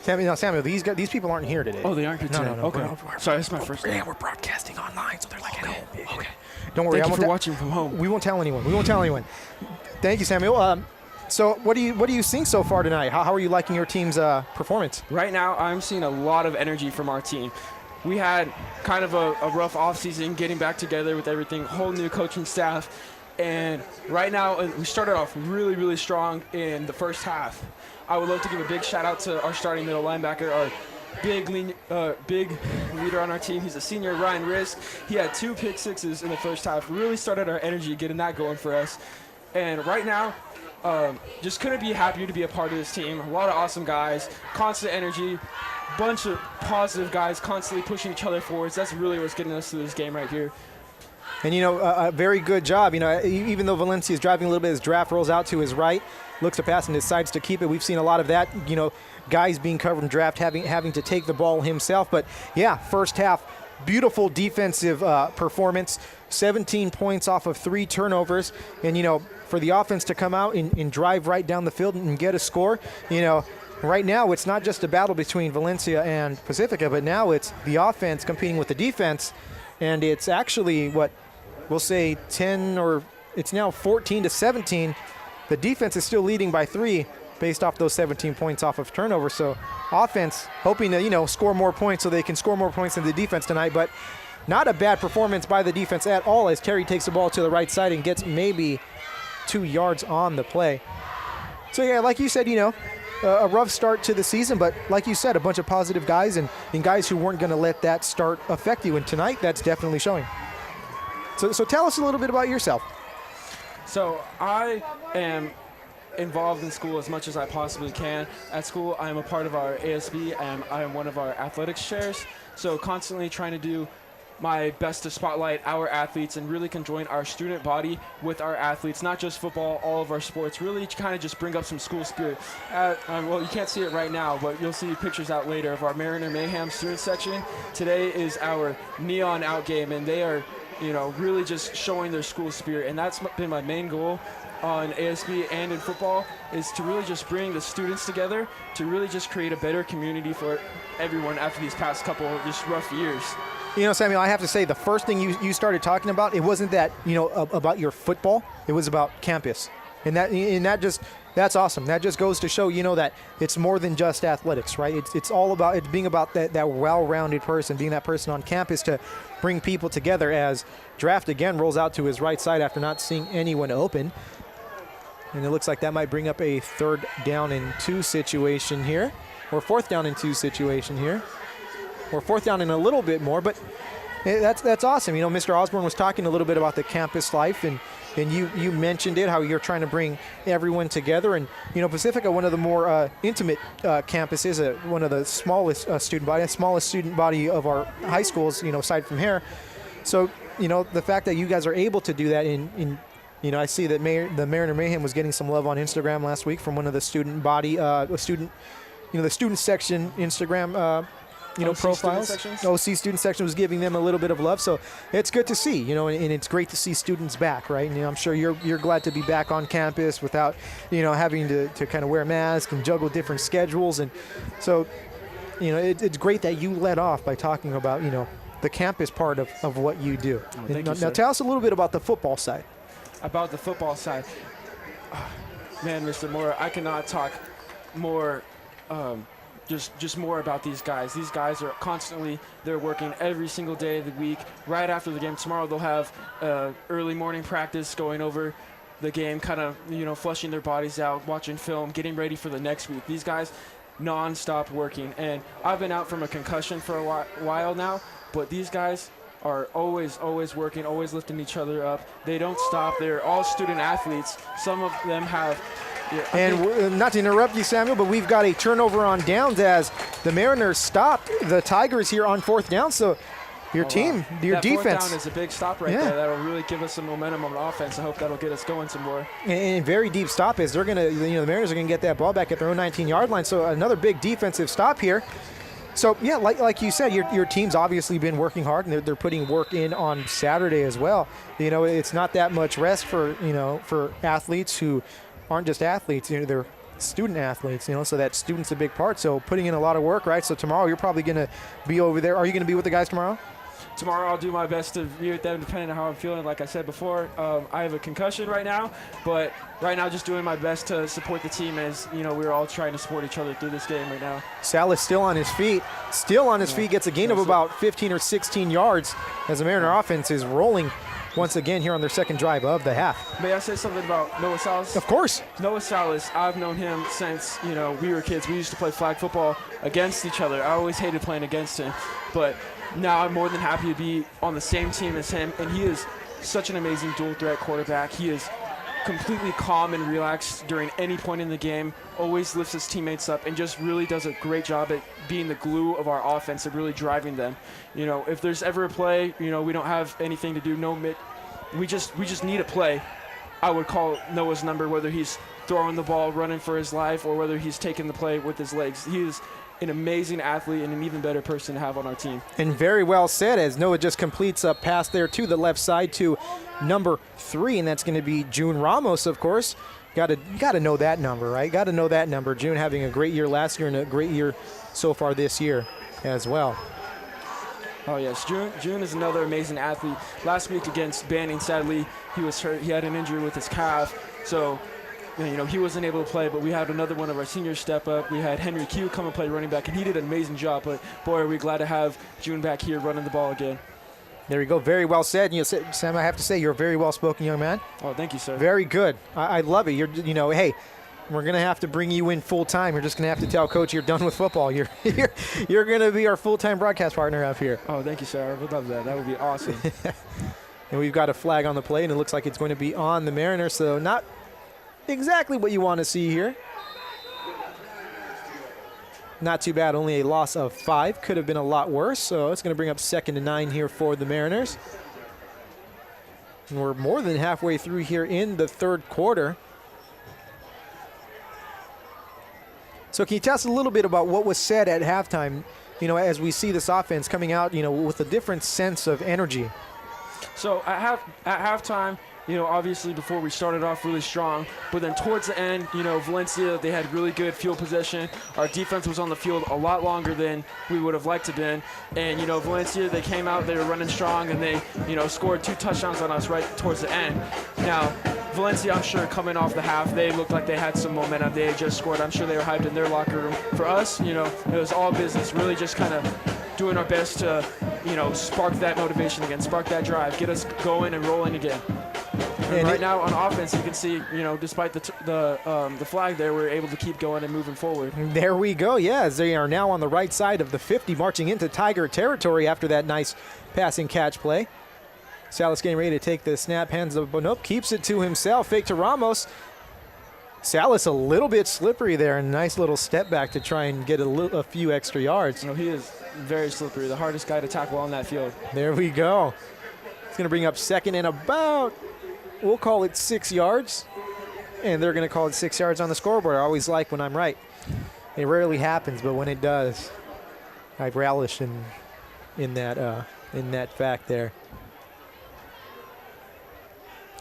Samuel, these people aren't here today. Oh, they aren't here today? No. Okay. Sorry, that's my first name. Yeah, we're broadcasting online, so they're like, okay. Don't worry. Thank you for watching from home. We won't tell anyone. Thank you, Samuel. So what are you seeing so far tonight? How are you liking your team's performance? Right now, I'm seeing a lot of energy from our team. We had kind of a rough offseason, getting back together with everything, whole new coaching staff. And right now, we started off really, really strong in the first half. I would love to give a big shout out to our starting middle linebacker, our big leader on our team. He's a senior, Ryan Risk. He had 2 pick sixes in the first half. Really started our energy, getting that going for us. And right now, just couldn't be happier to be a part of this team. A lot of awesome guys, constant energy, bunch of positive guys constantly pushing each other forwards. That's really what's getting us to this game right here. And, a very good job. Even though Valencia is driving a little bit, his draft rolls out to his right, looks to pass and decides to keep it. We've seen a lot of that, guys being covered in draft, having to take the ball himself. But, yeah, first half, beautiful defensive performance, 17 points off of 3 turnovers. And, for the offense to come out and drive right down the field and get a score, right now it's not just a battle between Valencia and Pacifica, but now it's the offense competing with the defense. And it's actually we'll say 10, or it's now 14-17. The defense is still leading by 3 based off those 17 points off of turnover. So offense hoping to, score more points so they can score more points than the defense tonight. But not a bad performance by the defense at all, as Terry takes the ball to the right side and gets maybe 2 yards on the play. So, yeah, like you said, a rough start to the season, but like you said, a bunch of positive guys and guys who weren't going to let that start affect you. And tonight, that's definitely showing. So tell us a little bit about yourself. So I am involved in school as much as I possibly can. At school, I am a part of our ASB, and I am one of our athletics chairs. So constantly trying to do my best to spotlight our athletes and really conjoin our student body with our athletes, not just football, all of our sports, really kind of just bring up some school spirit. Well, you can't see it right now, but you'll see pictures out later of our Mariner Mayhem student section. Today is our neon out game, and they are, really just showing their school spirit, and that's been my main goal on ASB and in football, is to really just bring the students together to really just create a better community for everyone after these past couple of just rough years. Samuel, I have to say, the first thing you started talking about, it wasn't that, about your football. It was about campus. And that's awesome. That just goes to show, that it's more than just athletics, right? It's all about, it's being about that well-rounded person, being that person on campus to bring people together as Draft again rolls out to his right side after not seeing anyone open. And it looks like that might bring up a 3rd down and 2 situation here, or 4th down and 2 situation here. Or 4th down and a little bit more, but that's awesome. Mr. Osborne was talking a little bit about the campus life, and you mentioned it, how you're trying to bring everyone together. And, Pacifica, one of the more intimate campuses, one of the smallest student body of our high schools, aside from here. So, the fact that you guys are able to do that I see that the Mariner Mayhem was getting some love on Instagram last week from one of the student section Instagram profiles. OC student section was giving them a little bit of love, so it's good to see, and it's great to see students back, right? And I'm sure you're glad to be back on campus without, having to kind of wear masks and juggle different schedules, and so, it's great that you led off by talking about, the campus part of what you do. Now tell us a little bit about the football side. About the football side, man, Mr. Moore, I cannot talk more. Just more about these guys. These guys are they're working every single day of the week. Right after the game tomorrow, they'll have early morning practice, going over the game, kind of, flushing their bodies out, watching film, getting ready for the next week. These guys non-stop working. And I've been out from a concussion for a while now, but these guys are always working, always lifting each other up. They don't stop. They're all student athletes. Some of them have... And not to interrupt you, Samuel, but we've got a turnover on downs as the Mariners stopped the Tigers here on 4th down. So your defense. That 4th down is a big stop right there. That'll really give us some momentum on offense. I hope that'll get us going some more. And very deep stop is they're going to, the Mariners are going to get that ball back at their own 19-yard line. So another big defensive stop here. So, yeah, like you said, your team's obviously been working hard, and they're putting work in on Saturday as well. It's not that much rest for athletes who aren't just athletes, they're student athletes, so that student's a big part. So putting in a lot of work, right? So tomorrow you're probably going to be over there. Are you going to be with the guys tomorrow? Tomorrow I'll do my best to be with them depending on how I'm feeling. Like I said before, I have a concussion right now, but right now just doing my best to support the team as, we're all trying to support each other through this game right now. Sal is still on his feet. Gets a gain of about 15 or 16 yards as the Mariner offense is rolling once again here on their second drive of the half. May I say something about Noah Salas? Of course. Noah Salas, I've known him since, we were kids. We used to play flag football against each other. I always hated playing against him, but now I'm more than happy to be on the same team as him, and he is such an amazing dual threat quarterback. He is completely calm and relaxed during any point in the game, always lifts his teammates up, and just really does a great job at being the glue of our offense and really driving them. If there's ever a play, we don't have anything to do, we just need a play. I would call Noah's number, whether he's throwing the ball, running for his life, or whether he's taking the play with his legs. He is an amazing athlete and an even better person to have on our team. And very well said, as Noah just completes a pass there to the left side to number 3, and that's going to be June Ramos, of course. Got to know that number, right? Got to know that number. June having a great year last year and a great year so far this year as well. Oh, yes. June is another amazing athlete. Last week against Banning, sadly, he was hurt. He had an injury with his calf. So, he wasn't able to play, but we had another one of our seniors step up. We had Henry Q come and play running back, and he did an amazing job. But, boy, are we glad to have June back here running the ball again. There you go. Very well said. Sam, I have to say, you're a very well-spoken young man. Oh, thank you, sir. Very good. I love it. Hey, We're going to have to bring you in full-time. You're just going to have to tell Coach you're done with football. You're going to be our full-time broadcast partner up here. Oh, thank you, sir. I would love that. That would be awesome. And we've got a flag on the play, and it looks like it's going to be on the Mariners, so not exactly what you want to see here. Not too bad, only a loss of 5. Could have been a lot worse, so it's going to bring up 2nd and 9 here for the Mariners. And we're more than halfway through here in the third quarter. So can you tell us a little bit about what was said at halftime, as we see this offense coming out, with a different sense of energy? So at halftime, obviously before we started off really strong, but then towards the end, Valencia, they had really good field possession. Our defense was on the field a lot longer than we would have liked to been. And, Valencia, they came out, they were running strong, and they, scored 2 touchdowns on us right towards the end. Now, Valencia, I'm sure, coming off the half, they looked like they had some momentum. They had just scored. I'm sure they were hyped in their locker room. For us, it was all business, really just kind of doing our best to, spark that motivation again, spark that drive, get us going and rolling again. And right now on offense, you can see, despite the flag there, we're able to keep going and moving forward. There we go. Yeah, as they are now on the right side of the 50, marching into Tiger territory after that nice passing catch play. Salas getting ready to take the snap, hands up, but nope, keeps it to himself. Fake to Ramos. Salas a little bit slippery there, and nice little step back to try and get a few extra yards. He is very slippery, the hardest guy to tackle on that field. There we go. It's going to bring up 2nd and about, we'll call it 6 yards, and they're going to call it 6 yards on the scoreboard. I always like when I'm right. It rarely happens, but when it does, I relish in that fact there.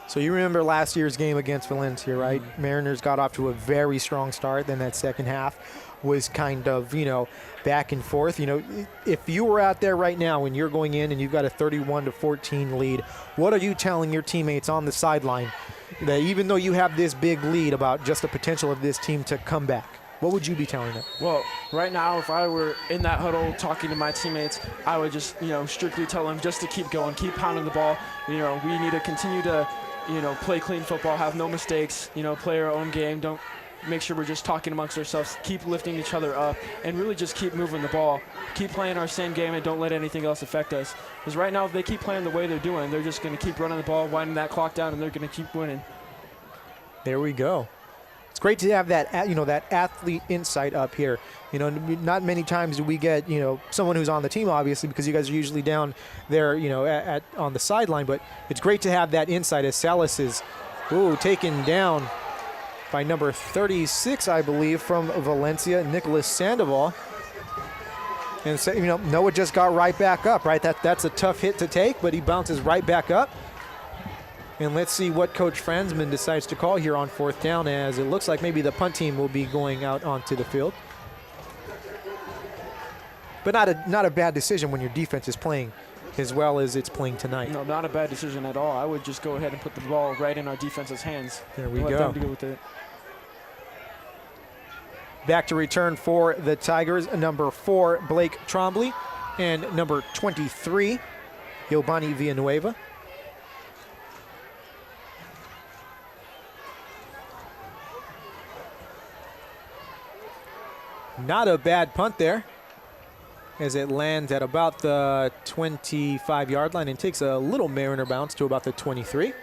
So you remember last year's game against Valencia, right? Mm-hmm. Mariners got off to a very strong start. Then that second half was kind of, back and forth. If you were out there right now and you're going in and you've got a 31-14 lead, what are you telling your teammates on the sideline that even though you have this big lead about just the potential of this team to come back? What would you be telling them? Well, right now, if I were in that huddle talking to my teammates, I would just, strictly tell them just to keep going, keep pounding the ball. We need to continue to play clean football, have no mistakes, play our own game. Don't make sure we're just talking amongst ourselves, keep lifting each other up, and really just keep moving the ball. Keep playing our same game and don't let anything else affect us. Because right now, if they keep playing the way they're doing, they're just going to keep running the ball, winding that clock down, and they're going to keep winning. There we go. It's great to have that, that athlete insight up here. Not many times do we get, someone who's on the team, obviously, because you guys are usually down there, on the sideline. But it's great to have that insight as Salas is, taken down by number 36, I believe, from Valencia, Nicholas Sandoval. And so, Noah just got right back up, right? That's a tough hit to take, but he bounces right back up. And let's see what Coach Franzman decides to call here on 4th down, as it looks like maybe the punt team will be going out onto the field. But not a bad decision when your defense is playing as well as it's playing tonight. No, not a bad decision at all. I would just go ahead and put the ball right in our defense's hands. There we go. Let them deal with it. Back to return for the Tigers, number 4, Blake Trombley, and number 23, Yobani Villanueva. Not a bad punt there, as it lands at about the 25-yard line and takes a little Mariner bounce to about the 23.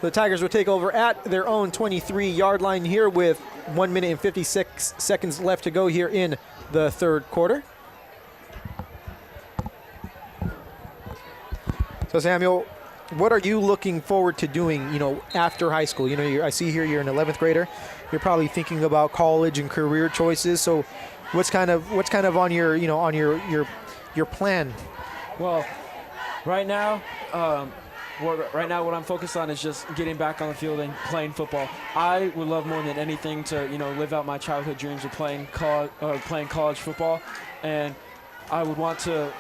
The Tigers will take over at their own 23-yard line here with 1 minute and 56 seconds left to go here in the third quarter. So, Samuel, what are you looking forward to doing, after high school? I see here you're an 11th grader. You're probably thinking about college and career choices. So, what's kind of on your, on your plan? Well, right now, what I'm focused on is just getting back on the field and playing football. I would love more than anything to, live out my childhood dreams of playing college football, and I would want to.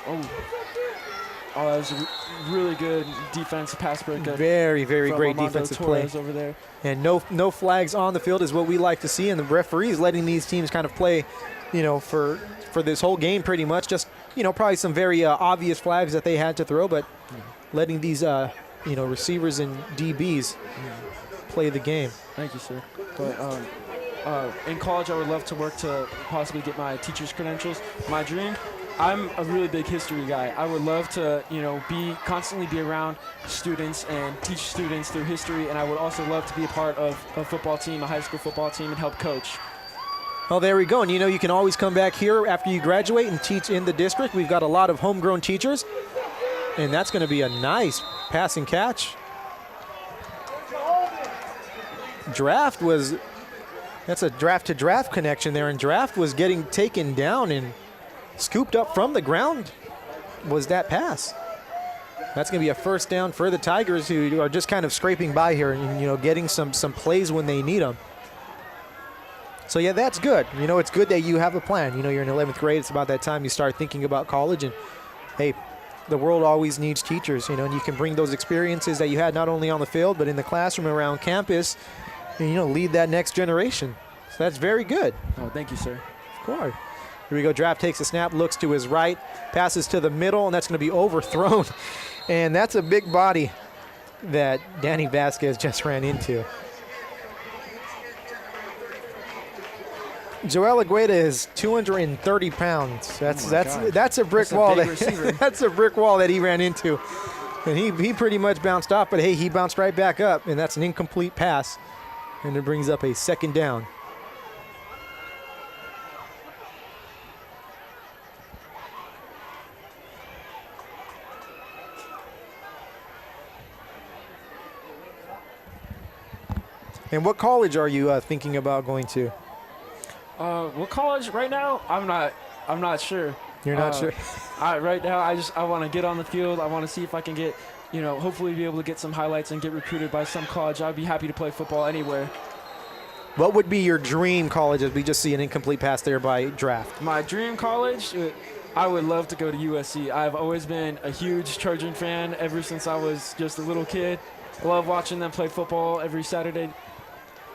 Oh, that was a really good defense pass breakup. Very, very great defensive play over there. And no flags on the field is what we like to see, and the referees letting these teams kind of play, for this whole game pretty much. Just, probably some very obvious flags that they had to throw, but letting these, receivers and DBs play the game. Thank you, sir. but in college I would love to work to possibly get my teacher's credentials. My dream, I'm a really big history guy. I would love to, constantly be around students and teach students through history, and I would also love to be a part of a football team, a high school football team, and help coach. Well, there we go. And you can always come back here after you graduate and teach in the district. We've got a lot of homegrown teachers, and that's going to be a nice passing catch. That's a draft-to-draft connection there, and Draft was getting taken down and scooped up from the ground was that pass. That's going to be a first down for the Tigers, who are just kind of scraping by here and, getting some plays when they need them. So, yeah, that's good. It's good that you have a plan. You're in 11th grade. It's about that time you start thinking about college. And, hey, the world always needs teachers, and you can bring those experiences that you had not only on the field but in the classroom around campus and, lead that next generation. So that's very good. Oh, thank you, sir. Of course. Here we go. Draft takes a snap, looks to his right, passes to the middle, and that's going to be overthrown. And that's a big body that Danny Vasquez just ran into. Joel Agueda is 230 pounds. That's a brick wall. That's a brick wall that he ran into. And he pretty much bounced off, but hey, he bounced right back up, and that's an incomplete pass. And it brings up a second down. And what college are you thinking about going to? What college? Right now, I'm not sure. You're not sure? Right now, I want to get on the field. I want to see if I can get, hopefully be able to get some highlights and get recruited by some college. I'd be happy to play football anywhere. What would be your dream college as we just see an incomplete pass there by Draft? My dream college? I would love to go to USC. I've always been a huge Trojan fan ever since I was just a little kid. I love watching them play football every Saturday.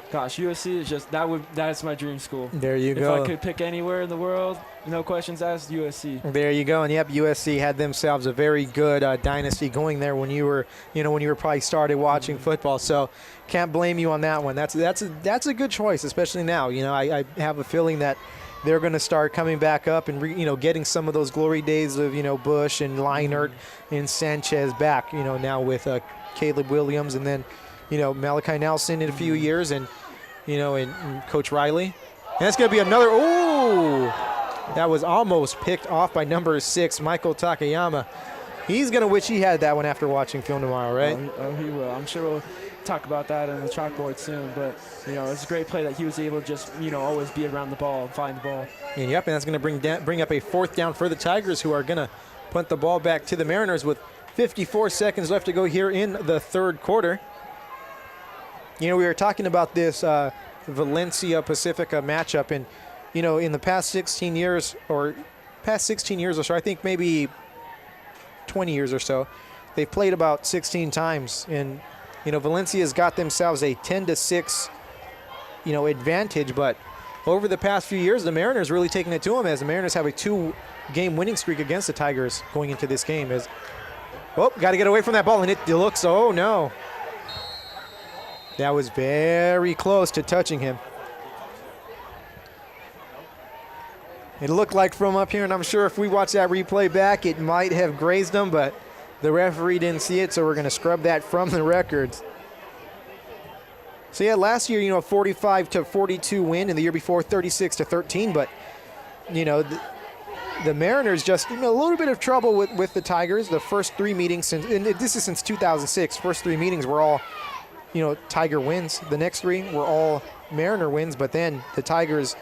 Gosh, USC is just that's my dream school. There you go. If I could pick anywhere in the world, no questions asked, USC. There you go. And yep, USC had themselves a very good dynasty going there when you were probably started watching football. So can't blame you on that one. That's a good choice, especially now. I have a feeling that they're going to start coming back up and getting some of those glory days of Bush and Leinart and Sanchez back. Now with Caleb Williams and then Malachi Nelson in a few years and Coach Riley. And that's going to be another, that was almost picked off by number 6, Michael Takayama. He's going to wish he had that one after watching film tomorrow, right? He will. I'm sure we'll talk about that on the chalkboard soon. But, it's a great play that he was able to just, always be around the ball and find the ball. And yep, and that's going to bring up a fourth down for the Tigers, who are going to punt the ball back to the Mariners with 54 seconds left to go here in the third quarter. We were talking about this Valencia Pacifica matchup, and in the past 16 years or so, I think maybe 20 years or so, they've played about 16 times, and Valencia's got themselves a 10-6 advantage, but over the past few years, the Mariners really taking it to them, as the Mariners have a 2-game winning streak against the Tigers going into this game. Got to get away from that ball, and it looks, oh no. That was very close to touching him. It looked like from up here, and I'm sure if we watch that replay back, it might have grazed him, but the referee didn't see it, so we're going to scrub that from the records. So, yeah, last year, 45-42 win, and the year before, 36-13, but, the Mariners just in a little bit of trouble with the Tigers. The first 3 meetings, and this is since 2006, first 3 meetings were all Tiger wins. The next 3 were all Mariner wins, but then the Tigers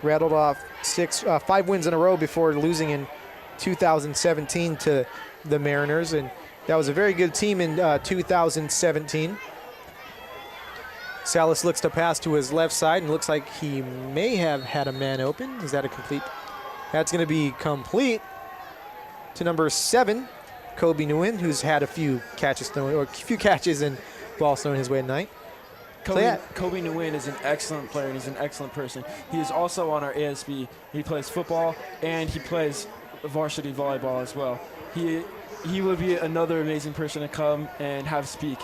rattled off 5 wins in a row before losing in 2017 to the Mariners, and that was a very good team in 2017. Salas looks to pass to his left side, and looks like he may have had a man open. Is that a complete? That's going to be complete to number 7, Kobe Nguyen, who's had a few catches and balls thrown his way tonight. Kobe Nguyen is an excellent player, and he's an excellent person. He is also on our ASB. He plays football, and he plays varsity volleyball as well. He would be another amazing person to come and have speak.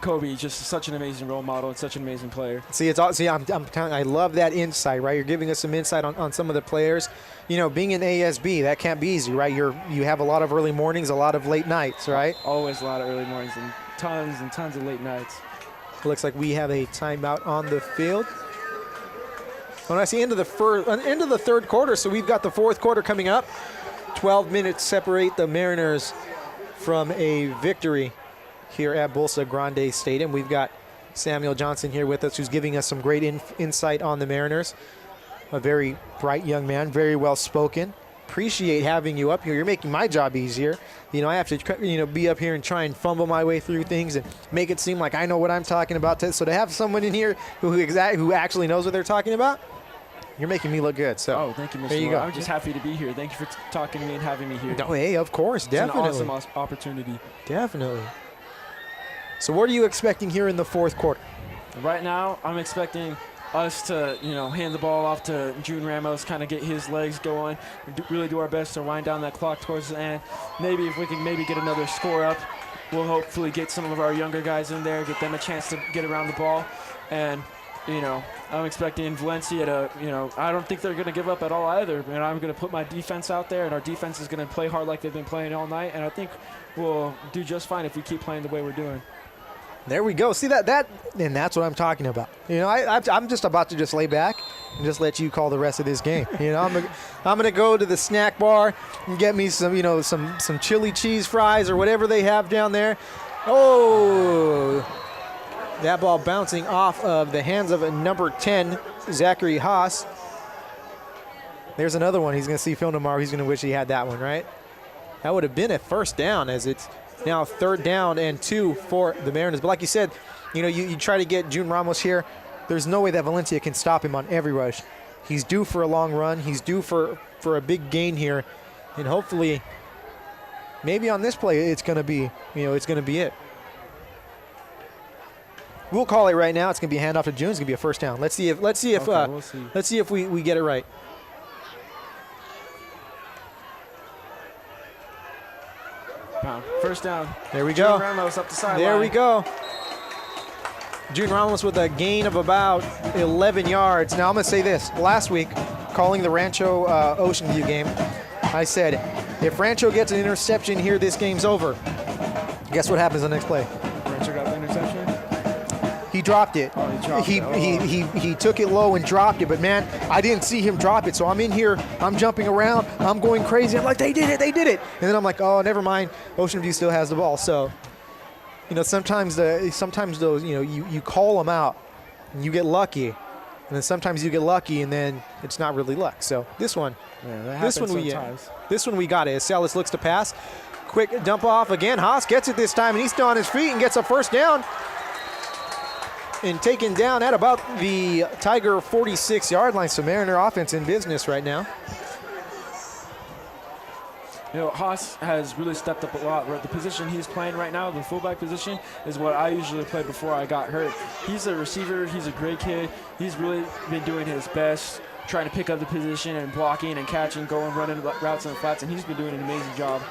Kobe, just such an amazing role model and such an amazing player. I love that insight, right? You're giving us some insight on some of the players. You know, being an ASB, that can't be easy, right? You have a lot of early mornings, a lot of late nights, right? Always a lot of early mornings and tons of late nights. Looks like we have a timeout on the field. When I see end of the third quarter, so we've got the fourth quarter coming up. 12 minutes separate the Mariners from a victory here at Bolsa Grande Stadium. We've got Samuel Johnson here with us, who's giving us some great insight on the Mariners. A very bright young man, very well spoken. Appreciate having you up here. You're making my job easier. You know, I have to, be up here and try and fumble my way through things and make it seem like I know what I'm talking about. So to have someone in here who actually knows what they're talking about, you're making me look good. So thank you, Mr. There you go. I'm just happy to be here. Thank you for talking to me and having me here. Oh, hey, of course, definitely. It's an awesome opportunity. Definitely. So what are you expecting here in the fourth quarter? Right now, I'm expecting us to, hand the ball off to June Ramos, kind of get his legs going, really do our best to wind down that clock towards the end. Maybe if we can get another score up, we'll hopefully get some of our younger guys in there, get them a chance to get around the ball. And, I'm expecting Valencia to, I don't think they're going to give up at all either. And I'm going to put my defense out there, and our defense is going to play hard like they've been playing all night. And I think we'll do just fine if we keep playing the way we're doing. There we go. See and that's what I'm talking about. I'm just about to just lay back and just let you call the rest of this game. I'm gonna go to the snack bar and get me some chili cheese fries or whatever they have down there. Oh, that ball bouncing off of the hands of number 10, Zachary Haas. There's another one. He's gonna see film tomorrow. He's gonna wish he had that one, right? That would have been a first down, as it's now 3rd down and 2 for the Mariners. But like you said, you try to get June Ramos here. There's no way that Valencia can stop him on every rush. He's due for a long run. He's due for a big gain here. And hopefully, maybe on this play, it's going to be it. We'll call it right now. It's going to be a handoff to June. It's going to be a first down. Let's see if we get it right. First down. There we go. June Ramos up the sideline. There we go. June Ramos with a gain of about 11 yards. Now I'm going to say this. Last week, calling the Rancho Ocean View game, I said, if Rancho gets an interception here, this game's over. Guess what happens on the next play? Rancho got the interception? He dropped it. Oh, he dropped it. He took it low and dropped it, but man, I didn't see him drop it. So I'm in here, I'm jumping around, I'm going crazy. I'm like, they did it. And then I'm like, oh, never mind. Ocean View still has the ball. So, sometimes those, you call them out and you get lucky. And then sometimes you get lucky and then it's not really luck. So this one we got it. As Salas looks to pass. Quick dump off again. Haas gets it this time and he's still on his feet and gets a first down. And taken down at about the Tiger 46-yard line. So Mariner offense in business right now. Haas has really stepped up a lot. The position he's playing right now, the fullback position, is what I usually played before I got hurt. He's a receiver. He's a great kid. He's really been doing his best, trying to pick up the position and blocking and catching, running routes in the flats, and he's been doing an amazing job.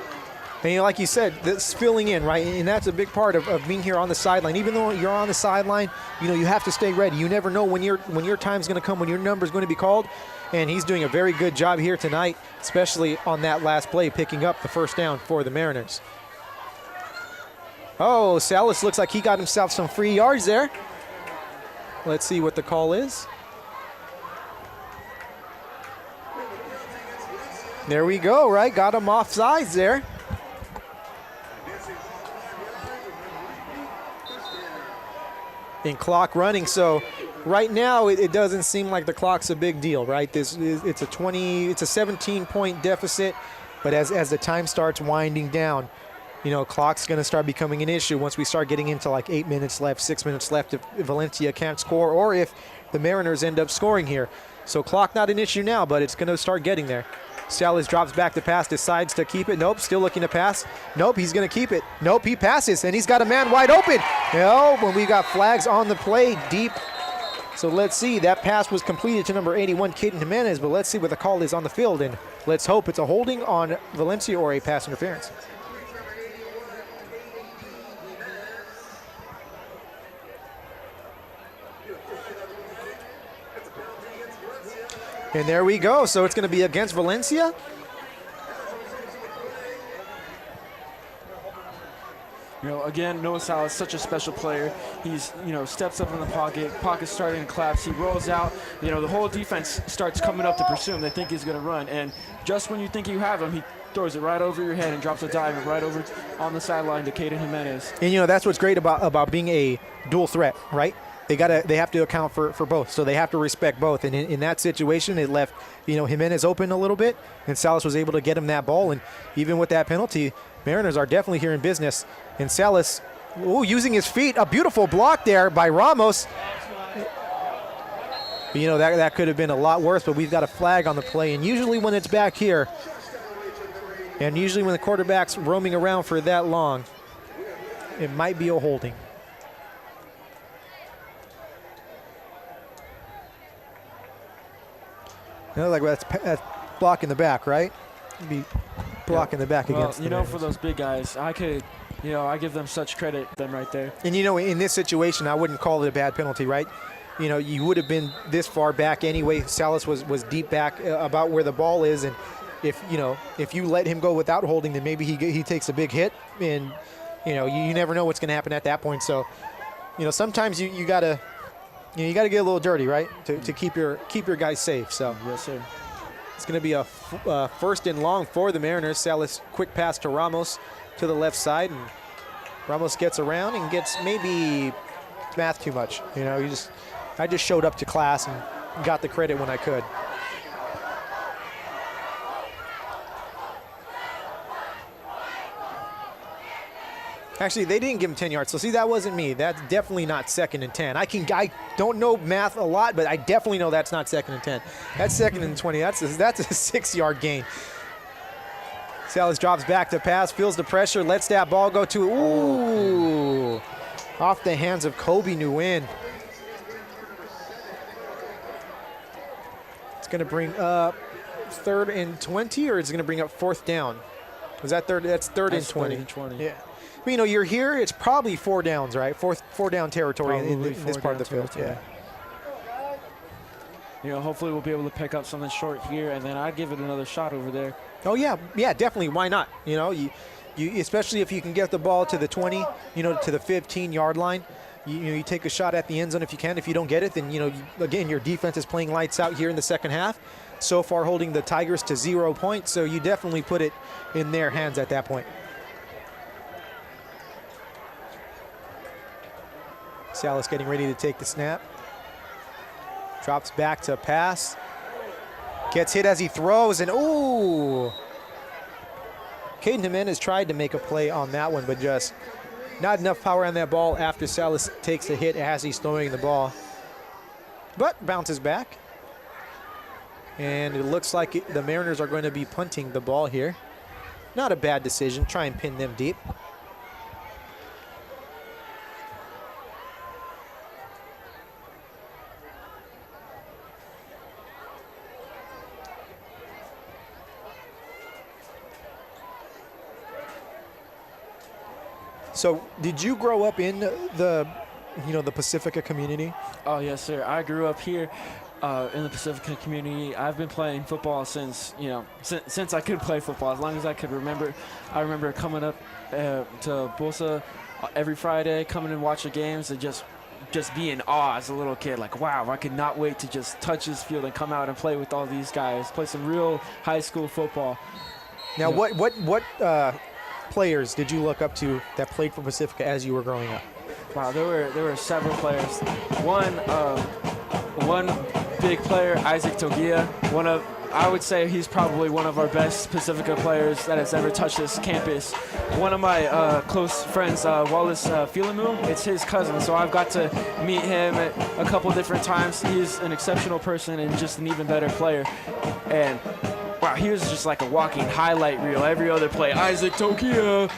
And like you said, that's filling in, right? And that's a big part of being here on the sideline. Even though you're on the sideline, you have to stay ready. You never know when your time's going to come, when your number's going to be called. And he's doing a very good job here tonight, especially on that last play, picking up the first down for the Mariners. Oh, Salas looks like he got himself some free yards there. Let's see what the call is. There we go, right? Got him off sides there. And clock running, so right now it doesn't seem like the clock's a big deal, right? It's a 17-point deficit, but as the time starts winding down, clock's going to start becoming an issue once we start getting into like 8 minutes left, 6 minutes left if Valencia can't score, or if the Mariners end up scoring here. So clock not an issue now, but it's going to start getting there. Salas drops back to pass, decides to keep it. Nope, still looking to pass. Nope, he's going to keep it. Nope, he passes, and he's got a man wide open. When we got flags on the play deep. So let's see. That pass was completed to number 81, Caden Jimenez, but let's see what the call is on the field, and let's hope it's a holding on Valencia or a pass interference. And there we go. So it's going to be against Valencia. You know, again, Noah Salas, such a special player. He's, you know, steps up in the pocket's starting to collapse. He rolls out. You know, the whole defense starts coming up to pursue him. They think he's going to run. And just when you think you have him, he throws it right over your head and drops a dive right over on the sideline to Caden Jimenez. And, you know, that's what's great about being a dual threat, right? They have to account for both, so they have to respect both. And in that situation, it left, you know, Jimenez open a little bit, and Salas was able to get him that ball. And even with that penalty, Mariners are definitely here in business. And Salas, using his feet, a beautiful block there by Ramos. You know, that could have been a lot worse, but we've got a flag on the play. And usually when it's back here, and usually when the quarterback's roaming around for that long, it might be a holding. You know, like that's block in the back, right? Be block in the back against the Mariners. For those big guys, I give them such credit, them right there. And, you know, in this situation, I wouldn't call it a bad penalty, right? You know, you would have been this far back anyway. Salas was deep back about where the ball is, and if you let him go without holding, then maybe he takes a big hit, and, you know, you never know what's going to happen at that point. So, you know, sometimes you gotta get a little dirty, right, to keep your guys safe. So yes, sir. It's going to be a first and long for the Mariners. Salas quick pass to Ramos to the left side, and Ramos gets around and gets maybe math too much. You know, I just showed up to class and got the credit when I could. Actually, they didn't give him 10 yards. So, see, that wasn't me. That's definitely not 2nd and 10. I don't know math a lot, but I definitely know that's not 2nd and 10. That's 2nd and 20. That's a 6-yard gain. Salas drops back to pass, feels the pressure, lets that ball go to, off the hands of Kobe Nguyen. It's going to bring up 3rd and 20, or is it going to bring up 4th down? Was that third? That's 3rd and 20. 3rd and 20. Yeah. But, you know, you're here, it's probably 4 downs, right? Four down territory in this part of the field. Yeah. You know, hopefully we'll be able to pick up something short here, and then I'd give it another shot over there. Oh, yeah, definitely. Why not? You know, you especially if you can get the ball to the 20, you know, to the 15-yard line. You take a shot at the end zone if you can. If you don't get it, then, you know, again, your defense is playing lights out here in the second half. So far holding the Tigers to 0 points, so you definitely put it in their hands at that point. Salas getting ready to take the snap. Drops back to pass. Gets hit as he throws, and Caden Jimenez tried to make a play on that one, but just not enough power on that ball after Salas takes a hit as he's throwing the ball. But bounces back. And it looks like the Mariners are going to be punting the ball here. Not a bad decision. Try and pin them deep. So, did you grow up in the Pacifica community? Oh, yes, sir. I grew up here in the Pacifica community. I've been playing football since I could play football, as long as I could remember. I remember coming up to Bolsa every Friday, coming and watch the games, and just be in awe as a little kid. Like, wow, I could not wait to just touch this field and come out and play with all these guys, play some real high school football. Now, what players did you look up to that played for Pacifica as you were growing up? Wow, there were several players. One big player, Isaac Togia. I would say he's probably one of our best Pacifica players that has ever touched this campus. One of my close friends, Wallace Philemon, it's his cousin, so I've got to meet him a couple different times. He's an exceptional person and just an even better player. And wow, he was just like a walking highlight reel every other play. Isaac Tokia,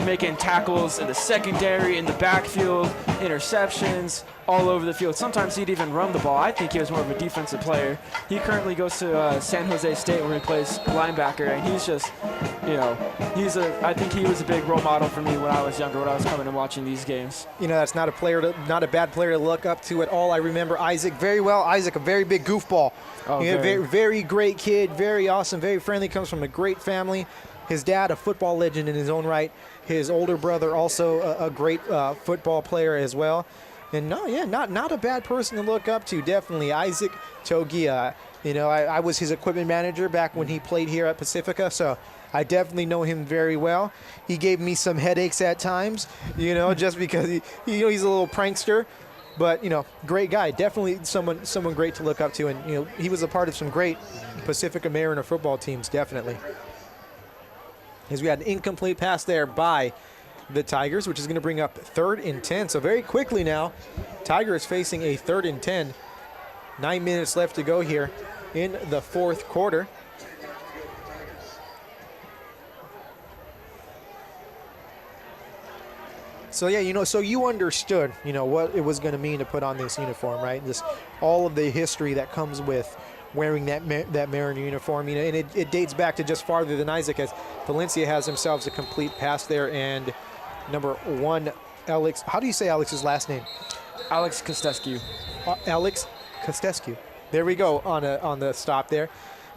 making tackles in the secondary, in the backfield, interceptions. all over the field. Sometimes he'd even run the ball. I think he was more of a defensive player. He currently goes to San Jose State where he plays linebacker, and he's just, I think he was a big role model for me when I was younger, when I was coming and watching these games. That's not a bad player to look up to at all. I remember Isaac very well. Isaac, a very big goofball. Oh, very great kid, very awesome, very friendly, comes from a great family. His dad, a football legend in his own right. His older brother, also a great football player as well. And not a bad person to look up to, definitely. Isaac Togia. I was his equipment manager back when he played here at Pacifica, so I definitely know him very well. He gave me some headaches at times, just because he's a little prankster. But, great guy. Definitely someone great to look up to. And, he was a part of some great Pacifica Mariner football teams, definitely. As we had an incomplete pass there by the Tigers, which is going to bring up 3rd and 10. So very quickly now, Tigers facing a 3rd and 10. 9 minutes left to go here in the 4th quarter. So so you understood, what it was going to mean to put on this uniform, right? All of the history that comes with wearing that Mariner uniform, and it dates back to just farther than Isaac, as Valencia has themselves a complete pass there, and number 1, Alex. How do you say Alex's last name? Alex Kostescu. Alex Kostescu. There we go on the stop there.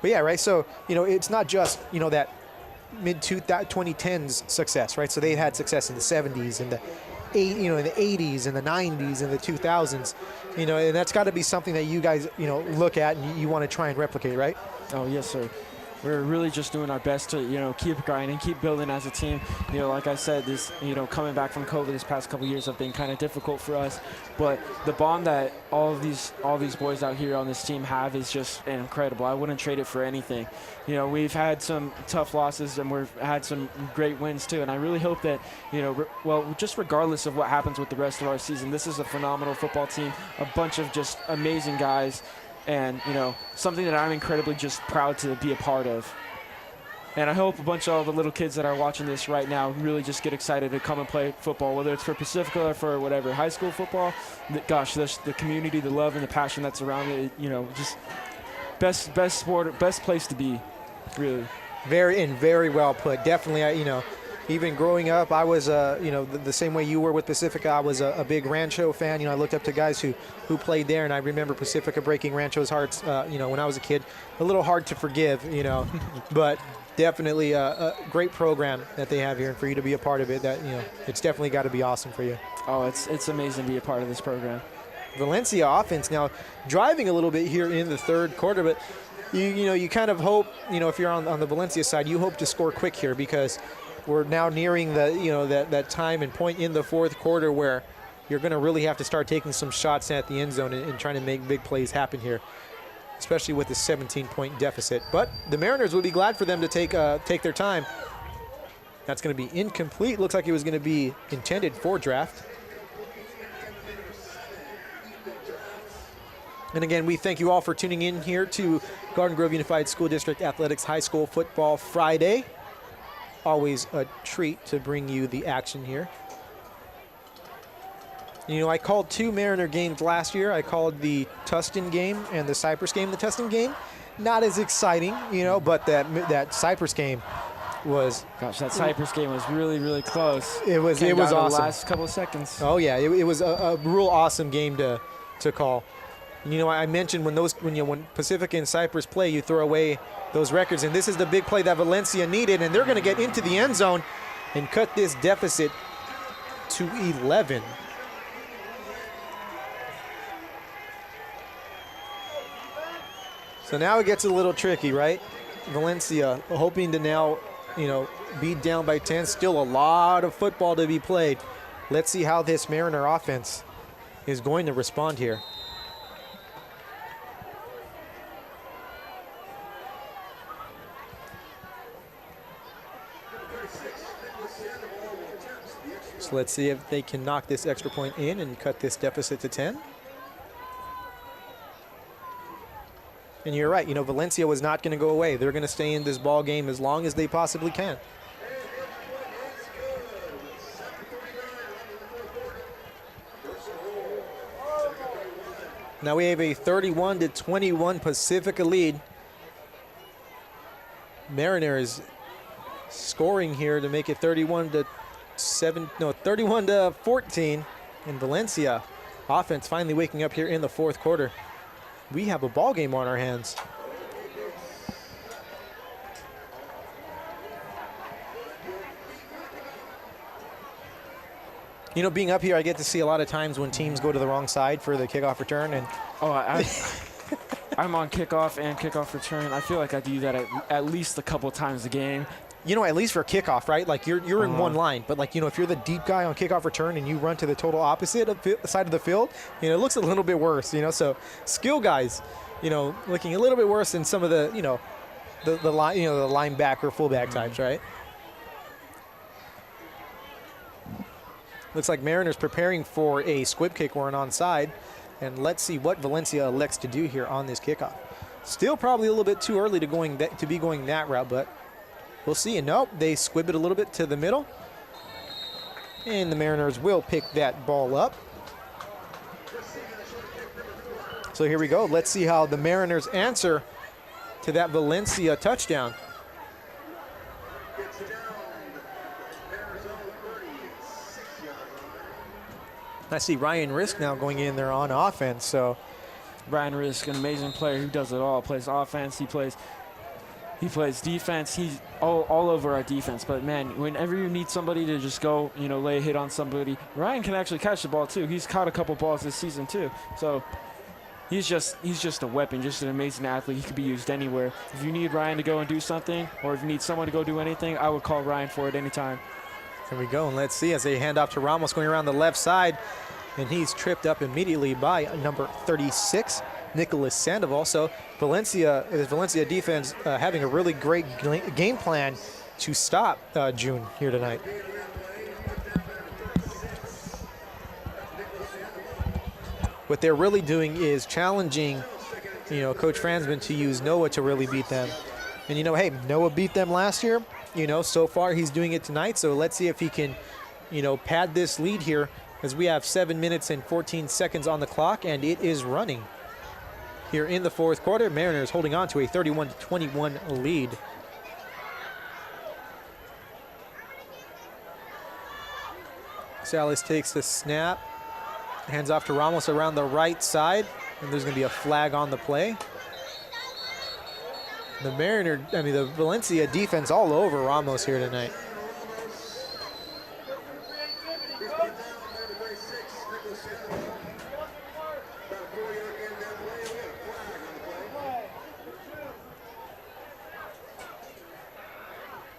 But yeah, right. So it's not just that mid-2010s success, right? So they had success in the 70s and the 80s and the 90s and the 2000s, and that's got to be something that you guys, look at and you want to try and replicate, right? Oh, yes, sir. We're really just doing our best to, keep grinding, keep building as a team. Like I said, this, coming back from COVID this past couple years have been kind of difficult for us. But the bond that all these boys out here on this team have is just incredible. I wouldn't trade it for anything. We've had some tough losses and we've had some great wins too. And I really hope that, just regardless of what happens with the rest of our season, this is a phenomenal football team, a bunch of just amazing guys. And, something that I'm incredibly just proud to be a part of. And I hope a bunch of all the little kids that are watching this right now really just get excited to come and play football, whether it's for Pacifica or for whatever, high school football. Gosh, the community, the love and the passion that's around it, just best sport, best place to be, really. Very well put. Definitely, even growing up, I was, the same way you were with Pacifica. I was a big Rancho fan. I looked up to guys who played there, and I remember Pacifica breaking Rancho's hearts, when I was a kid. A little hard to forgive, but definitely a great program that they have here, and for you to be a part of it, that, it's definitely got to be awesome for you. Oh, it's amazing to be a part of this program. Valencia offense now driving a little bit here in the 3rd quarter, but you kind of hope, if you're on the Valencia side, you hope to score quick here, because we're now nearing the that time and point in the 4th quarter where you're going to really have to start taking some shots at the end zone and trying to make big plays happen here, especially with the 17-point deficit. But the Mariners would be glad for them to take their time. That's going to be incomplete. Looks like it was going to be intended for draft. And again, we thank you all for tuning in here to Garden Grove Unified School District Athletics High School Football Friday. Always a treat to bring you the action here. I called 2 Mariner games last year. I called the Tustin game and the Cypress game. The Tustin game, not as exciting, but that Cypress game was. Gosh, that Cypress game was really, really close. It was awesome. The last couple of seconds. Oh yeah, it was a real awesome game to call. I mentioned when Pacifica and Cypress play, you throw away those records, and this is the big play that Valencia needed, and they're going to get into the end zone and cut this deficit to 11. So now it gets a little tricky, right? Valencia hoping to now, be down by 10. Still a lot of football to be played. Let's see how this Mariner offense is going to respond here. So let's see if they can knock this extra point in and cut this deficit to 10. And you're right, Valencia was not going to go away. They're going to stay in this ball game as long as they possibly can. Now we have a 31-21 Pacifica lead. Mariners scoring here to make it 31-14. And Valencia offense finally waking up here in the fourth quarter. We have a ball game on our hands. You know, being up here, I get to see a lot of times when teams go to the wrong side for the kickoff return. And I'm on kickoff and kickoff return. I feel like I do that at least a couple times a game. You know, at least for kickoff, right? Like you're in one line, but like, you know, if you're the deep guy on kickoff return and you run to the total opposite side of the field, you know, it looks a little bit worse, you know. So skill guys, you know, looking a little bit worse than some of the, you know, the linebacker, fullback types, right? Looks like Mariners preparing for a squib kick or an onside. And let's see what Valencia elects to do here on this kickoff. Still probably a little bit too early to be going that route, but we'll see. And nope, they squib it a little bit to the middle. And the Mariners will pick that ball up. So here we go. Let's see how the Mariners answer to that Valencia touchdown. I see Ryan Risk now going in there on offense. So Ryan Risk, an amazing player who does it all. Plays offense, he plays defense. He's all over our defense. But man, whenever you need somebody to just go, you know, lay a hit on somebody, Ryan can actually catch the ball too. He's caught a couple balls this season too. So he's just a weapon, just an amazing athlete. He could be used anywhere. If you need Ryan to go and do something, or if you need someone to go do anything, I would call Ryan for it anytime. Here we go, and let's see as they hand off to Ramos going around the left side, and he's tripped up immediately by number 36, Nicholas Sandoval. So Valencia defense having a really great game plan to stop June here tonight. What they're really doing is challenging, you know, Coach Fransman to use Noah to really beat them. And you know, hey, Noah beat them last year. You know, so far he's doing it tonight. So let's see if he can, you know, pad this lead here, as we have 7 minutes and 14 seconds on the clock, and it is running here in the fourth quarter. Mariners holding on to a 31-21 lead. Salas takes the snap, hands off to Ramos around the right side, and there's going to be a flag on the play. The Valencia defense all over Ramos here tonight.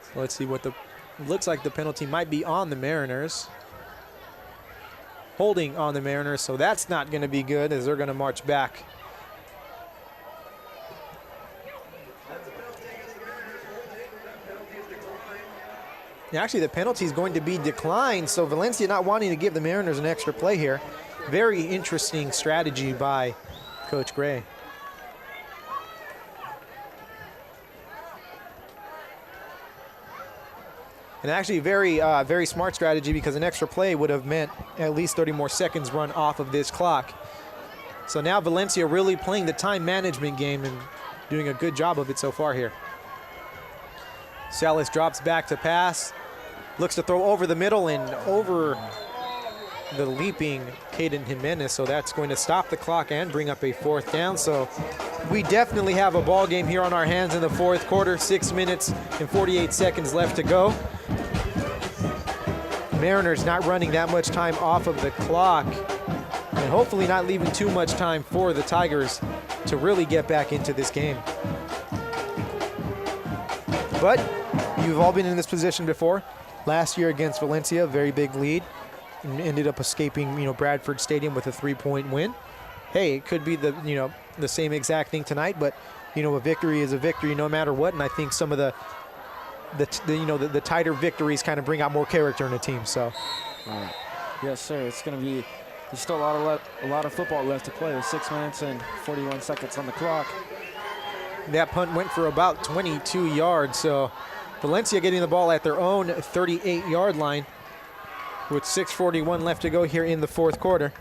So let's see what looks like the penalty might be on the Mariners. Holding on the Mariners, so that's not going to be good, as they're going to march back. Actually, the penalty is going to be declined, so Valencia not wanting to give the Mariners an extra play here. Very interesting strategy by Coach Gray. And actually very smart strategy, because an extra play would have meant at least 30 more seconds run off of this clock. So now Valencia really playing the time management game and doing a good job of it so far here. Salas drops back to pass, looks to throw over the middle and over the leaping Caden Jimenez, so that's going to stop the clock and bring up a fourth down. So we definitely have a ball game here on our hands in the fourth quarter. 6 minutes and 48 seconds left to go. Mariners not running that much time off of the clock, and hopefully not leaving too much time for the Tigers to really get back into this game. But you've all been in this position before. Last year against Valencia, very big lead, and ended up escaping, you know, Bradford Stadium with a 3-point win. Hey, it could be the same exact thing tonight, but you know, a victory is a victory no matter what. And I think some of the tighter victories kind of bring out more character in a team. So, yes, sir. It's going to be. There's still a lot of football left to play. There's 6 minutes and 41 seconds on the clock. That punt went for about 22 yards. So Valencia getting the ball at their own 38-yard line with 6:41 left to go here in the fourth quarter.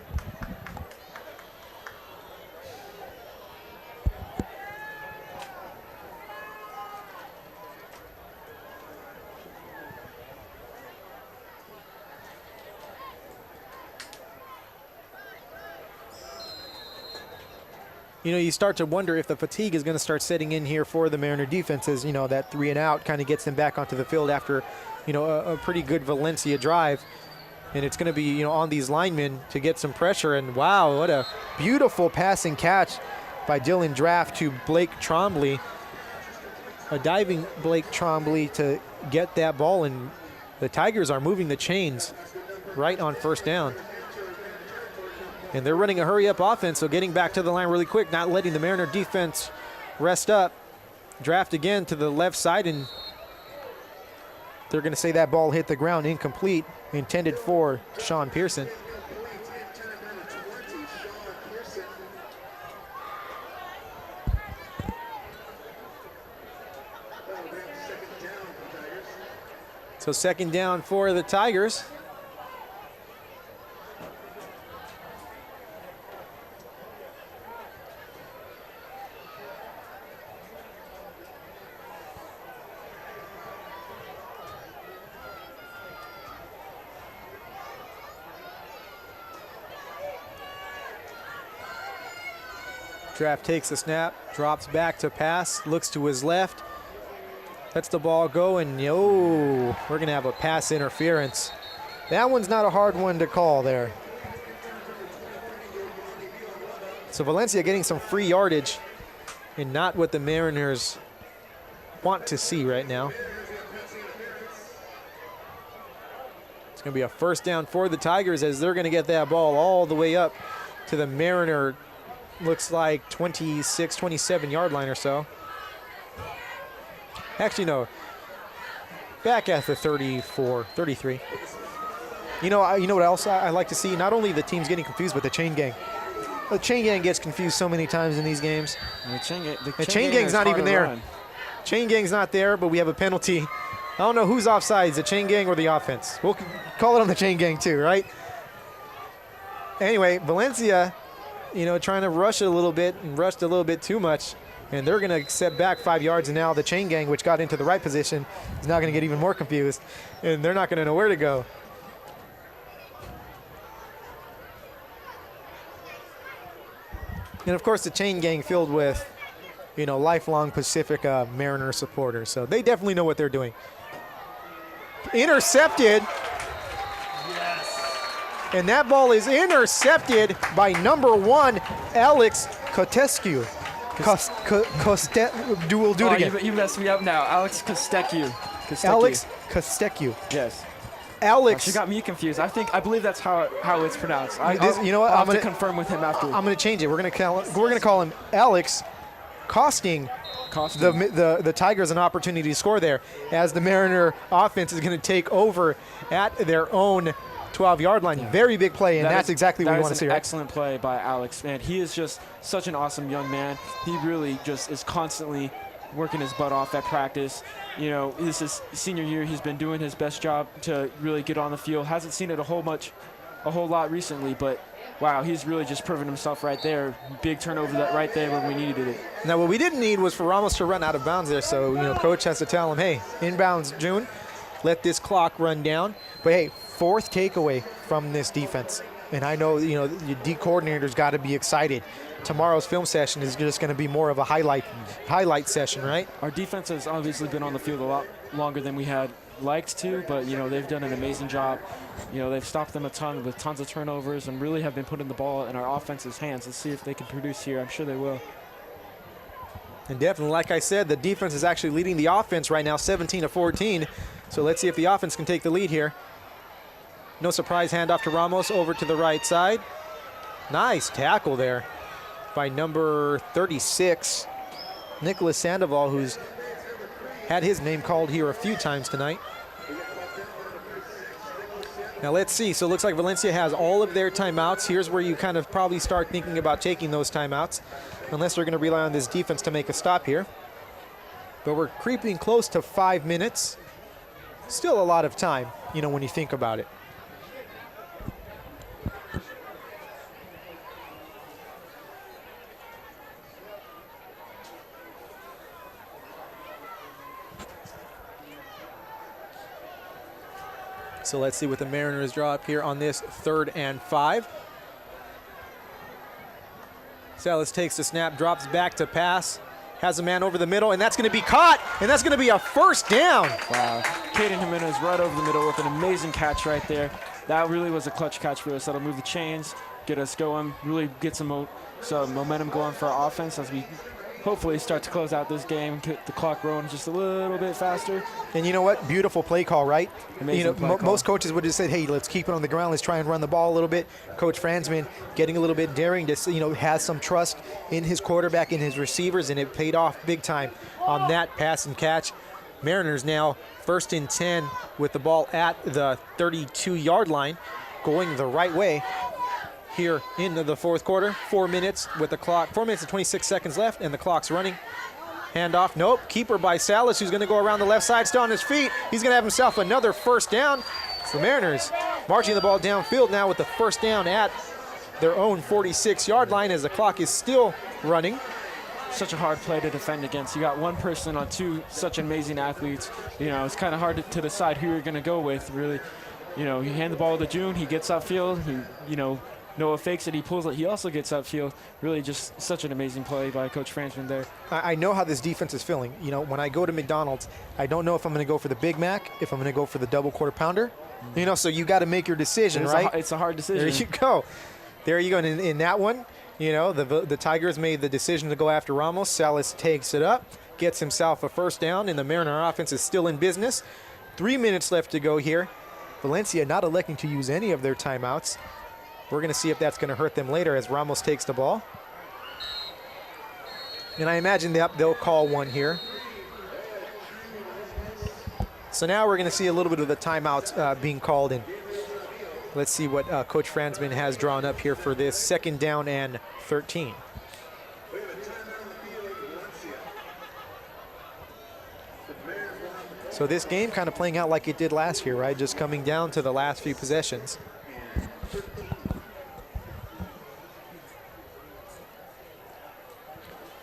you start to wonder if the fatigue is going to start setting in here for the Mariner defenses. That 3 and out kind of gets them back onto the field after, a pretty good Valencia drive. And it's going to be, on these linemen to get some pressure. And wow, what a beautiful passing catch by Dylan Draft to Blake Trombley. A diving Blake Trombley to get that ball, and the Tigers are moving the chains right on first down. And they're running a hurry-up offense, so getting back to the line really quick, not letting the Mariner defense rest up. Draft again to the left side, and they're going to say that ball hit the ground incomplete, intended for Sean Pearson. So second down for the Tigers. Draft takes the snap, drops back to pass, looks to his left, lets the ball go, and we're going to have a pass interference. That one's not a hard one to call there. So Valencia getting some free yardage, and not what the Mariners want to see right now. It's going to be a first down for the Tigers as they're going to get that ball all the way up to the Mariner, looks like 26, 27-yard line or so. Actually, no. Back at the 34, 33. You know what else I like to see? Not only the teams getting confused, but the chain gang. The chain gang gets confused so many times in these games. The chain gang's not even there. Chain gang's not there, but we have a penalty. I don't know who's offsides, the chain gang or the offense. We'll call it on the chain gang too, right? Anyway, Valencia, trying to rush it a little bit and rushed a little bit too much. And they're going to step back 5 yards, and now the chain gang, which got into the right position, is now going to get even more confused, and they're not going to know where to go. And, of course, the chain gang filled with, lifelong Pacifica Mariner supporters. So they definitely know what they're doing. Intercepted. Yes. And that ball is intercepted by number 1, Alex Cotescu. We'll do it again. You messed me up now. Alex Costecchio. Alex Costecchio. Yes. Alex. She got me confused. I believe that's how it's pronounced. You know what? I'm going to confirm with him after. I'm going to change it. We're going to call him Alex, costing the Tigers an opportunity to score there, as the Mariner offense is going to take over at their own 12-yard line. Yeah. Very big play, and that's exactly what we want to see. Right? Excellent play by Alex, man. He is just such an awesome young man. He really just is constantly working his butt off at practice. This is senior year. He's been doing his best job to really get on the field. Hasn't seen it a whole lot recently, but wow, he's really just proven himself right there. Big turnover right there when we needed it. Now, what we didn't need was for Ramos to run out of bounds there. So, coach has to tell him, hey, inbounds, June, let this clock run down. But hey, 4th takeaway from this defense. And I know, the D coordinator's got to be excited. Tomorrow's film session is just going to be more of a highlight session, right? Our defense has obviously been on the field a lot longer than we had liked to, but, they've done an amazing job. They've stopped them a ton with tons of turnovers and really have been putting the ball in our offense's hands. Let's see if they can produce here. I'm sure they will. And definitely, like I said, the defense is actually leading the offense right now, 17-14. So let's see if the offense can take the lead here. No surprise handoff to Ramos over to the right side. Nice tackle there by number 36, Nicholas Sandoval, who's had his name called here a few times tonight. Now let's see. So it looks like Valencia has all of their timeouts. Here's where you kind of probably start thinking about taking those timeouts, unless they're going to rely on this defense to make a stop here. But we're creeping close to 5 minutes. Still a lot of time, when you think about it. So let's see what the Mariners draw up here on this 3rd and 5. Salas takes the snap, drops back to pass, has a man over the middle, and that's going to be caught, and that's going to be a first down. Wow. Caden Jimenez right over the middle with an amazing catch right there. That really was a clutch catch for us. That'll move the chains, get us going, really get some momentum going for our offense as we hopefully start to close out this game, get the clock rolling just a little bit faster. And you know what? Beautiful play call, right? Amazing play call. Most coaches would have said, hey, let's keep it on the ground. Let's try and run the ball a little bit. Coach Franzman getting a little bit daring to, has some trust in his quarterback, in his receivers, and it paid off big time on that pass and catch. Mariners now 1st and 10 with the ball at the 32-yard line, going the right way here into the fourth quarter. 4 minutes with the clock, 4 minutes and 26 seconds left, and the clock's running. Handoff, nope. Keeper by Salas, who's going to go around the left side, still on his feet. He's going to have himself another first down. It's the Mariners marching the ball downfield now with the first down at their own 46-yard line as the clock is still running. Such a hard play to defend against. You got one person on two such amazing athletes. It's kind of hard to decide who you're going to go with, really. You hand the ball to June, he gets upfield, Noah fakes it, he pulls it, he also gets upfield. Really just such an amazing play by Coach Franzman there. I know how this defense is feeling. When I go to McDonald's, I don't know if I'm going to go for the Big Mac, if I'm going to go for the double quarter pounder. So you got to make your decision, right? It's a hard decision. There you go. There you go. And in that one, the Tigers made the decision to go after Ramos. Salas takes it up, gets himself a first down, and the Mariner offense is still in business. 3 minutes left to go here. Valencia not electing to use any of their timeouts. We're going to see if that's going to hurt them later as Ramos takes the ball. And I imagine they'll call one here. So now we're going to see a little bit of the timeouts being called in. Let's see what Coach Franzman has drawn up here for this 2nd down and 13. So this game kind of playing out like it did last year, right? Just coming down to the last few possessions.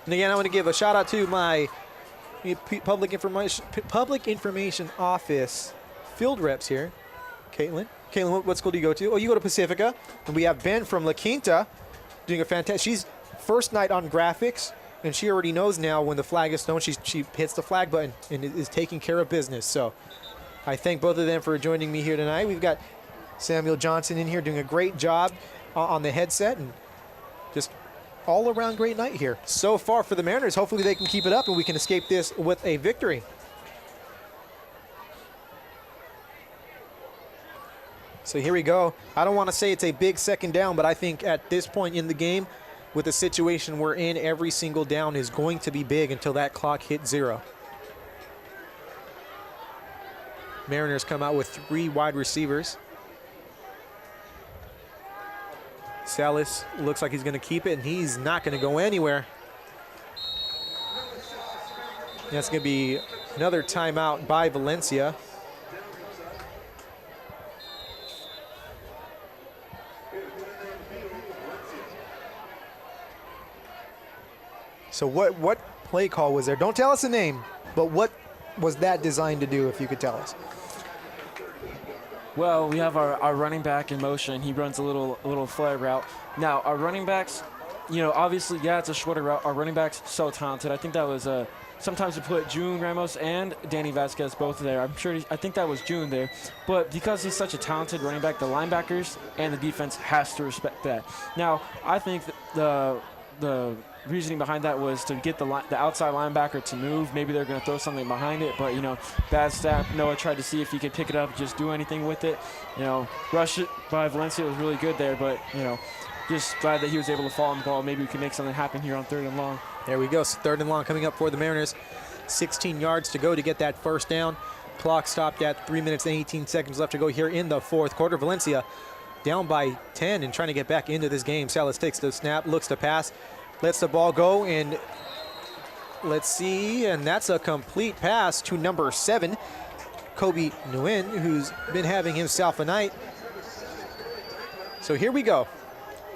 And again, I want to give a shout out to my public information office field reps here. Caitlin, what school do you go to? Oh, you go to Pacifica. And we have Ben from La Quinta doing a fantastic. She's first night on graphics, and she already knows now when the flag is thrown. She hits the flag button and is taking care of business. So I thank both of them for joining me here tonight. We've got Samuel Johnson in here doing a great job on the headset, and just all around great night here so far for the Mariners. Hopefully they can keep it up and we can escape this with a victory. So here we go. I don't want to say it's a big 2nd down, but I think at this point in the game, with the situation we're in, every single down is going to be big until that clock hits 0. Mariners come out with 3 wide receivers. Salas looks like he's going to keep it, and he's not going to go anywhere. That's going to be another timeout by Valencia. So what play call was there? Don't tell us the name, but what was that designed to do, if you could tell us? Well, we have our running back in motion. He runs a little flag route. Now, our running backs, obviously, it's a shorter route. Our running backs, so talented. I think that was sometimes we put June Ramos and Danny Vasquez both there. I think that was June there. But because he's such a talented running back, the linebackers and the defense has to respect that. Now, I think that the reasoning behind that was to get the outside linebacker to move. Maybe they're going to throw something behind it, but bad snap. Noah tried to see if he could pick it up, just do anything with it. Rush it by Valencia was really good there, but just glad that he was able to fall on the ball. Maybe we can make something happen here on 3rd and long. There we go. So 3rd and long coming up for the Mariners. 16 yards to go to get that first down. Clock stopped at 3 minutes and 18 seconds left to go here in the fourth quarter. Valencia down by 10 and trying to get back into this game. Salas takes the snap, looks to pass, lets the ball go, and let's see, and that's a complete pass to number 7, Kobe Nguyen, who's been having himself a night. So here we go.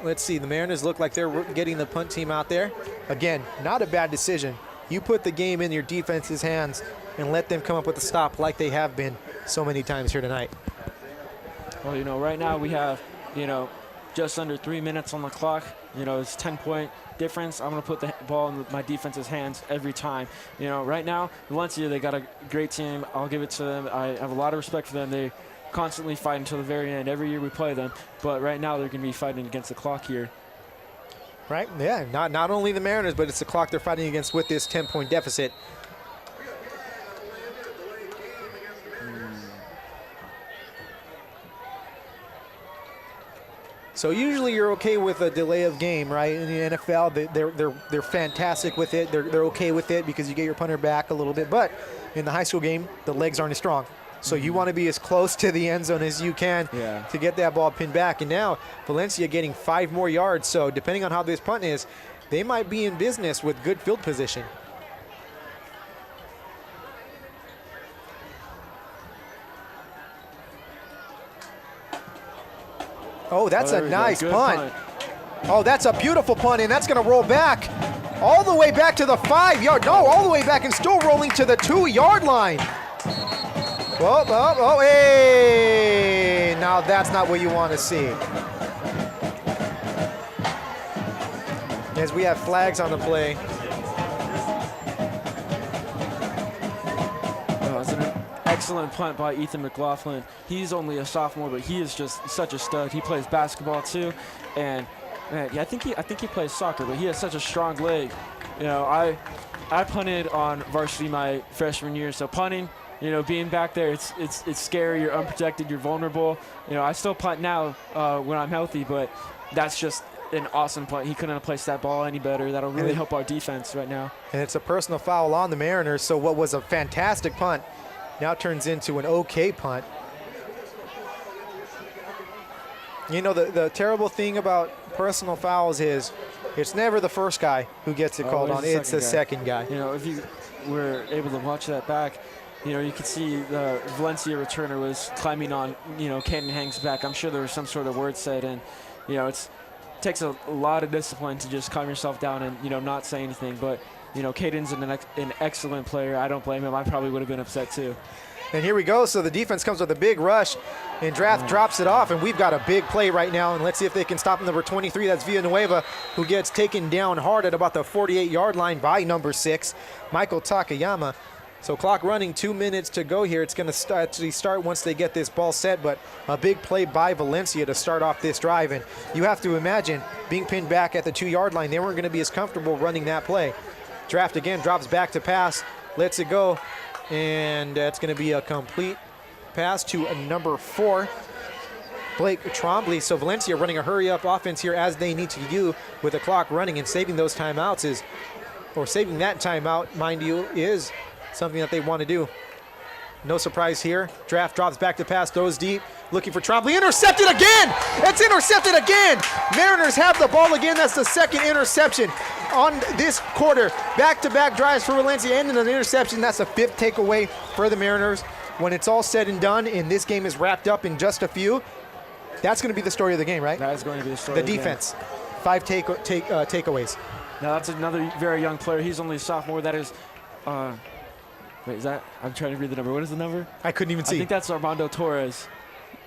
Let's see, the Mariners look like they're getting the punt team out there. Again, not a bad decision. You put the game in your defense's hands and let them come up with a stop like they have been so many times here tonight. Well, right now we have, just under 3 minutes on the clock. You know, it's 10-point difference. I'm going to put the ball in my defense's hands every time. You know, right now, Valencia, they got a great team. I'll give it to them. I have a lot of respect for them. They constantly fight until the very end. Every year we play them. But right now, they're going to be fighting against the clock here. Right? Yeah, not only the Mariners, but it's the clock they're fighting against with this 10-point deficit. So usually you're okay with a delay of game, right? In the NFL, they're fantastic with it. They're okay with it because you get your punter back a little bit. But in the high school game, the legs aren't as strong. So you want to be as close to the end zone as you can to get that ball pinned back. And now Valencia getting 5 more yards. So depending on how this punt is, they might be in business with good field position. Oh, that's a nice punt. Oh, that's a beautiful punt, and that's going to roll back all the way back to the 5-yard. No, all the way back and still rolling to the 2-yard line. Oh, hey! Now that's not what you want to see. As we have flags on the play. Excellent punt by Ethan McLaughlin. He's only a sophomore, but he is just such a stud. He plays basketball too, and man, yeah, I think he plays soccer, but he has such a strong leg. You know, I punted on varsity my freshman year, so punting, you know, being back there, it's scary. You're unprotected. You're vulnerable. You know, I still punt now when I'm healthy, but that's just an awesome punt. He couldn't have placed that ball any better. That'll really help our defense right now. And it's a personal foul on the Mariners. So what was a fantastic punt now turns into an okay punt. You know, the terrible thing about personal fouls is it's never the first guy who gets it called on. It's the second guy. You know, if you were able to watch that back, you know, you could see the Valencia returner was climbing on, you know, Caden Hang's back. I'm sure there was some sort of word said, and, you know, it takes a lot of discipline to just calm yourself down and, you know, not say anything. But, you know, Caden's an excellent player. I don't blame him. I probably would have been upset too. And here we go. So the defense comes with a big rush, and Draft drops it off, and we've got a big play right now. And let's see if they can stop number 23. That's Villanueva, who gets taken down hard at about the 48-yard line by number 6, Michael Takayama. So clock running, 2 minutes to go here. It's going to actually start once they get this ball set, but a big play by Valencia to start off this drive. And you have to imagine being pinned back at the 2-yard line, they weren't going to be as comfortable running that play. Draft again drops back to pass, lets it go, and that's going to be a complete pass to a number 4, Blake Trombley. So Valencia running a hurry-up offense here as they need to do with the clock running, and saving those timeouts saving that timeout, mind you, is something that they want to do. No surprise here. Draft drops back to pass, goes deep, looking for Trombley. Intercepted again! It's intercepted again! Mariners have the ball again. That's the second interception on this quarter. Back-to-back drives for Valencia and an interception. That's the 5th takeaway for the Mariners. When it's all said and done and this game is wrapped up in just a few, that's going to be the story of the game, right? That is going to be the story of the defense. 5 takeaways. Now that's another very young player. He's only a sophomore. That is... wait, is that? I'm trying to read the number. What is the number? I couldn't even see. I think that's Armando Torres.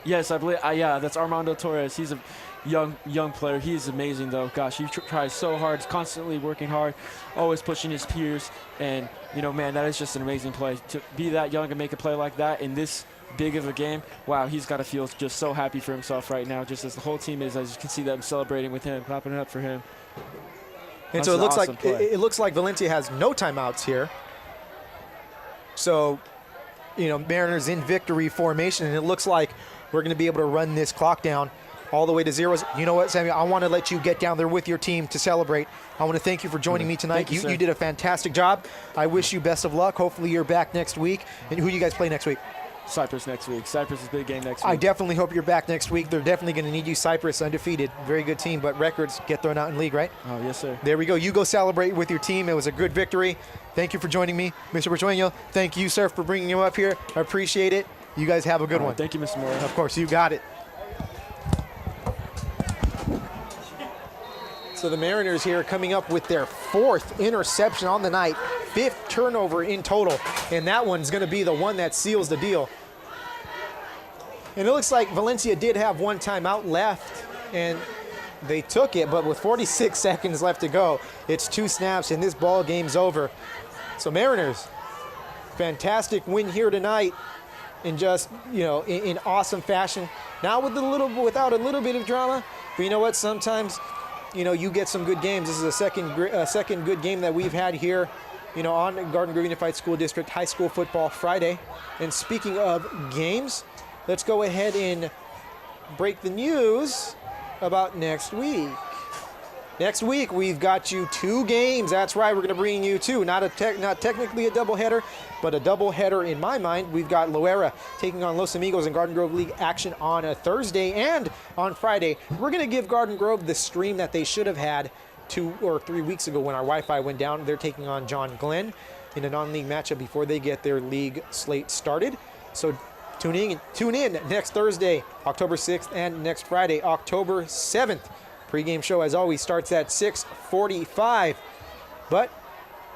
Yes, I believe. Yeah, that's Armando Torres. He's a young player. He's amazing, though. Gosh, he tries so hard. He's constantly working hard, always pushing his peers. And, you know, man, that is just an amazing play. To be that young and make a play like that in this big of a game, wow, he's got to feel just so happy for himself right now, just as the whole team is. As you can see them celebrating with him, clapping it up for him. And That's so it looks awesome like it looks like Valencia has no timeouts here. So, you know, Mariners in victory formation, and it looks like we're going to be able to run this clock down all the way to zeros. You know what, Samuel? I want to let you get down there with your team to celebrate. I want to thank you for joining me tonight. You did a fantastic job. I wish you best of luck. Hopefully you're back next week. And who do you guys play next week? Cyprus next week. Cyprus is big game next week. I definitely hope you're back next week. They're definitely going to need you. Cyprus, undefeated. Very good team, but records get thrown out in league, right? Oh, yes, sir. There we go. You go celebrate with your team. It was a good victory. Thank you for joining me. Mr. Bertueño, thank you, sir, for bringing him up here. I appreciate it. You guys have a good one. Thank you, Mr. Moore. Of course, you got it. So the Mariners here coming up with their 4th interception on the night, 5th turnover in total, and that one's going to be the one that seals the deal. And it looks like Valencia did have one timeout left and they took it, but with 46 seconds left to go, it's 2 snaps, and this ball game's over. So Mariners, fantastic win here tonight in just, in awesome fashion. Now without a little bit of drama, but you know what? Sometimes, you get some good games. This is a second good game that we've had here, on Garden Grove Unified School District High School Football Friday. And speaking of games, let's go ahead and break the news about next week. Next week, we've got you 2 games. That's right, we're going to bring you 2. Not technically a doubleheader, but a doubleheader in my mind. We've got Loera taking on Los Amigos in Garden Grove League action on a Thursday, and on Friday, we're going to give Garden Grove the stream that they should have had 2 or 3 weeks ago when our Wi-Fi went down. They're taking on John Glenn in a non-league matchup before they get their league slate started. So tune in next Thursday, October 6th, and next Friday, October 7th. Pre-game show, as always, starts at 6:45. But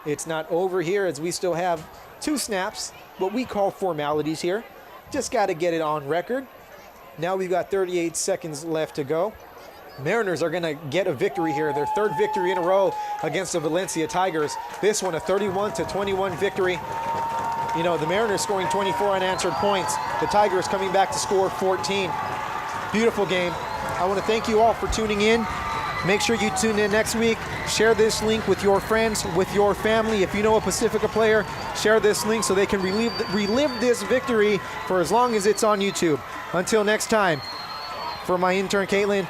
it's not over here, as we still have 2 snaps, what we call formalities here. Just got to get it on record. Now we've got 38 seconds left to go. Mariners are going to get a victory here, their 3rd victory in a row against the Valencia Tigers. This one a 31-21 victory. The Mariners scoring 24 unanswered points. The Tigers coming back to score 14. Beautiful game. I want to thank you all for tuning in. Make sure you tune in next week. Share this link with your friends, with your family. If you know a Pacifica player, share this link so they can relive this victory for as long as it's on YouTube. Until next time, for my intern Caitlin,